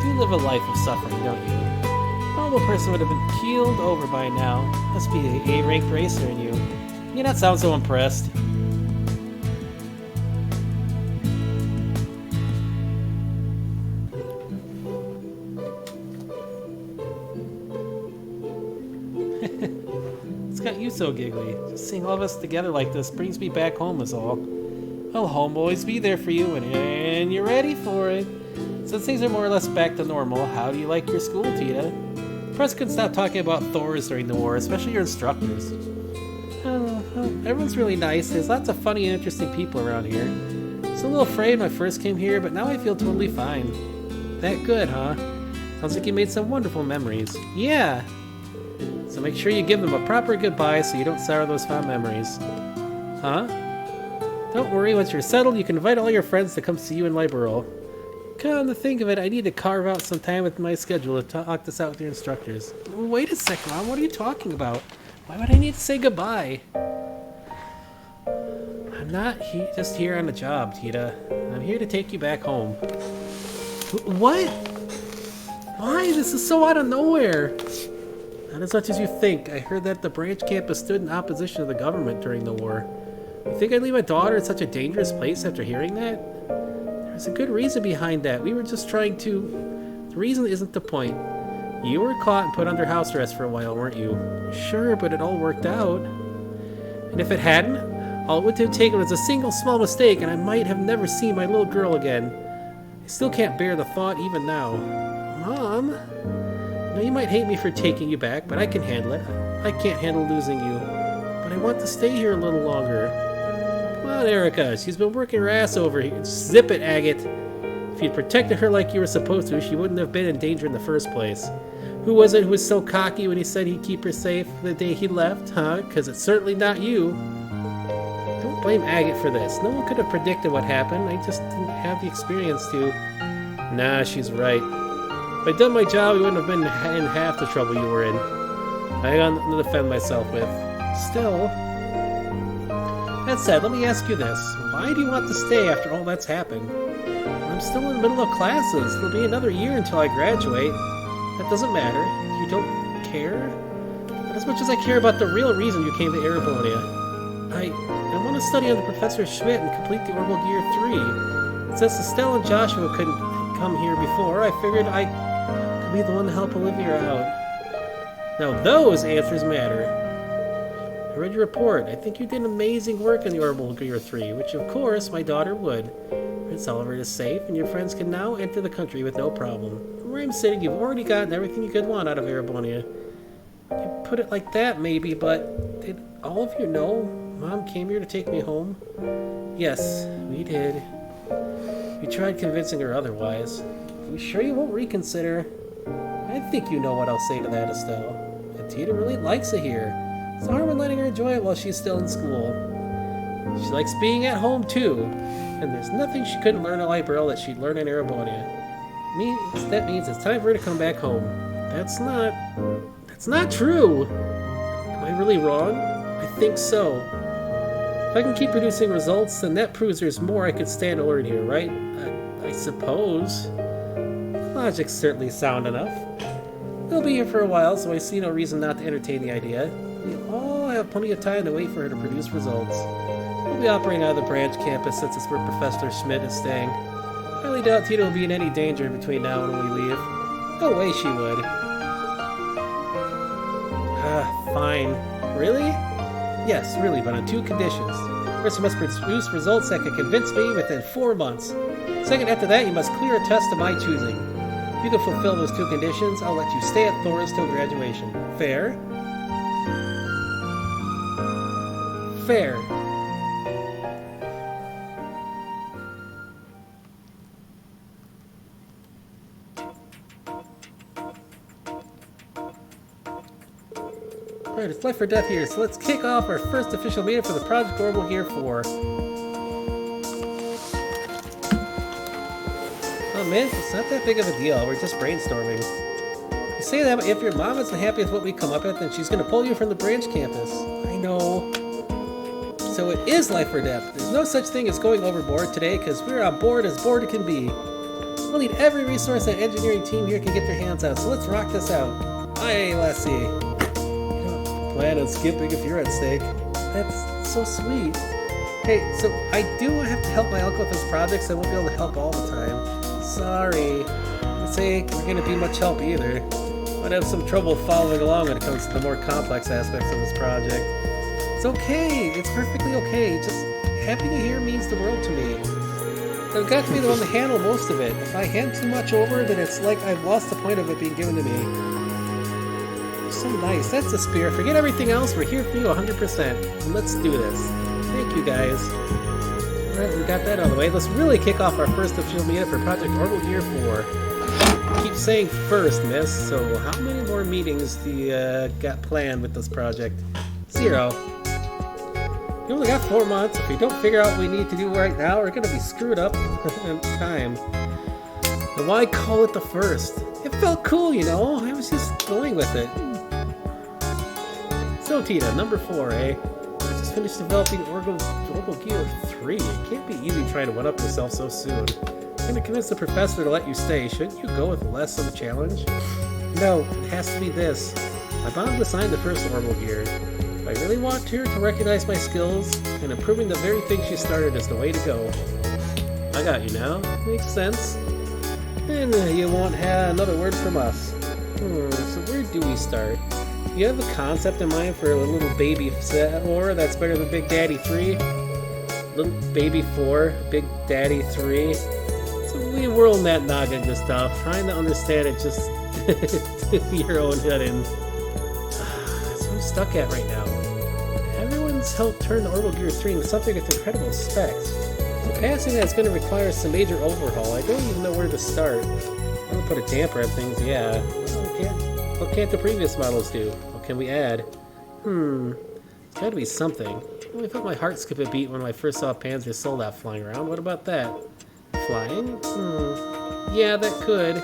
You do live a life of suffering, don't you? A normal person would have been keeled over by now. Must be an A-ranked racer in you. You not sound so impressed. What's got you so giggly? Just seeing all of us together like this brings me back home is all. I'll always be there for you when you're ready for it. Since things are more or less back to normal, how do you like your school, Tita? The press couldn't stop talking about Thors during the war, especially your instructors. Everyone's really nice. There's lots of funny and interesting people around here. I was a little afraid when I first came here, but now I feel totally fine. That good, huh? Sounds like you made some wonderful memories. Yeah! So make sure you give them a proper goodbye so you don't sour those fond memories. Huh? Don't worry, once you're settled, you can invite all your friends to come see you in Liberal. Come to think of it, I need to carve out some time with my schedule to talk this out with your instructors. Wait a second, Mom. What are you talking about? Why would I need to say goodbye? I'm not just here on the job, Tita. I'm here to take you back home. What? Why? This is so out of nowhere. Not as much as you think. I heard that the branch campus stood in opposition to the government during the war. You think I'd leave my daughter in such a dangerous place after hearing that? There's a good reason behind that. We were just trying to... The reason isn't the point. You were caught and put under house arrest for a while, weren't you? Sure, but it all worked out. And if it hadn't, all it would have taken was a single small mistake and I might have never seen my little girl again. I still can't bear the thought even now. Mom? Now you might hate me for taking you back, but I can handle it. I can't handle losing you. But I want to stay here a little longer. Come on, Erica. She's been working her ass over here. Zip it, Agate. If you'd protected her like you were supposed to, she wouldn't have been in danger in the first place. Who was it who was so cocky when he said he'd keep her safe the day he left, huh? Because it's certainly not you. Don't blame Agate for this. No one could have predicted what happened. I just didn't have the experience to. Nah, she's right. If I'd done my job, you wouldn't have been in half the trouble you were in. I got nothing to defend myself with. Still... That said, let me ask you this. Why do you want to stay after all that's happened? I'm still in the middle of classes. It'll be another year until I graduate. That doesn't matter. You don't care? Not as much as I care about the real reason you came to Erebonia. I want to study under Professor Schmidt and complete the Orbital Gear 3. Since Estelle and Joshua couldn't come here before, I figured I could be the one to help Olivia out. Now those answers matter. I read your report. I think you did amazing work in the Orbital Gear 3, which of course my daughter would. Prince Oliver is safe, and your friends can now enter the country with no problem. From where I'm sitting, you've already gotten everything you could want out of Erebonia. You put it like that, maybe, but did all of you know Mom came here to take me home? Yes, we did. We tried convincing her otherwise. Are you sure you won't reconsider? I think you know what I'll say to that, Estelle. But Tita really likes it here. It's harm in letting her enjoy it while she's still in school. She likes being at home, too. And there's nothing she couldn't learn at Liberl that she'd learn in Erebonia. That means it's time for her to come back home. That's not true! Am I really wrong? I think so. If I can keep producing results, then that proves there's more I could stand to learn here, right? I suppose. Logic's certainly sound enough. We'll be here for a while, so I see no reason not to entertain the idea. We all have plenty of time to wait for her to produce results. We'll be operating out of the branch campus since it's where Professor Schmidt is staying. I highly doubt Tita will be in any danger between now and when we leave. No way she would. Fine. Really? Yes, really, but on two conditions. First, you must produce results that can convince me within 4 months. Second, after that, you must clear a test of my choosing. If you can fulfill those two conditions, I'll let you stay at Thor's till graduation. Fair? Fair. Alright, it's life or death here, so let's kick off our first official meeting for the Project Orbital Gear 4. Oh man, it's not that big of a deal, we're just brainstorming. You say that, but if your mom isn't happy with what we come up with, then she's gonna pull you from the branch campus. I know. So it is life or death. There's no such thing as going overboard today, because we're on board as bored it can be. We'll need every resource that engineering team here can get their hands on, so let's rock this out. Aye, Lassie. Plan on skipping if you're at stake. That's so sweet. Hey, so I do have to help my uncle with his projects. I won't be able to help all the time. Sorry. I say we're gonna be much help either. Might have some trouble following along when it comes to the more complex aspects of this project. It's okay. It's perfectly okay. Just having you here means the world to me. I've got to be the one to handle most of it. If I hand too much over, then it's like I've lost the point of it being given to me. So nice. That's the spirit. Forget everything else. We're here for you 100%. And let's do this. Thank you, guys. Alright, we got that out of the way. Let's really kick off our first official meetup for Project Orbital Gear 4. Keep saying first, miss. So how many more meetings do you got planned with this project? 0. We only got 4 months. If we don't figure out what we need to do right now, we're going to be screwed up in time. And why call it the first? It felt cool, you know? I was just going with it. So, Tita, number 4, eh? Just finished developing Orbital Gear 3. It can't be easy trying to one-up yourself so soon. I'm gonna convince the professor to let you stay. Shouldn't you go with less of a challenge? No, it has to be this. My mom designed the first Orbital Gear. If I really want her to recognize my skills, and improving the very thing she started is the way to go. I got you now. Makes sense. And you won't have another word from us. So where do we start? You have a concept in mind for a little baby 4 that's better than Big Daddy 3? Little baby 4, Big Daddy 3. So we whirl that noggin into stuff, trying to understand it just to your own head in. That's what I'm stuck at right now. Everyone's helped turn the Orbital Gear 3 into something with incredible specs. So passing that's going to require some major overhaul. I don't even know where to start. I'm going to put a damper on things, yeah. What can't the previous models do? What can we add? It's gotta be something. I felt my heart skip a beat when I first saw Panzer Soldat flying around. What about that? Flying? Yeah, that could.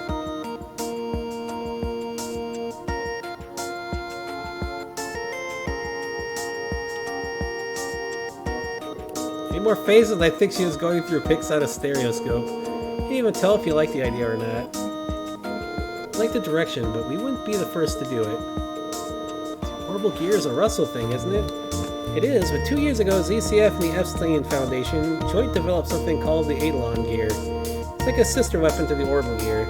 Any more phases? I think she was going through pics on a stereoscope. Can't even tell if you like the idea or not. I like the direction, but we wouldn't be the first to do it. Orbital Gear is a Russell thing, isn't it? It is, but 2 years ago, ZCF and the Epstein Foundation joint developed something called the Eidolon Gear. It's like a sister weapon to the Orbital Gear.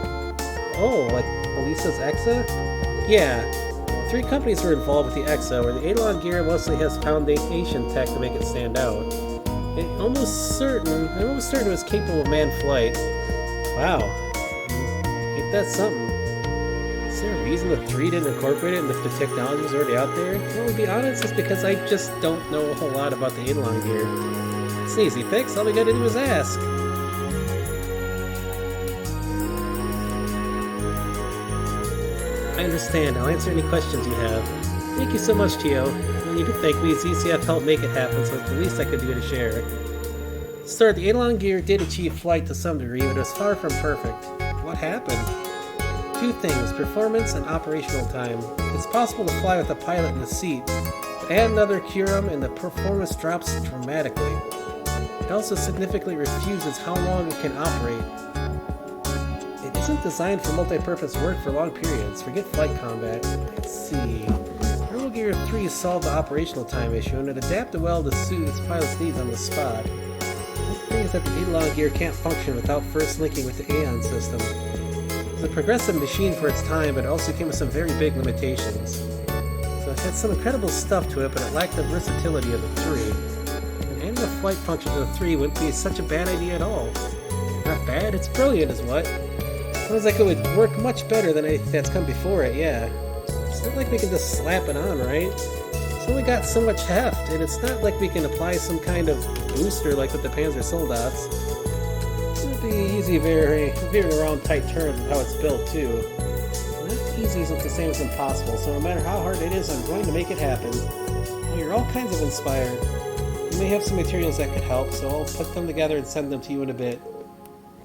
Oh, like Elisa's EXA? Yeah. 3 companies were involved with the EXA, where the Eidolon Gear mostly has foundation tech to make it stand out. I'm almost certain it was capable of manned flight. Wow. Ain't that something? Is there a reason the 3 didn't incorporate it and if the technology was already out there? Well, to be honest, it's because I just don't know a whole lot about the Eidolon Gear. It's an easy fix, all we gotta do is ask. I understand, I'll answer any questions you have. Thank you so much, Tio. Well, you can thank me, ZCF helped make it happen, so it's the least I could do to share. Sir, the Eidolon Gear did achieve flight to some degree, but it was far from perfect. What happened? 2 things, performance and operational time. It's possible to fly with a pilot in the seat, but add another Curum and the performance drops dramatically. It also significantly refuses how long it can operate. It isn't designed for multi-purpose work for long periods. Forget flight combat. Let's see. Orbital Gear 3 solved the operational time issue and it adapted well to suit its pilot's needs on the spot. The thing is that the Eidolon Gear can't function without first linking with the Aeon system. It's a progressive machine for its time, but it also came with some very big limitations. So it had some incredible stuff to it, but it lacked the versatility of the 3. And adding a flight function to the 3 wouldn't be such a bad idea at all. Not bad, it's brilliant is what. Sounds like it would work much better than anything that's come before it, yeah. It's not like we can just slap it on, right? It's only got so much heft, and it's not like we can apply some kind of booster like with the Panzer Soldats. It'd be easy veering around tight turns with how it's built, too. Not easy isn't the same as impossible, so no matter how hard it is, I'm going to make it happen. Well, you're all kinds of inspired. You may have some materials that could help, so I'll put them together and send them to you in a bit.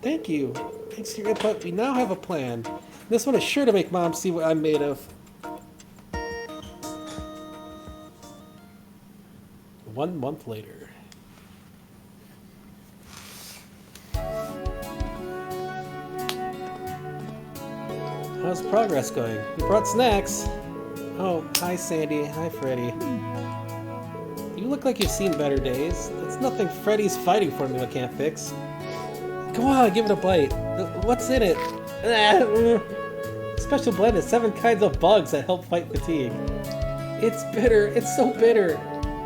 Thank you. Thanks to your input, we now have a plan. This one is sure to make Mom see what I'm made of. 1 month later. How's progress going? You brought snacks. Oh, hi Sandy. Hi Freddy. You look like you've seen better days. That's nothing Freddy's fighting for me I can't fix. Come on, give it a bite. What's in it? Special blend of 7 kinds of bugs that help fight fatigue. It's bitter. It's so bitter.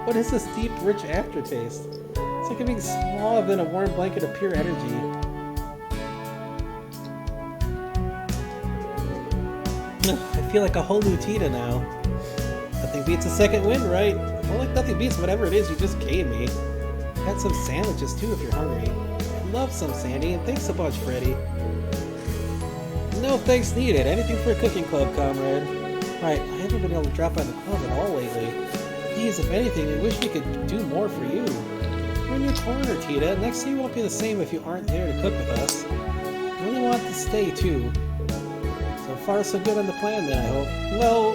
What is this deep, rich aftertaste? It's like being swathed in a warm blanket of pure energy. I feel like a whole new Tita now. Nothing beats a second win, right? More like nothing beats whatever it is you just gave me. Had some sandwiches too if you're hungry. I love some, Sandy, and thanks a bunch, Freddy. No thanks needed. Anything for a cooking club, comrade. Right, I haven't been able to drop by the club at all lately. Please, if anything, I wish we could do more for you. We're in your corner, Tita. Next year won't be the same if you aren't there to cook with us. I only want to stay, too. So far, so good on the plan, then, I hope. Well,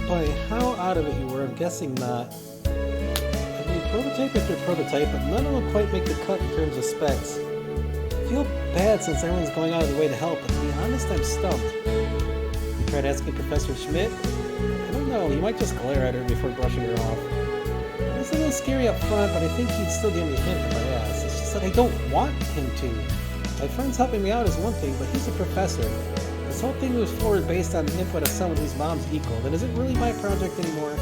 by how out of it you were, I'm guessing not. I mean, prototype after prototype, but none of them quite make the cut in terms of specs. I feel bad since everyone's going out of their way to help, but to be honest, I'm stumped. You tried asking Professor Schmidt? I don't know, he might just glare at her before brushing her off. It's a little scary up front, but I think he'd still give me a hint if I asked. It's just that I don't want him to. My friend's helping me out is one thing, but he's a professor. This whole thing moves forward based on the input of someone whose mom's equal. Then is it really my project anymore?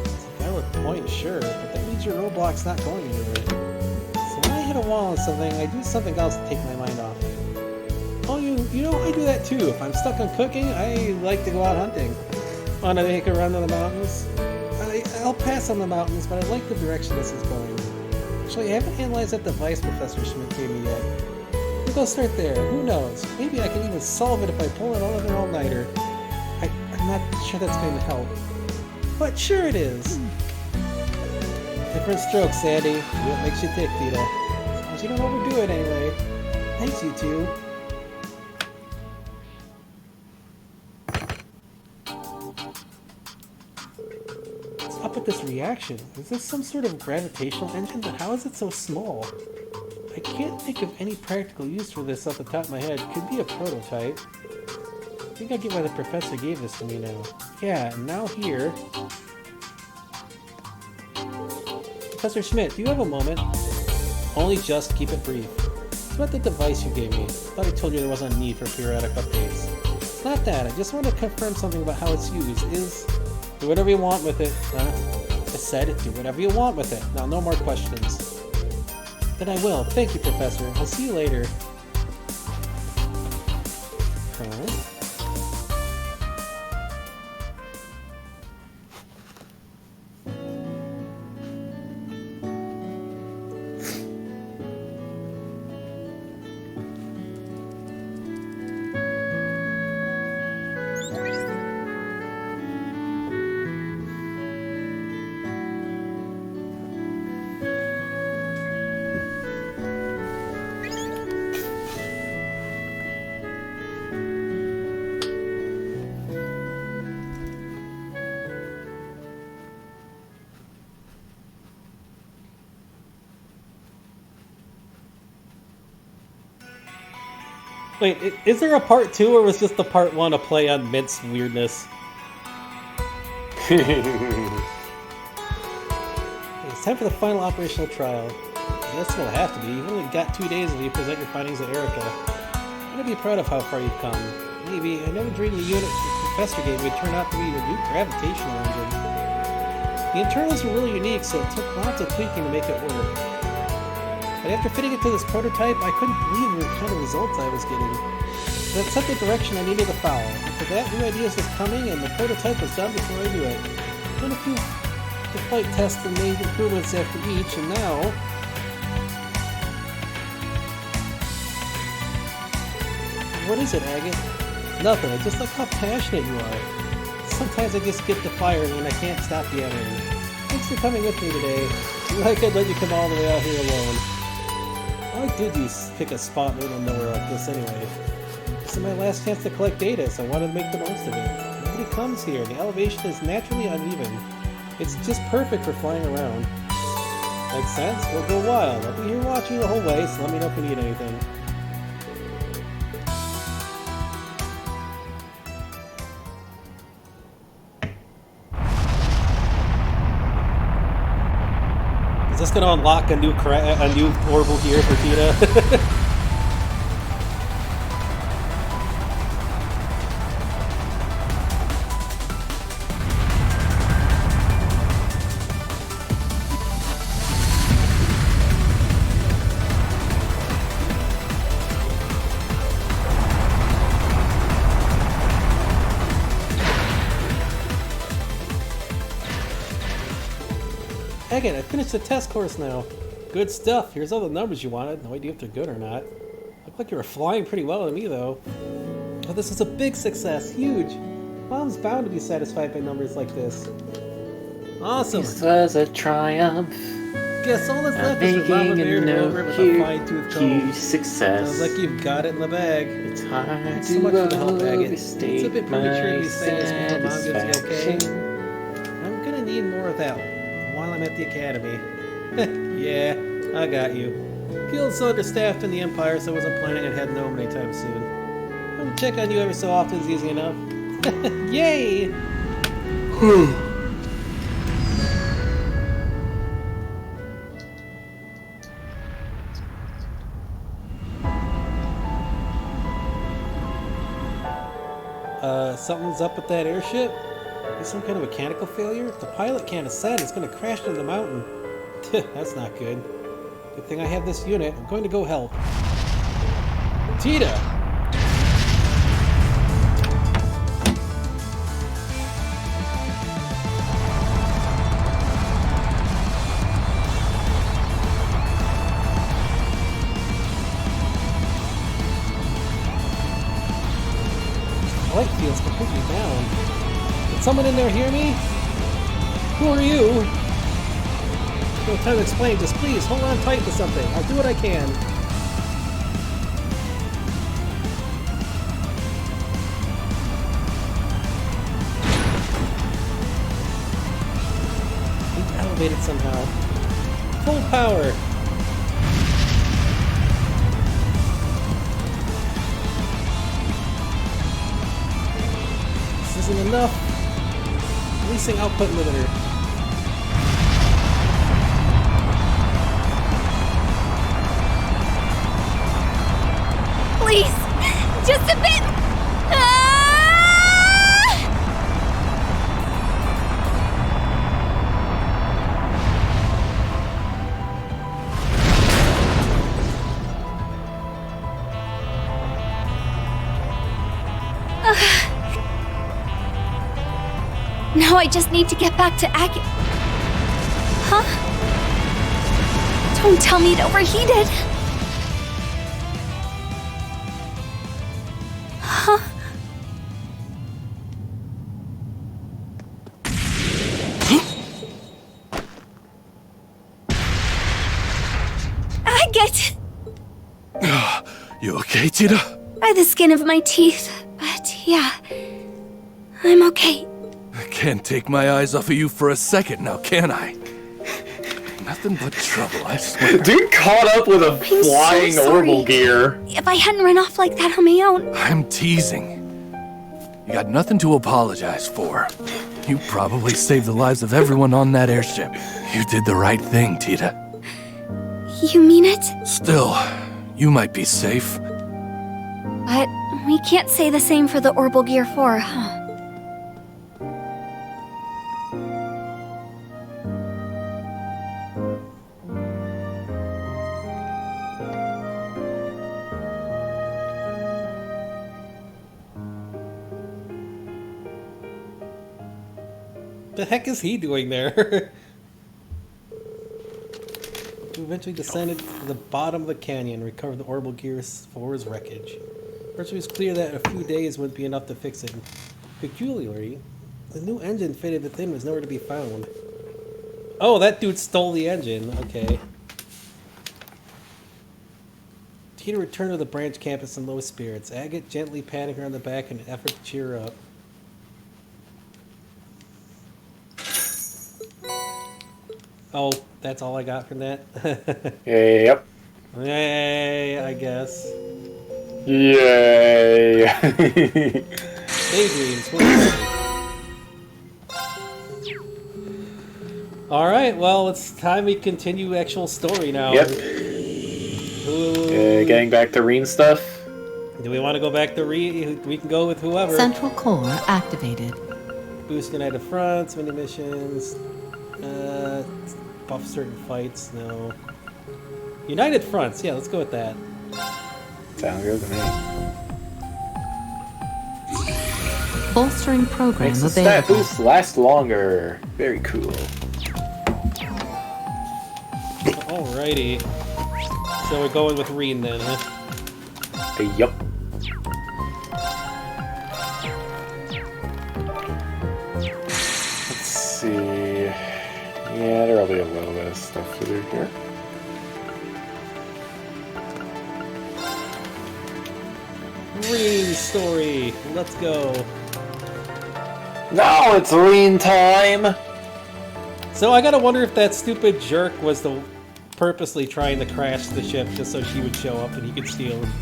It's a valid point, sure, but that means your roadblock's not going anywhere. So when I hit a wall on something, I do something else to take my mind off it. Oh, you know, I do that too. If I'm stuck on cooking, I like to go out hunting. Want to make a run to the mountains? I'll pass on the mountains, but I like the direction this is going. Actually, I haven't analyzed that device Professor Schmidt gave me yet. We'll go start there. Who knows? Maybe I can even solve it if I pull it another all-nighter. I'm not sure that's going to help. But sure it is. Different strokes, Sandy. Do what makes you tick, Tita. As long as you don't overdo it anyway. Thanks, you two. Up with this reaction? Is this some sort of gravitational engine? But how is it so small? I can't think of any practical use for this off the top of my head. Could be a prototype. I think I get why the professor gave this to me now. Yeah, and now here... Professor Schmidt, do you have a moment? Only just keep it brief. It's about the device you gave me. I thought I told you there wasn't a need for periodic updates. It's not that. I just want to confirm something about how it's used. Do whatever you want with it. I said, do whatever you want with it. Now, no more questions. Then I will. Thank you, Professor. I'll see you later. Huh? Wait, is there a part 2 or was just the part 1 a play on Mint's weirdness? It's time for the final operational trial. I guess it'll have to be. You've only got 2 days until you present your findings at Erica. I'm gonna be proud of how far you've come. Maybe, I never dreamed the unit the professor gave me would turn out to be your new gravitational engine. The internals are really unique, so it took lots of tweaking to make it work. But after fitting it to this prototype, I couldn't believe the kind of results I was getting. That set the direction I needed to follow. After that, new ideas was coming, and the prototype was done before I knew it. Done a few flight tests and made improvements after each, and now... What is it, Agate? Nothing. I just like how passionate you are. Sometimes I just get the fire and I can't stop yammering. Thanks for coming with me today. Like I'd let you come all the way out here alone. Why did you pick a spot in the middle of nowhere like this anyway? This is my last chance to collect data, so I wanted to make the most of it. Nobody comes here. The elevation is naturally uneven. It's just perfect for flying around. Makes sense? We'll go wild. I'll be here watching you the whole way, so let me know if you need anything. Is this going to unlock a new orbital here for Tita? Again, I finished the test course now. Good stuff. Here's all the numbers you wanted. No idea if they're good or not. Looked like you were flying pretty well to me, though. Oh, this is a big success. Huge. Mom's bound to be satisfied by numbers like this. Awesome. This was a triumph. Guess all that's left is for Mama Bear to go over with a fine-tooth comb. Success. Sounds like you've got it in the bag. It's hard Thanks to so much for the help, Agate. It's overstate a bit premature to be saying this before Mom gets the okay. satisfaction. I'm gonna need more of that while I'm at the academy. Yeah, I got you. Guild's understaffed in the Empire, so I wasn't planning on heading home anytime soon. I'll check on you every so often is easy enough. Yay! Something's up with that airship? Is some kind of mechanical failure? If the pilot can't ascend, it's gonna crash into the mountain. That's not good. Good thing I have this unit. I'm going to go help. Tita! The light feels completely down. Did someone in there hear me? Who are you? No time to explain, just please hold on tight to something. I'll do what I can. He's elevated somehow. Full power. This isn't enough. Releasing output limiter. Please, just a bit. Now I just need to get back to Agate. Huh? Don't tell me it overheated. Huh? Agate! You okay, Tita? By the skin of my teeth, but yeah, I'm okay. I can't take my eyes off of you for a second now, can I? Nothing but trouble, I swear. Dude caught up with a flying orbital gear. If I hadn't run off like that on my own. I'm teasing. You got nothing to apologize for. You probably saved the lives of everyone on that airship. You did the right thing, Tita. You mean it? Still, you might be safe. But we can't say the same for the Orbital Gear 4, huh? The heck is he doing there? We eventually descended to the bottom of the canyon, recovered the Orbital Gear 4's wreckage. First, it was clear that a few days wouldn't be enough to fix it. Peculiarly, the new engine fitted within was nowhere to be found. Oh, that dude stole the engine. Okay. Tita returned to the branch campus in low spirits. Agate gently patting her on the back in an effort to cheer her up. Oh, that's all I got from that? Yep. Yay, I guess. Yay. Daydreams. Alright, well, it's time we continue actual story now. Yep. Getting back to Reen stuff. Do we want to go back to Reen? We can go with whoever. Central core activated. Boost United Fronts, mini missions. Buff certain fights, no. United Fronts, yeah, let's go with that. Sounds good to me. Bolstering program Makes the available. stat boost last longer. Very cool. Alrighty. So we're going with Reen then, huh? Yup. Let's see. Yeah, there'll be a little bit of stuff to do here. Green story. Let's go. Now it's lean time! So I gotta wonder if that stupid jerk was purposely trying to crash the ship just so she would show up and he could steal her.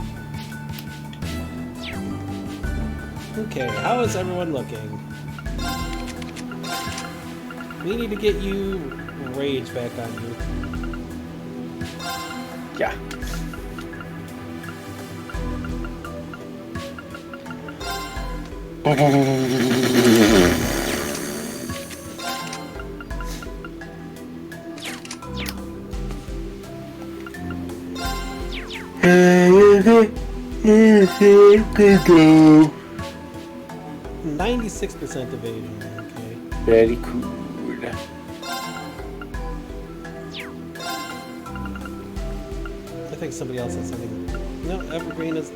Okay, how is everyone looking? We need to get you rage back on you. Yeah. Go. 96% evasion, okay. Very cool. I think somebody else has something. No, Evergreen is...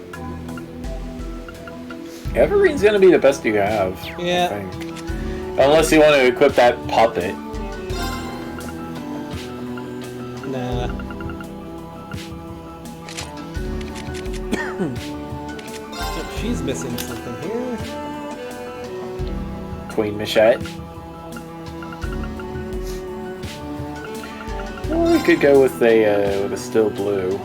Evergreen's gonna be the best you have. Yeah. I think. Unless you want to equip that puppet. Nah. Oh, she's missing something here. Queen Michette. Or we could go with a still blue.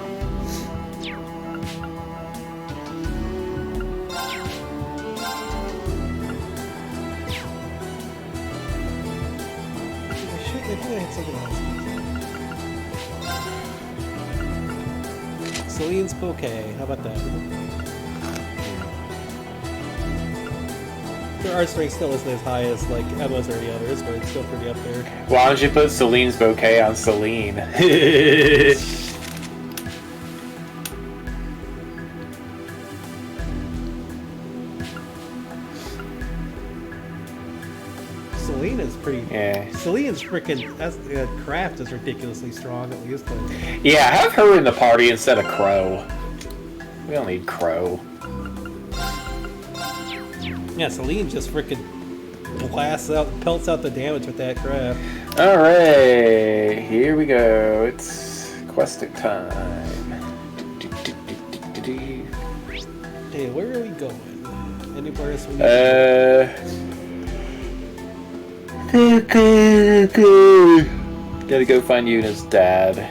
Celine's bouquet. How about that? Their art strength still isn't as high as like Emma's or the others, but it's still pretty up there. Why don't you put Celine's bouquet on Celine? Celine is pretty. Yeah. Celine's freaking craft is ridiculously strong at least. But... Yeah, have her in the party instead of Crow. We don't need Crow. Yeah, Celine just freaking pelts out the damage with that craft. Alright, here we go. It's questing time. Hey, where are we going? Anywhere else we Gotta go find Yuna's dad.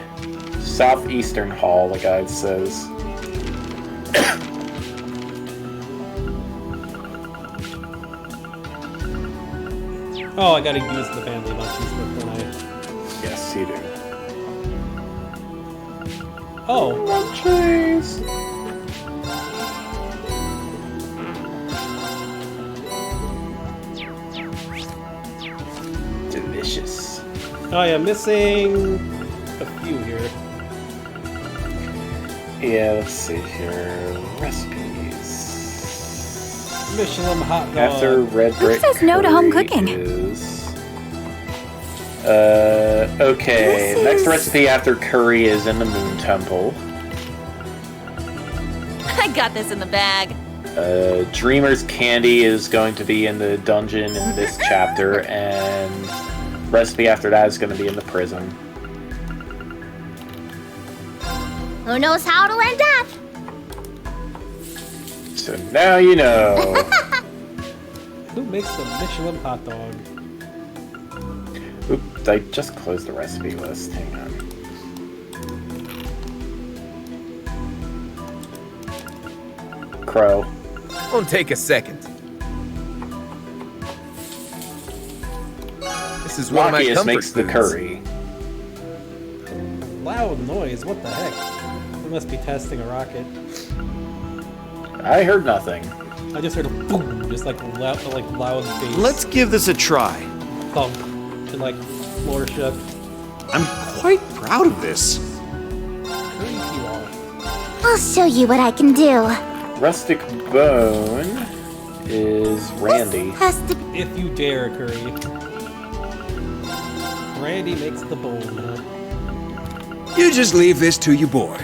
Southeastern Hall, the guide says. Oh, I gotta use the family lunches don't I? Yes, you do. Oh. Lunches! Delicious. Oh yeah, missing a few here. Yeah, let's see here. Recipes. Michelin hot dog. After red Who brick says no to home curry cooking? Okay. Next recipe after curry is in the Moon Temple. I got this in the bag. Dreamer's Candy is going to be in the dungeon in this chapter, and recipe after that is going to be in the prison. Who knows how it'll end up? So now you know. Who makes the Michelin hot dog? Oops, I just closed the recipe list. Hang on. Crow. Won't take a second. This is one of my Lockius comfort makes the foods. curry. Loud noise, what the heck? We must be testing a rocket. I heard nothing. I just heard a boom, just like loud bass. Let's give this a try. Thump, and like floor shook. I'm quite proud of this. I'll show you what I can do. Rustic Bone is Randy. If you dare, Curry. Randy makes the bone, huh? You just leave this to your boy.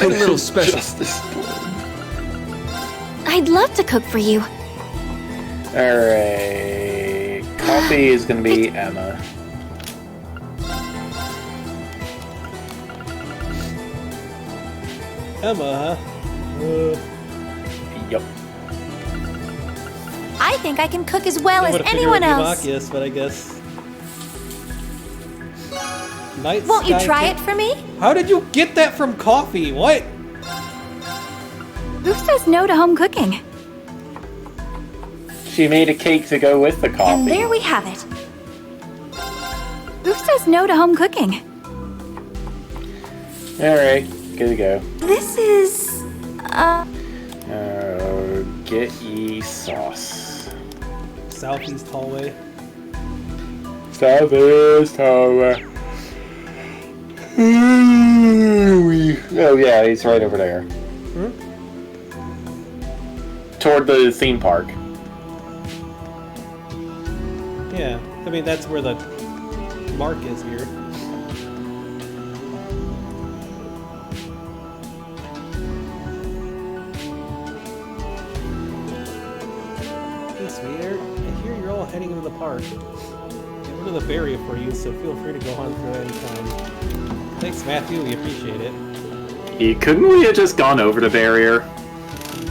A little special. I'd love to cook for you. Alright. Coffee is gonna be Emma. Emma, huh? Yep. I think I can cook as well as would've figured anyone it'd be else. Machias, but I guess. Night Won't you Sky try King- it for me? How did you get that from coffee? What? Who says no to home cooking? She made a cake to go with the And coffee. there we have it. Who says no to home cooking? Alright, good to go. This is... Get ye sauce. Southeast hallway. Southeast hallway. Oh yeah, he's right over there. Toward the theme park. Yeah, I mean that's where the mark is here. Hey, sweetheart, I hear you're all heading into the park. Get rid of the barrier for you, so feel free to go on through anytime. Thanks, Matthew. We appreciate it. Couldn't we have just gone over the barrier?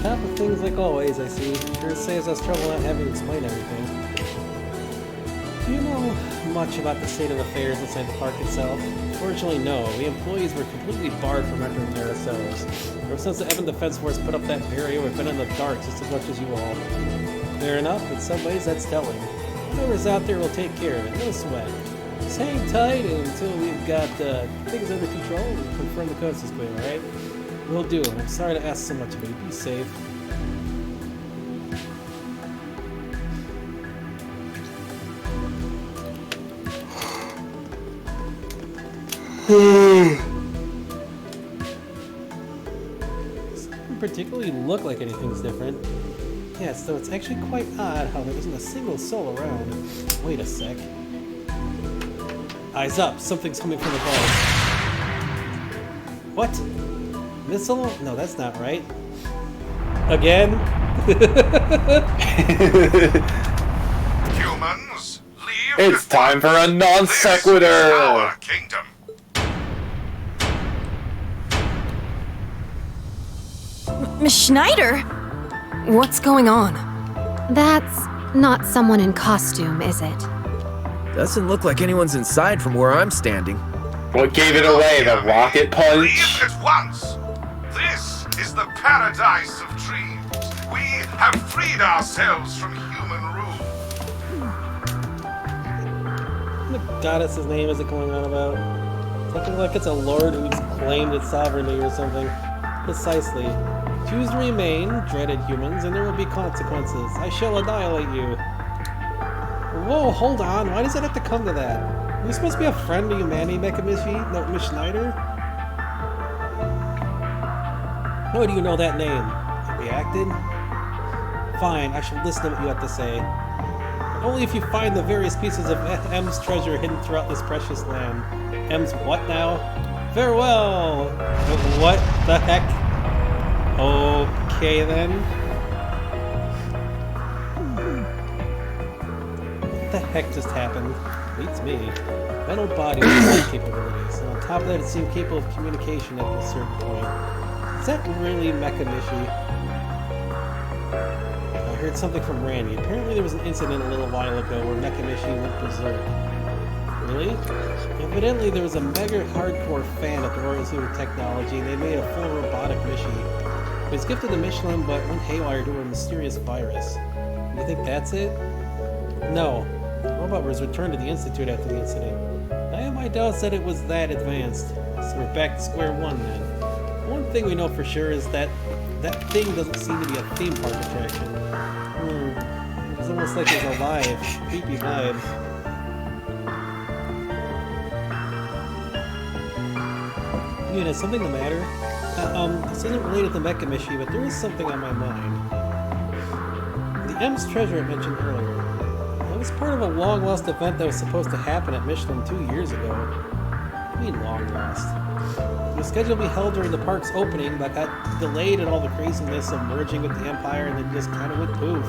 Top of things like always, I see. Sure saves us trouble not having to explain everything. Do you know much about the state of affairs inside the park itself? Fortunately, no. We employees were completely barred from entering there ourselves. Ever since the Evan Defense Force put up that barrier, we've been in the dark just as much as you all. Fair enough, in some ways that's telling. Whoever's out there will take care of it, no sweat. Just hang tight until we've got things under control and confirm the coast is clear, alright? Will do. I'm sorry to ask so much of you. Be safe. Doesn't particularly look like anything's different. Yeah, so it's actually quite odd how there isn't a single soul around. Wait a sec. Eyes up, something's coming from above. What? Missile? No, that's not right. Again? Humans, leave. It's time for a non sequitur! Our kingdom. Miss Schneider? What's going on? That's not someone in costume, is it? Doesn't look like anyone's inside from where I'm standing. What gave it away? The rocket punch? Leave at once. This is the paradise of dreams. We have freed ourselves from human rule. What goddess's name is it going on about? Something like it's a lord who's claimed its sovereignty or something. Precisely. Choose to remain, dreaded humans, and there will be consequences. I shall annihilate you. Whoa, hold on. Why does it have to come to that? Are you supposed to be a friend of humanity, Mekamishi? No, Miss Schneider? How do you know that name? It reacted? Fine, I shall listen to what you have to say. Only if you find the various pieces of M's treasure hidden throughout this precious land. M's what now? Farewell! What the heck? Okay then. What the heck just happened? Beats me. Metal body with light capabilities. And on top of that, it seemed capable of communication at a certain point. Is that really Mekamishi? I heard something from Randy. Apparently there was an incident a little while ago where Mekamishi went berserk. Really? Evidently there was a mega hardcore fan at the Royal Institute of Technology and they made a full robotic Mishi. It was gifted to Michelin but went haywire due to a mysterious virus. You think that's it? No. The robot was returned to the Institute after the incident. I have my doubts that it was that advanced. So we're back to square one then. One thing we know for sure is that that thing doesn't seem to be a theme park attraction. It's almost like it's alive. Creepy vibes. Ian, is something the matter? This isn't related to Mekamishi, but there is something on my mind. The M's treasure I mentioned earlier. It was part of a long-lost event that was supposed to happen at Michelin 2 years ago. I mean long-lost. It was scheduled to be held during the park's opening, but got delayed in all the craziness of merging with the Empire and then just kind of went poof.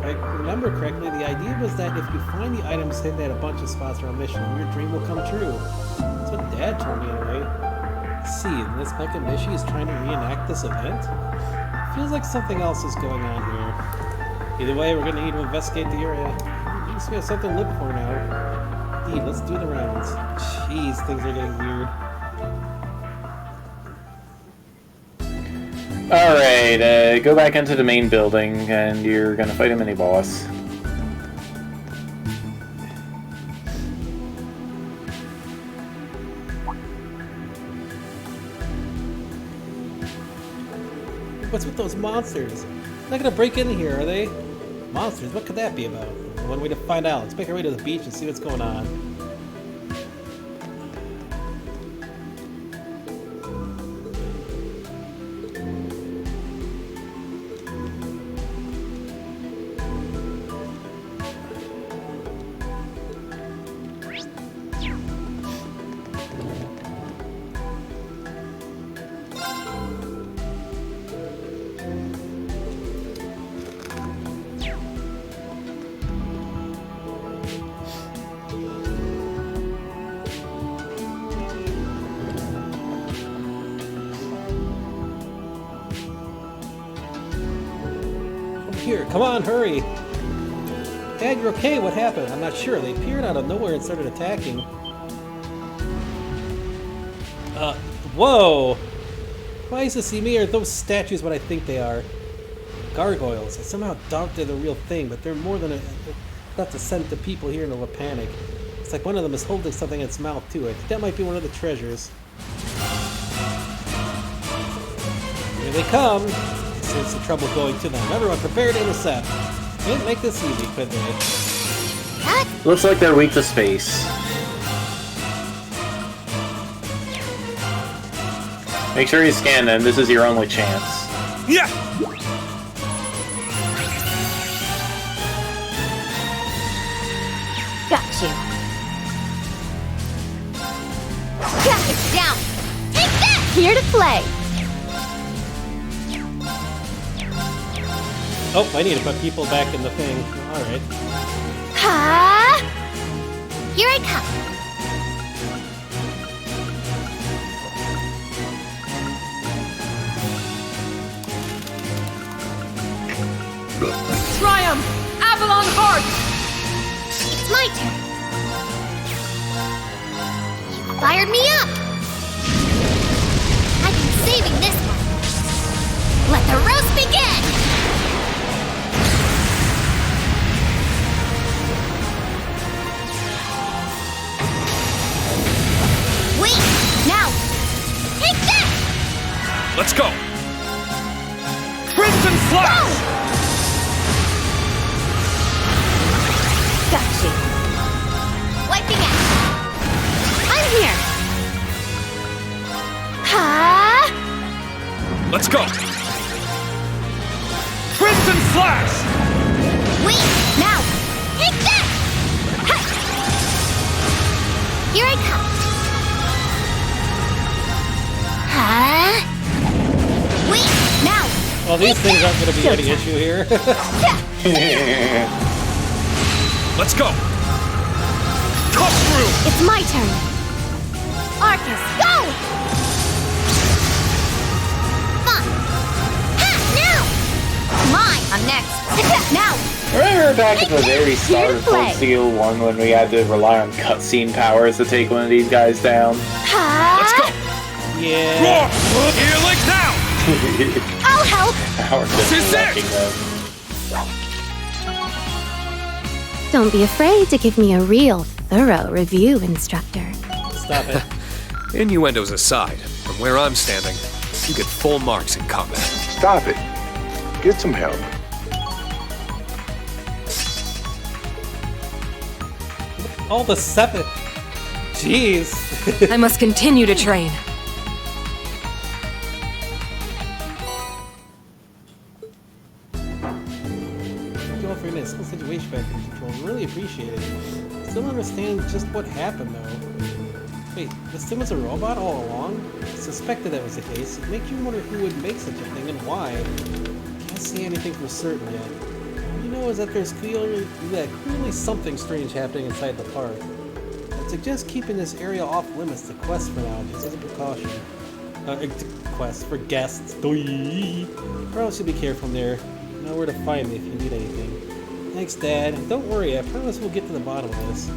I remember correctly, the idea was that if you find the items hidden at a bunch of spots around mission, your dream will come true. That's what Dad told me anyway. Let's see, this Mecha Mishi is trying to reenact this event? Feels like something else is going on here. Either way, we're gonna need to investigate the area. At least we have something to look for now. Indeed, let's do the rounds. Jeez, things are getting weird. Alright, go back into the main building, and you're gonna fight a mini-boss. What's with those monsters? They're not gonna break in here, are they? Monsters? What could that be about? One way to find out. Let's make our way to the beach and see what's going on. Here, come on, hurry! Dad, you're okay? What happened? I'm not sure. They appeared out of nowhere and started attacking. Whoa! Why is this see me? Are those statues what I think they are? Gargoyles. I somehow doubt they're the real thing, but they're more than enough to send the people here into a panic. It's like one of them is holding something in its mouth, too. I think that might be one of the treasures. Here they come! It's the trouble going to them. Everyone prepare to intercept. They didn't make this easy, could they? Looks like they're weak to space. Make sure you scan them. This is your only chance. Yeah! Got you. Got it down. Take that! Here to play. Oh, I need to put people back in the thing. Alright. Ha! Here I come. Triumph! Avalon Heart! It's my turn. You fired me up. I've been saving this one. Let the roast begin. Wait! Now! Take that! Let's go! Crimson Flash! Got you. Wiping out. I'm here. Ha! Let's go! Crimson Flash! Wait! Now! Take that! Ha! Here I come. Huh? Wait! Now! Well, these things aren't going to be any issue here. Let's go! Cut through! It's my turn. Arcus, go! Fun! Ha! Now! Mine! I'm next. Now! Remember back at the very start of Full Steel 1 when we had to rely on cutscene powers to take one of these guys down? Ha! Let's go! Yeah. Here, like now! I'll help! This is it! Don't be afraid to give me a real, thorough review, instructor. Stop it. Innuendos aside, from where I'm standing, you get full marks in combat. Stop it. Get some help. All the seven. Jeez. I must continue to train. For a whole situation back in control. Really appreciate it. Still don't understand just what happened though. Wait, this thing was a robot all along? I suspected that was the case. It makes you wonder who would make such a thing and why. Can't say anything for certain yet. You know is that there's clearly something strange happening inside the park. I'd suggest keeping this area off limits to quests for now, just as a precaution. Quests for guests. Probably should be careful there. You know where to find me if you need anything. Thanks, Dad. Don't worry, I promise we'll get to the bottom of this.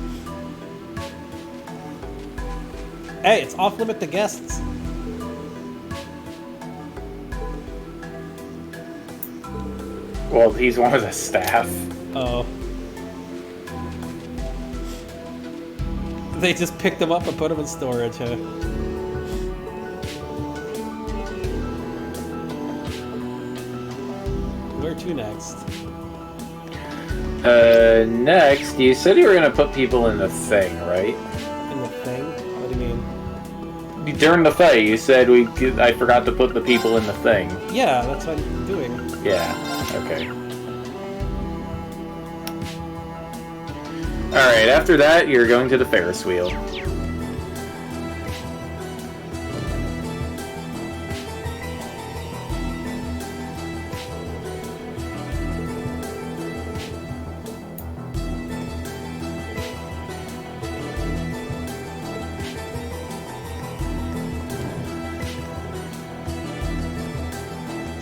Hey, it's off limit to guests. Well, he's one of the staff. Oh. They just picked him up and put him in storage, huh? Where to next? Next, you said you were gonna put people in the thing, right? In the thing? What do you mean? During the fight, you said I forgot to put the people in the thing. Yeah, that's what I'm doing. Yeah, okay. Alright, after that, you're going to the Ferris wheel.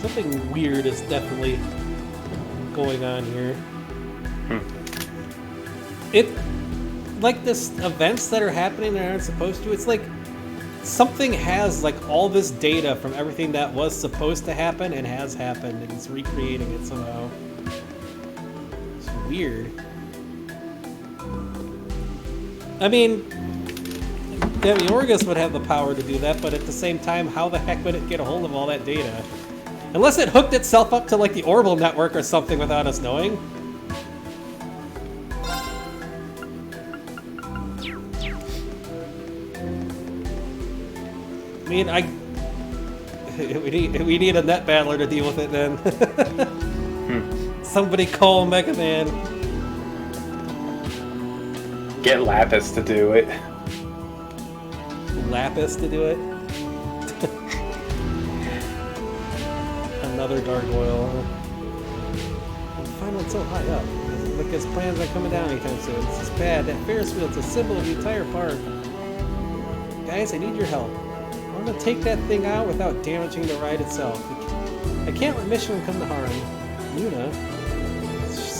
Something weird is definitely going on here. It, like this events that are happening that aren't supposed to, it's like something has like all this data from everything that was supposed to happen and has happened, and it's recreating it somehow. It's weird. I mean, Demiorgus would have the power to do that, but at the same time, how the heck would it get a hold of all that data? Unless it hooked itself up to like the Orbital network or something without us knowing. I mean, we need a net battler to deal with it then. Somebody call Mega Man. Get Lapis to do it. Lapis to do it? Another gargoyle. And finally, it's so high up. Look, his plans aren't coming down anytime soon. This is bad. That Ferris wheel is a symbol of the entire park. Guys, I need your help. I want to take that thing out without damaging the ride itself. I can't let Michelin come to harm. Luna?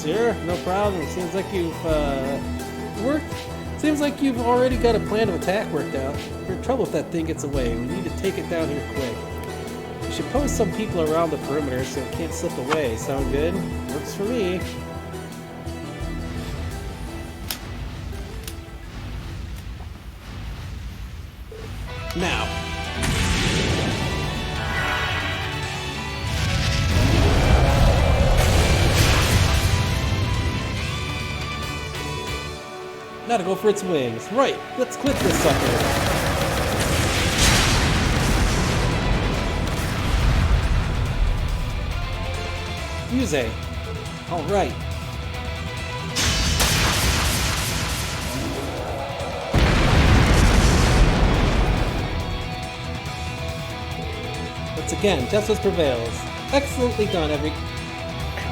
Sure, no problem. Seems like you've, Seems like you've already got a plan of attack worked out. We're in trouble if that thing gets away. We need to take it down here quick. We should post some people around the perimeter so it can't slip away. Sound good? Works for me. Now. Now to go for its wings. Right, let's clip this sucker. Fuse. Alright. Once again, justice prevails. Excellently done,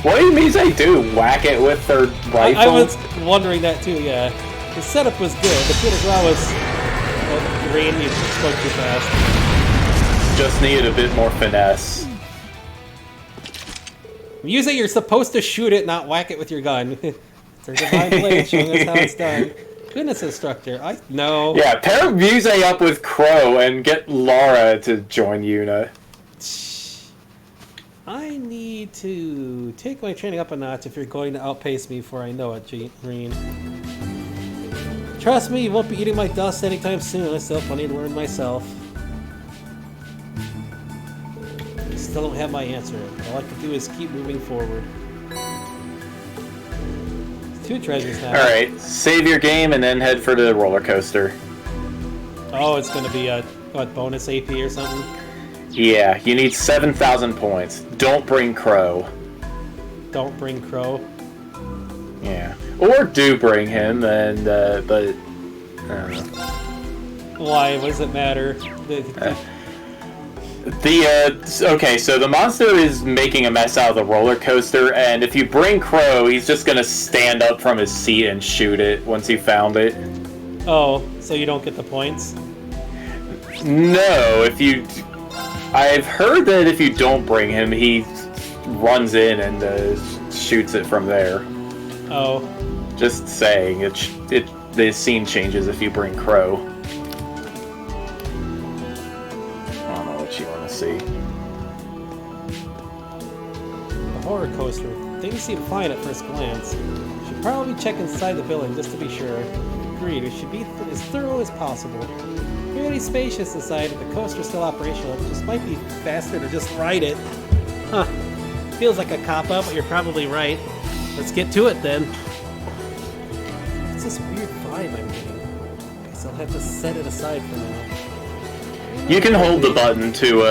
What do you mean they do? Whack it with their rifle? I was wondering that too, yeah. The setup was good. The coup de grace was green, you spoke too fast. Just needed a bit more finesse. Use it, you're supposed to shoot it, not whack it with your gun. It's a divine blade showing us how it's done. Goodness, instructor, I know. Yeah, pair Muse up with Crow and get Lara to join Yuna. I need to take my training up a notch if you're going to outpace me before I know it, Green. Trust me, you won't be eating my dust anytime soon. I still have plenty to learn myself. I still don't have my answer. All I can do is keep moving forward. Two treasures now. Alright, save your game and then head for the roller coaster. Oh, it's gonna be a, what, bonus AP or something? Yeah, you need 7,000 points. Don't bring Crow. Don't bring Crow? Yeah. Or do bring him, and, but, I don't know. Why? What does it matter? Okay, so the monster is making a mess out of the roller coaster, and if you bring Crow, he's just gonna stand up from his seat and shoot it once you found it. Oh, so you don't get the points? No, I've heard that if you don't bring him, he runs in and shoots it from there. Oh. Just saying, the scene changes if you bring Crow. I don't know what you want to see. The horror coaster. Things seem fine at first glance. Should probably check inside the building just to be sure. Agreed, it should be as thorough as possible. Fairly spacious inside, but the coaster's still operational. It just might be faster to just ride it. Huh. Feels like a cop-out, but you're probably right. Let's get to it then. It's this weird vibe I'm getting. Guess I'll have to set it aside for now. You can hold the button to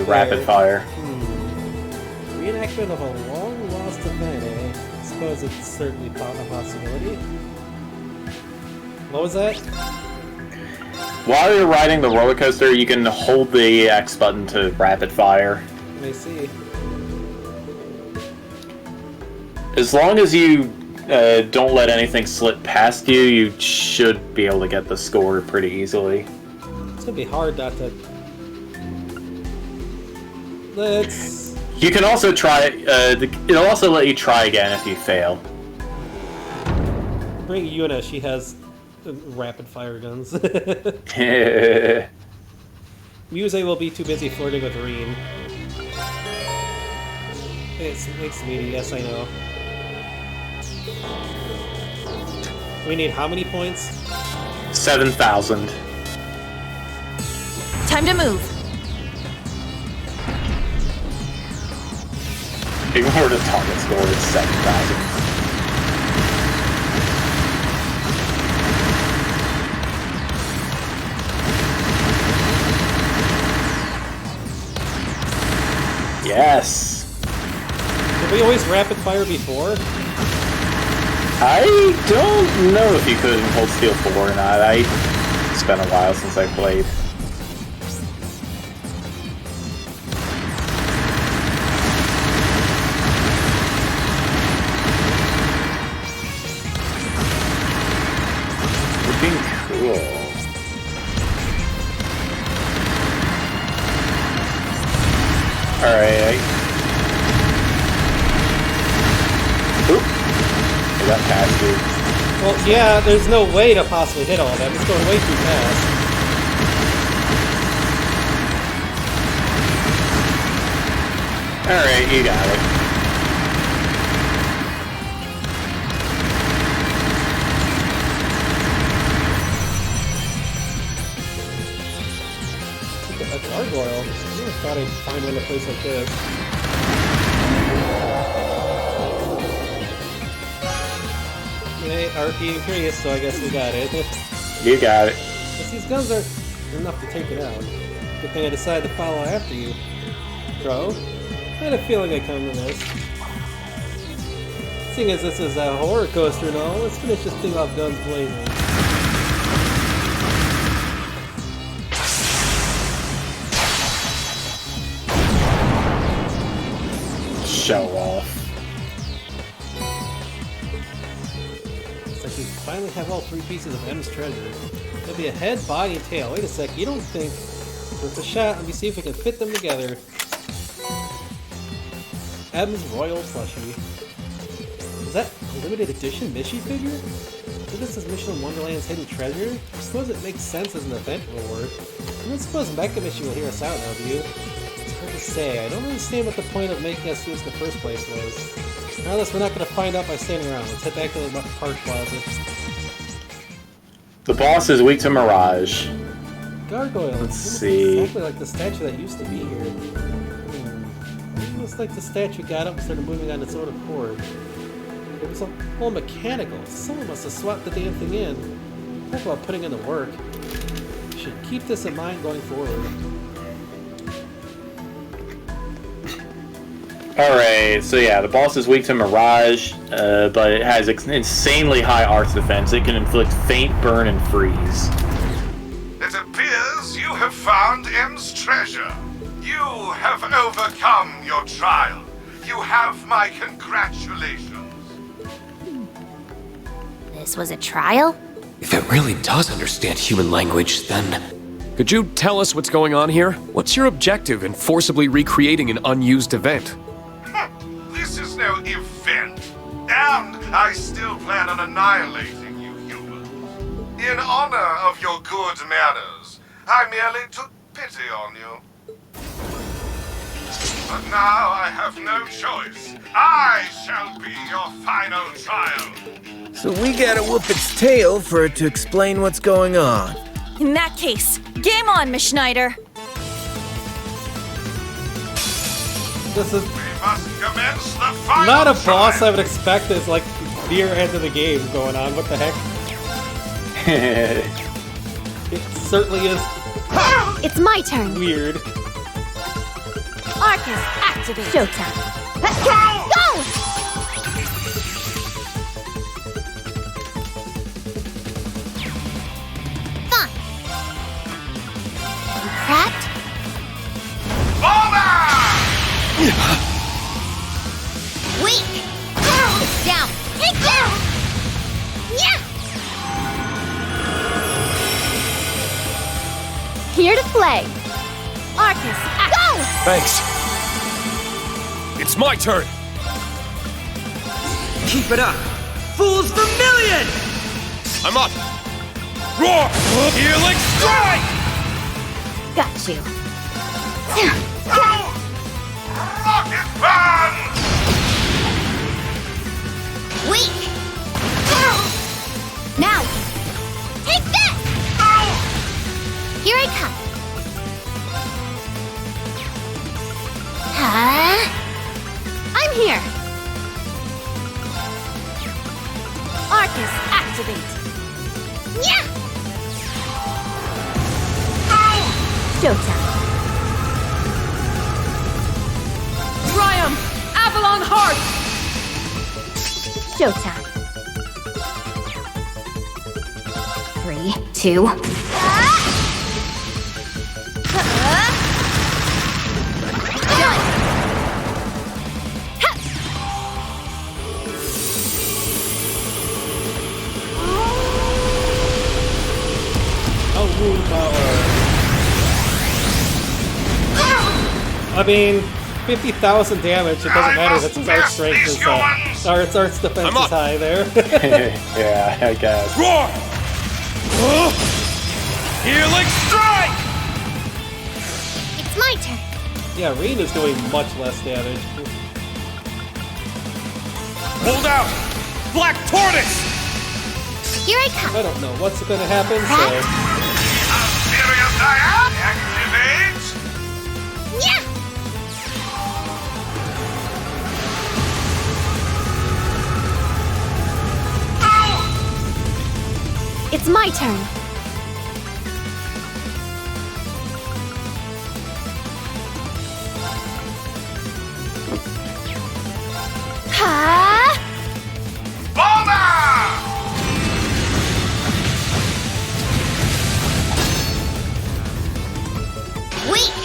rapid fire. Reenactment of a long-lost event, eh? I suppose it's certainly a possibility. What was that? While you're riding the roller coaster, you can hold the X button to rapid fire. Let me see. As long as you don't let anything slip past you, you should be able to get the score pretty easily. It's gonna be hard not to. Let's. You can also try. It'll also let you try again if you fail. Bring Yuna. She has rapid fire guns. Muse will be too busy flirting with Reen. It's meaty. Yes, I know. We need how many points? 7,000. Time to move. Ignore the target score, it's 7,000. Yes! Did we always rapid fire before? I don't know if you could in Cold Steel 4 or not. It's been a while since I played. Looking cool. Alright. Oop. I got past you. Well, yeah, there's no way to possibly hit all of them. It's going way too fast. Alright, you got it. A gargoyle. I never thought I'd find one in a place like this. Hey, RP and curious, so I guess we got it. You got it. Guess these guns are enough to take it out. Good thing I decided to follow after you. Bro, I had a feeling I'd come to this. Seeing as this is a horror coaster and all, let's finish this thing off guns blazing. Show off. Looks like we finally have all three pieces of M's treasure. There'll be a head, body, and tail. Wait a sec, you don't think... With a shot, let me see if we can fit them together. M's Royal Plushie. Is that a limited edition Mishy figure? So this is Mission Wonderland's hidden treasure? I suppose it makes sense as an event reward. I don't suppose Mecha Mission will hear us out now, do you? It's hard to say. I don't understand what the point of making us do this in the first place was. Regardless, we're not going to find out by standing around. Let's head back to the park plaza. The boss is weak to Mirage. Gargoyle. Let's see. Exactly like the statue that used to be here. Almost like the statue got up and started moving on its own accord. It was all mechanical. Someone must have swapped the damn thing in. Talk about putting in the work. Should keep this in mind going forward. Alright, so yeah, the boss is weak to Mirage, but it has insanely high arts defense. It can inflict faint, burn, and freeze. It appears you have found M's treasure. You have overcome your trial. You have my congratulations. This was a trial? If it really does understand human language, then... Could you tell us what's going on here? What's your objective in forcibly recreating an unused event? This is no event. And I still plan on annihilating you humans. In honor of your good manners, I merely took pity on you. But now I have no choice. I shall be your final trial. So we gotta whoop its tail for it to explain what's going on. In that case, game on, Miss Schneider. This is We must commence the final not a trial. boss I would expect. It's like near end of the game going on. What the heck? It certainly is It's my turn. weird. Arcus, activate. Showtime. Go! Fine. Prepped? Weak. It's down. Take down. Yeah. Here to play. Arcus, go! Thanks. It's my turn. Keep it up! Fools Vermilion! I'm up. Roar! Healing strike! Got you. Rocket burn! Weak. Now, take that! Here I come. I'm here. Arcus, activate. Yeah. Showtime. Triumph! Avalon Heart! Showtime. 3, 2. Done. Oh, wound power. I mean, 50,000 damage. It doesn't matter. That's his art strength is its art's defense is high there. Yeah, I guess. Roar! Healing strike! It's my turn. Yeah, Reen is doing much less damage. Hold out! Black Tortoise! Here I come. I don't know what's going to happen, so... Serious Diane, activate! Yeah. It's my turn. Ha! Weak.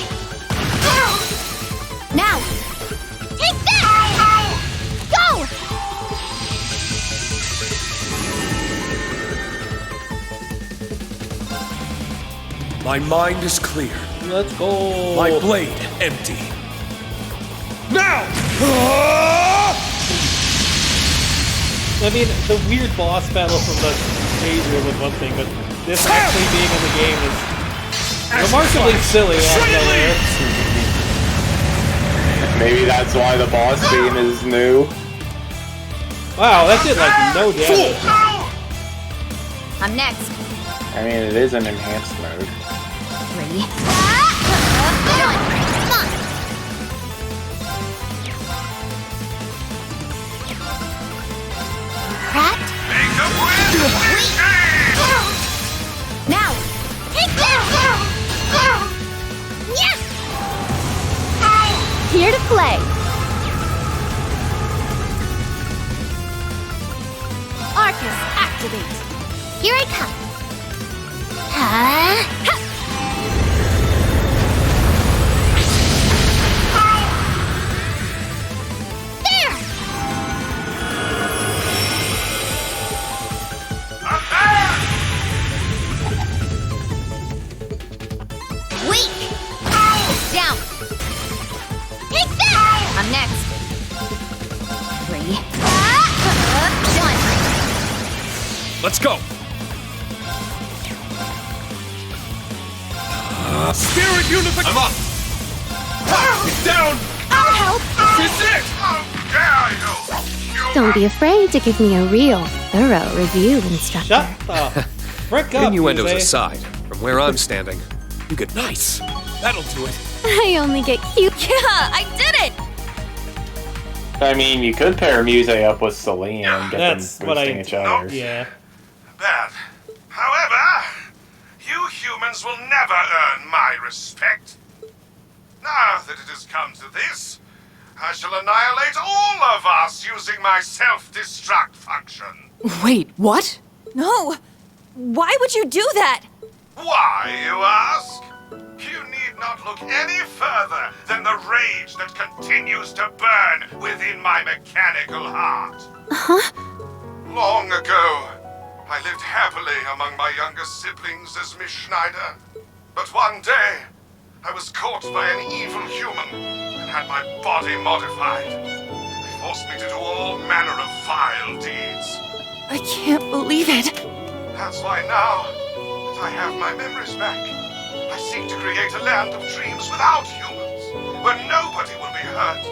Now, take that! Go! My mind is clear. Let's go. My blade empty. Now! I mean, the weird boss battle from the stage room was one thing, but this actually being in the game is remarkably silly. Maybe that's why the boss theme is new. Wow, that did like no damage. I'm next. I mean, it is an enhanced mode. 3. Done. Fun. Prepped? Now, take that! Yeah! Here to play. Arcus, activate. Here I come. Let's go! Spirit unification! I'm up! It's down! I'll help! This is it! How dare you! Don't be afraid to give me a real, thorough review, Instructor. Shut the frick up, Innuendos Yuzei. aside, from where I'm standing, you get nice. That'll do it. I only get cute. Yeah, I did it! I mean, you could pair Muse up with Celine and get That's them what boosting I... each other. Yeah. Bad. However, you humans will never earn my respect. Now that it has come to this, I shall annihilate all of us using my self-destruct function. Wait, what? No! Why would you do that? Why, you ask? You need not look any further than the rage that continues to burn within my mechanical heart. Huh? Long ago, I lived happily among my younger siblings as Miss Schneider. But one day, I was caught by an evil human and had my body modified. They forced me to do all manner of vile deeds. I can't believe it. That's why now that I have my memories back, I seek to create a land of dreams without humans, where nobody will be hurt.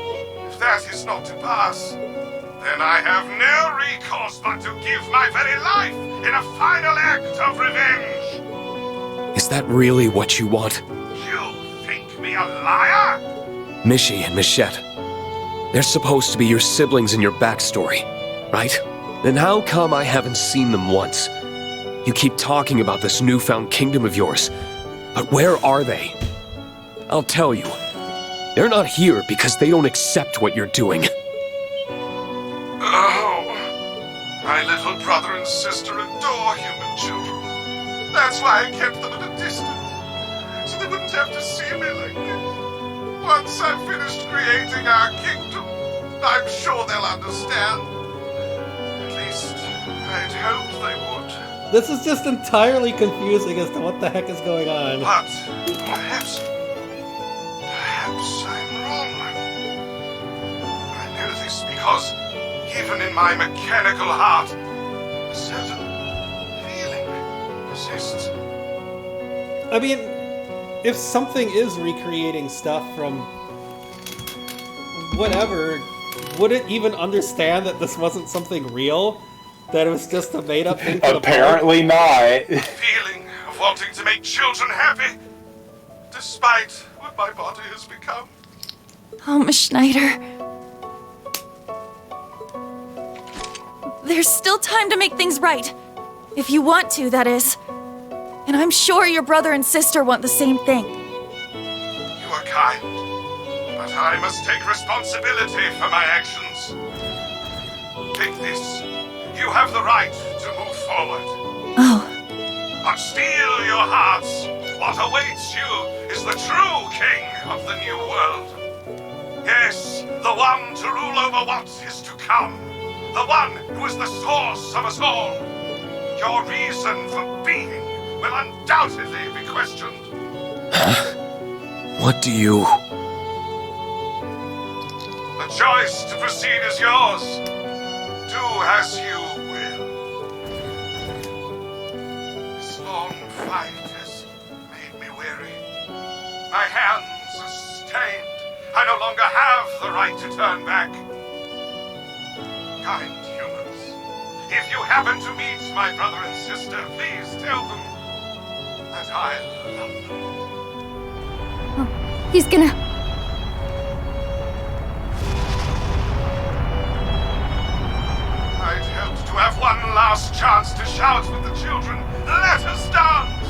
If that is not to pass, then I have no recourse but to give my very life in a final act of revenge. Is that really what you want? You think me a liar? Mishi and Michette. They're supposed to be your siblings in your backstory, right? Then how come I haven't seen them once? You keep talking about this newfound kingdom of yours, but where are they? I'll tell you. They're not here because they don't accept what you're doing. Oh, my little brother and sister adore human children. That's why I kept them at a distance, so they wouldn't have to see me like this. Once I've finished creating our kingdom, I'm sure they'll understand. At least, I'd hope they would. This is just entirely confusing as to what the heck is going on. But perhaps I'm wrong. I know this because even in my mechanical heart, a certain feeling persists. I mean, if something is recreating stuff from whatever, would it even understand that this wasn't something real? That it was just a made-up thing for the Apparently not. Feeling of wanting to make children happy, despite what my body has become. Oh, Miss Schneider. There's still time to make things right. If you want to, that is. And I'm sure your brother and sister want the same thing. You are kind, but I must take responsibility for my actions. Take this. You have the right to move forward. Oh. But steel your hearts. What awaits you is the true king of the new world. Yes, the one to rule over what is to come. The one who is the source of us all. Your reason for being will undoubtedly be questioned. What do you... The choice to proceed is yours. Do as you will. This long fight has made me weary. My hands are stained. I no longer have the right to turn back. Kind humans, if you happen to meet my brother and sister, please tell them that I love them. He's gonna... I'd hoped to have one last chance to shout with the children, let us dance!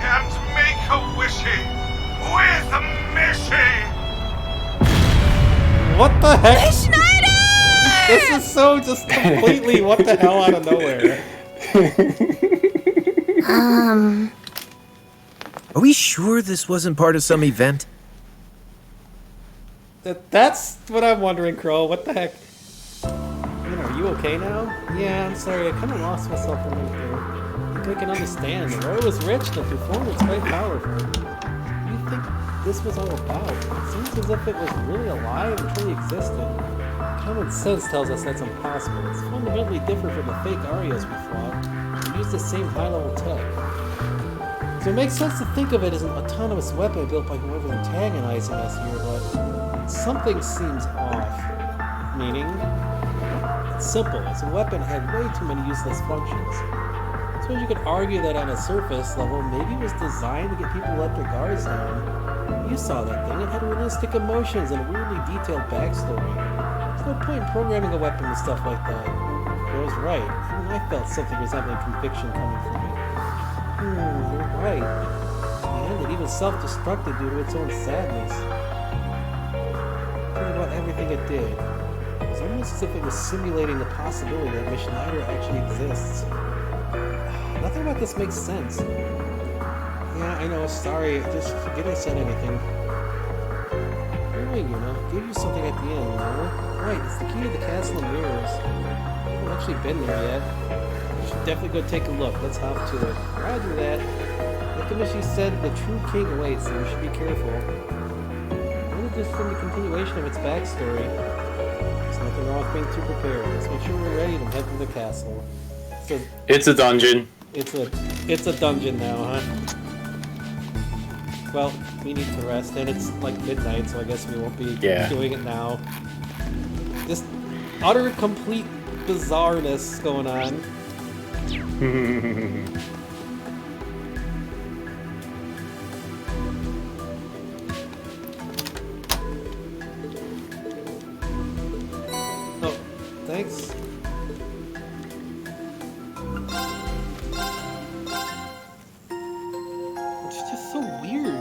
And make a wishy with Mishy! What the heck? Schneider! This is so just completely what the hell out of nowhere. Are we sure this wasn't part of some event? That's what I'm wondering, Crow. What the heck? Are you okay now? Yeah, I'm sorry. I kind of lost myself a minute there. I think I can understand. The road was rich, the performance quite powerful. What do you think this was all about? It seems as if it was really alive and truly existed. Common sense tells us that's impossible. It's fundamentally different from the fake Arias we fought. We use the same high-level tech. So it makes sense to think of it as an autonomous weapon built by whoever's antagonizing us here, but something seems off. Meaning? It's simple. It's a weapon that had way too many useless functions. I suppose you could argue that on a surface level, maybe it was designed to get people to let their guards down. You saw that thing. It had realistic emotions and a weirdly detailed backstory. There's no point in programming a weapon with stuff like that. But I was right. Even I felt something resembling conviction coming from it. You're right. And it even self-destructed due to its own sadness. Think about everything it did. It was almost as if it was simulating the possibility that Miss Schneider actually exists. Nothing about this makes sense. Yeah, I know, sorry, just forget I said anything. Right, gave you something at the end, Right, it's the key to the Castle of Mirrors. I haven't actually been there yet. We should definitely go take a look. Let's hop to it. Roger that. Like Kamishi said, the true king awaits, so we should be careful. What is this from the continuation of its backstory? There's nothing wrong with being too prepared. Let's make sure we're ready and head to the castle. It's a dungeon. It's a dungeon now, huh? Well, we need to rest, and it's like midnight, so I guess we won't be doing it now. Just utter complete bizarreness going on. Oh, thanks. It's just so weird.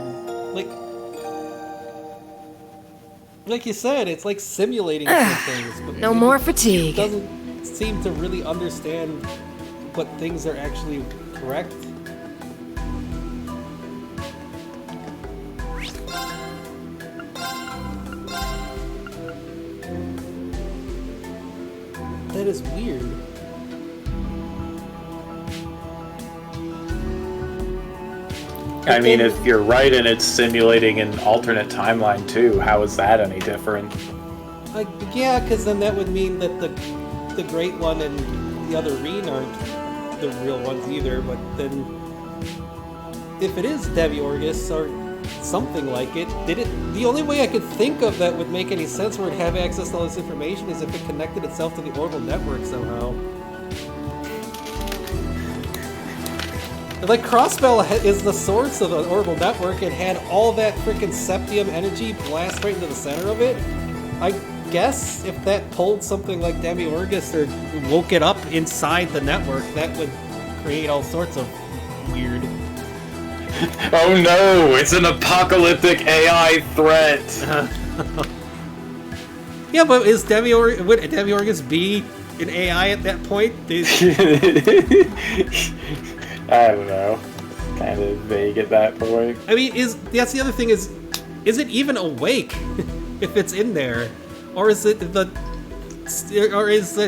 Like you said, it's like simulating some things. But no more fatigue. It doesn't seem to really understand what things are actually correct. That is weird. I mean, if you're right and it's simulating an alternate timeline too, how is that any different? Yeah, because then that would mean that the Great One and the other Reen aren't the real ones either. But then, if it is Deviorgus or something like it, the only way I could think of that would make any sense where it'd have access to all this information is if it connected itself to the orbital network somehow. Like, Crossbell is the source of the orbital network and had all that freaking septium energy blast right into the center of it. I guess if that pulled something like Demiurgus or woke it up inside the network, that would create all sorts of weird... Oh no! It's an apocalyptic AI threat! Yeah, but would Demiurgus be an AI at that point? I don't know. Kind of vague at that point. I mean, that's the other thing is it even awake if it's in there, or is it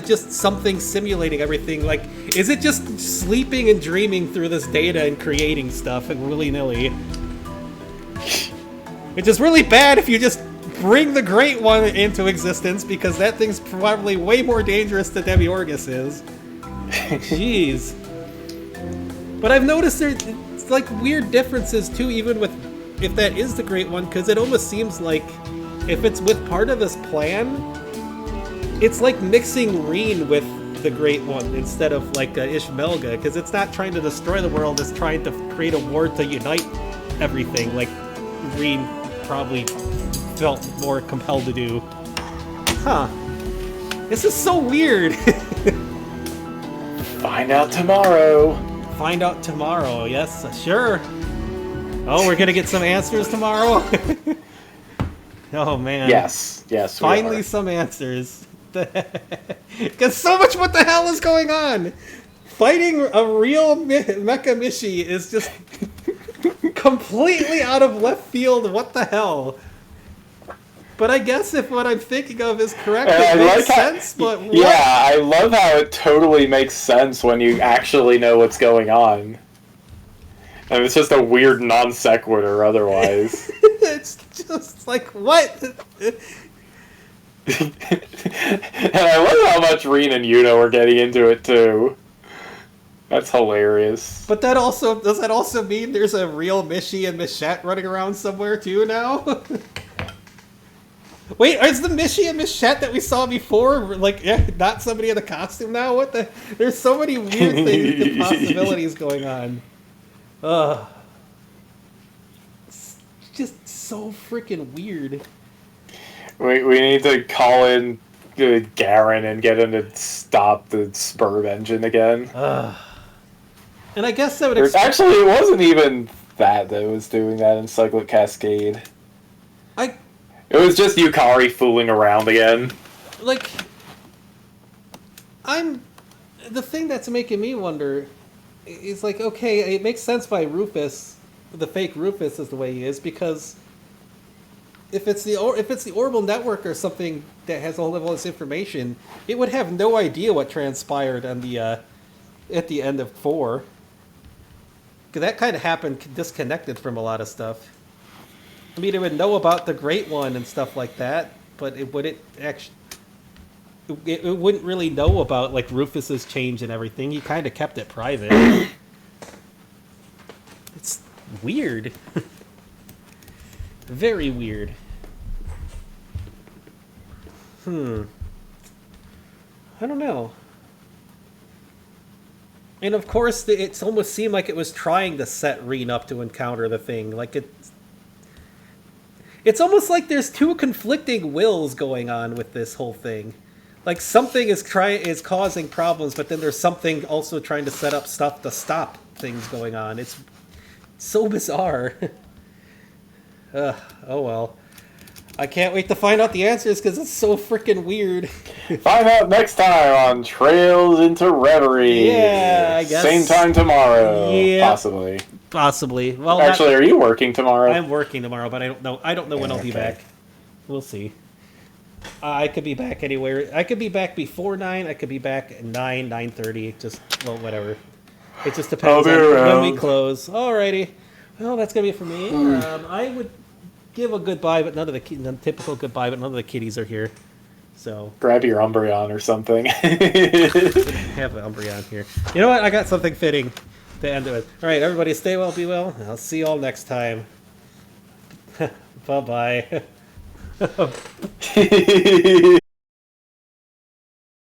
just something simulating everything? Like, is it just sleeping and dreaming through this data and creating stuff and willy-nilly? Which is really bad if you just bring the Great One into existence, because that thing's probably way more dangerous than Demiurgus is. Jeez. But I've noticed there's like weird differences too, even with if that is the Great One, because it almost seems like if it's with part of this plan, it's like mixing Reen with the Great One instead of like Ishmelga, because it's not trying to destroy the world, it's trying to create a war to unite everything, like Reen probably felt more compelled to do. Huh. This is so weird. Find out tomorrow. Find out tomorrow, yes, sure. Oh, we're gonna get some answers tomorrow? Oh man. Yes, Finally some answers. Because so much what the hell is going on? Fighting a real Mecha Mishi is just completely out of left field, what the hell? But I guess if what I'm thinking of is correct, it makes sense, but what? Yeah, I love how it totally makes sense when you actually know what's going on. And it's just a weird non sequitur otherwise. It's just like, what? And I love how much Reen and Yuno are getting into it too. That's hilarious. But does that also mean there's a real Mishi and Michette running around somewhere too now? Wait, is the Mishi and Michette that we saw before like not somebody in the costume now? What the? There's so many weird things and possibilities going on. It's just so freaking weird. We need to call in Garen and get him to stop the Spurb engine again. And I guess that would actually, it wasn't even that was doing that in Cyclic Cascade. It was just Yukari fooling around again. Like, the thing that's making me wonder is like, okay, it makes sense why Rufus, the fake Rufus, is the way he is, because if it's the Orbital Network or something that has all of this information, it would have no idea what transpired on the at the end of 4. Because that kind of happened disconnected from a lot of stuff. I mean, it would know about the Great One and stuff like that, but it wouldn't actually. It wouldn't really know about like Rufus's change and everything. He kind of kept it private. It's weird. Very weird. I don't know. And of course, it almost seemed like it was trying to set Reen up to encounter the thing. Like it's almost like there's two conflicting wills going on with this whole thing. Like something is causing problems, but then there's something also trying to set up stuff to stop things going on. It's so bizarre. Oh well. I can't wait to find out the answers because it's so freaking weird. Find out next time on Trails into Reverie. Yeah, I guess. Same time tomorrow. Yeah. Possibly. Well, actually, are you working tomorrow? I'm working tomorrow, but I don't know. I don't know when I'll be back. We'll see. I could be back anywhere. I could be back before 9. I could be back at 9, 9:30. Just whatever. It just depends on when we close. Alrighty. Well, that's gonna be it for me. I would give a goodbye, but none of the typical goodbye, but none of the kitties are here. So grab your Umbreon or something. Have an Umbreon here. You know what? I got something fitting to end it with. All right, everybody, stay well, be well. I'll see you all next time. Bye bye.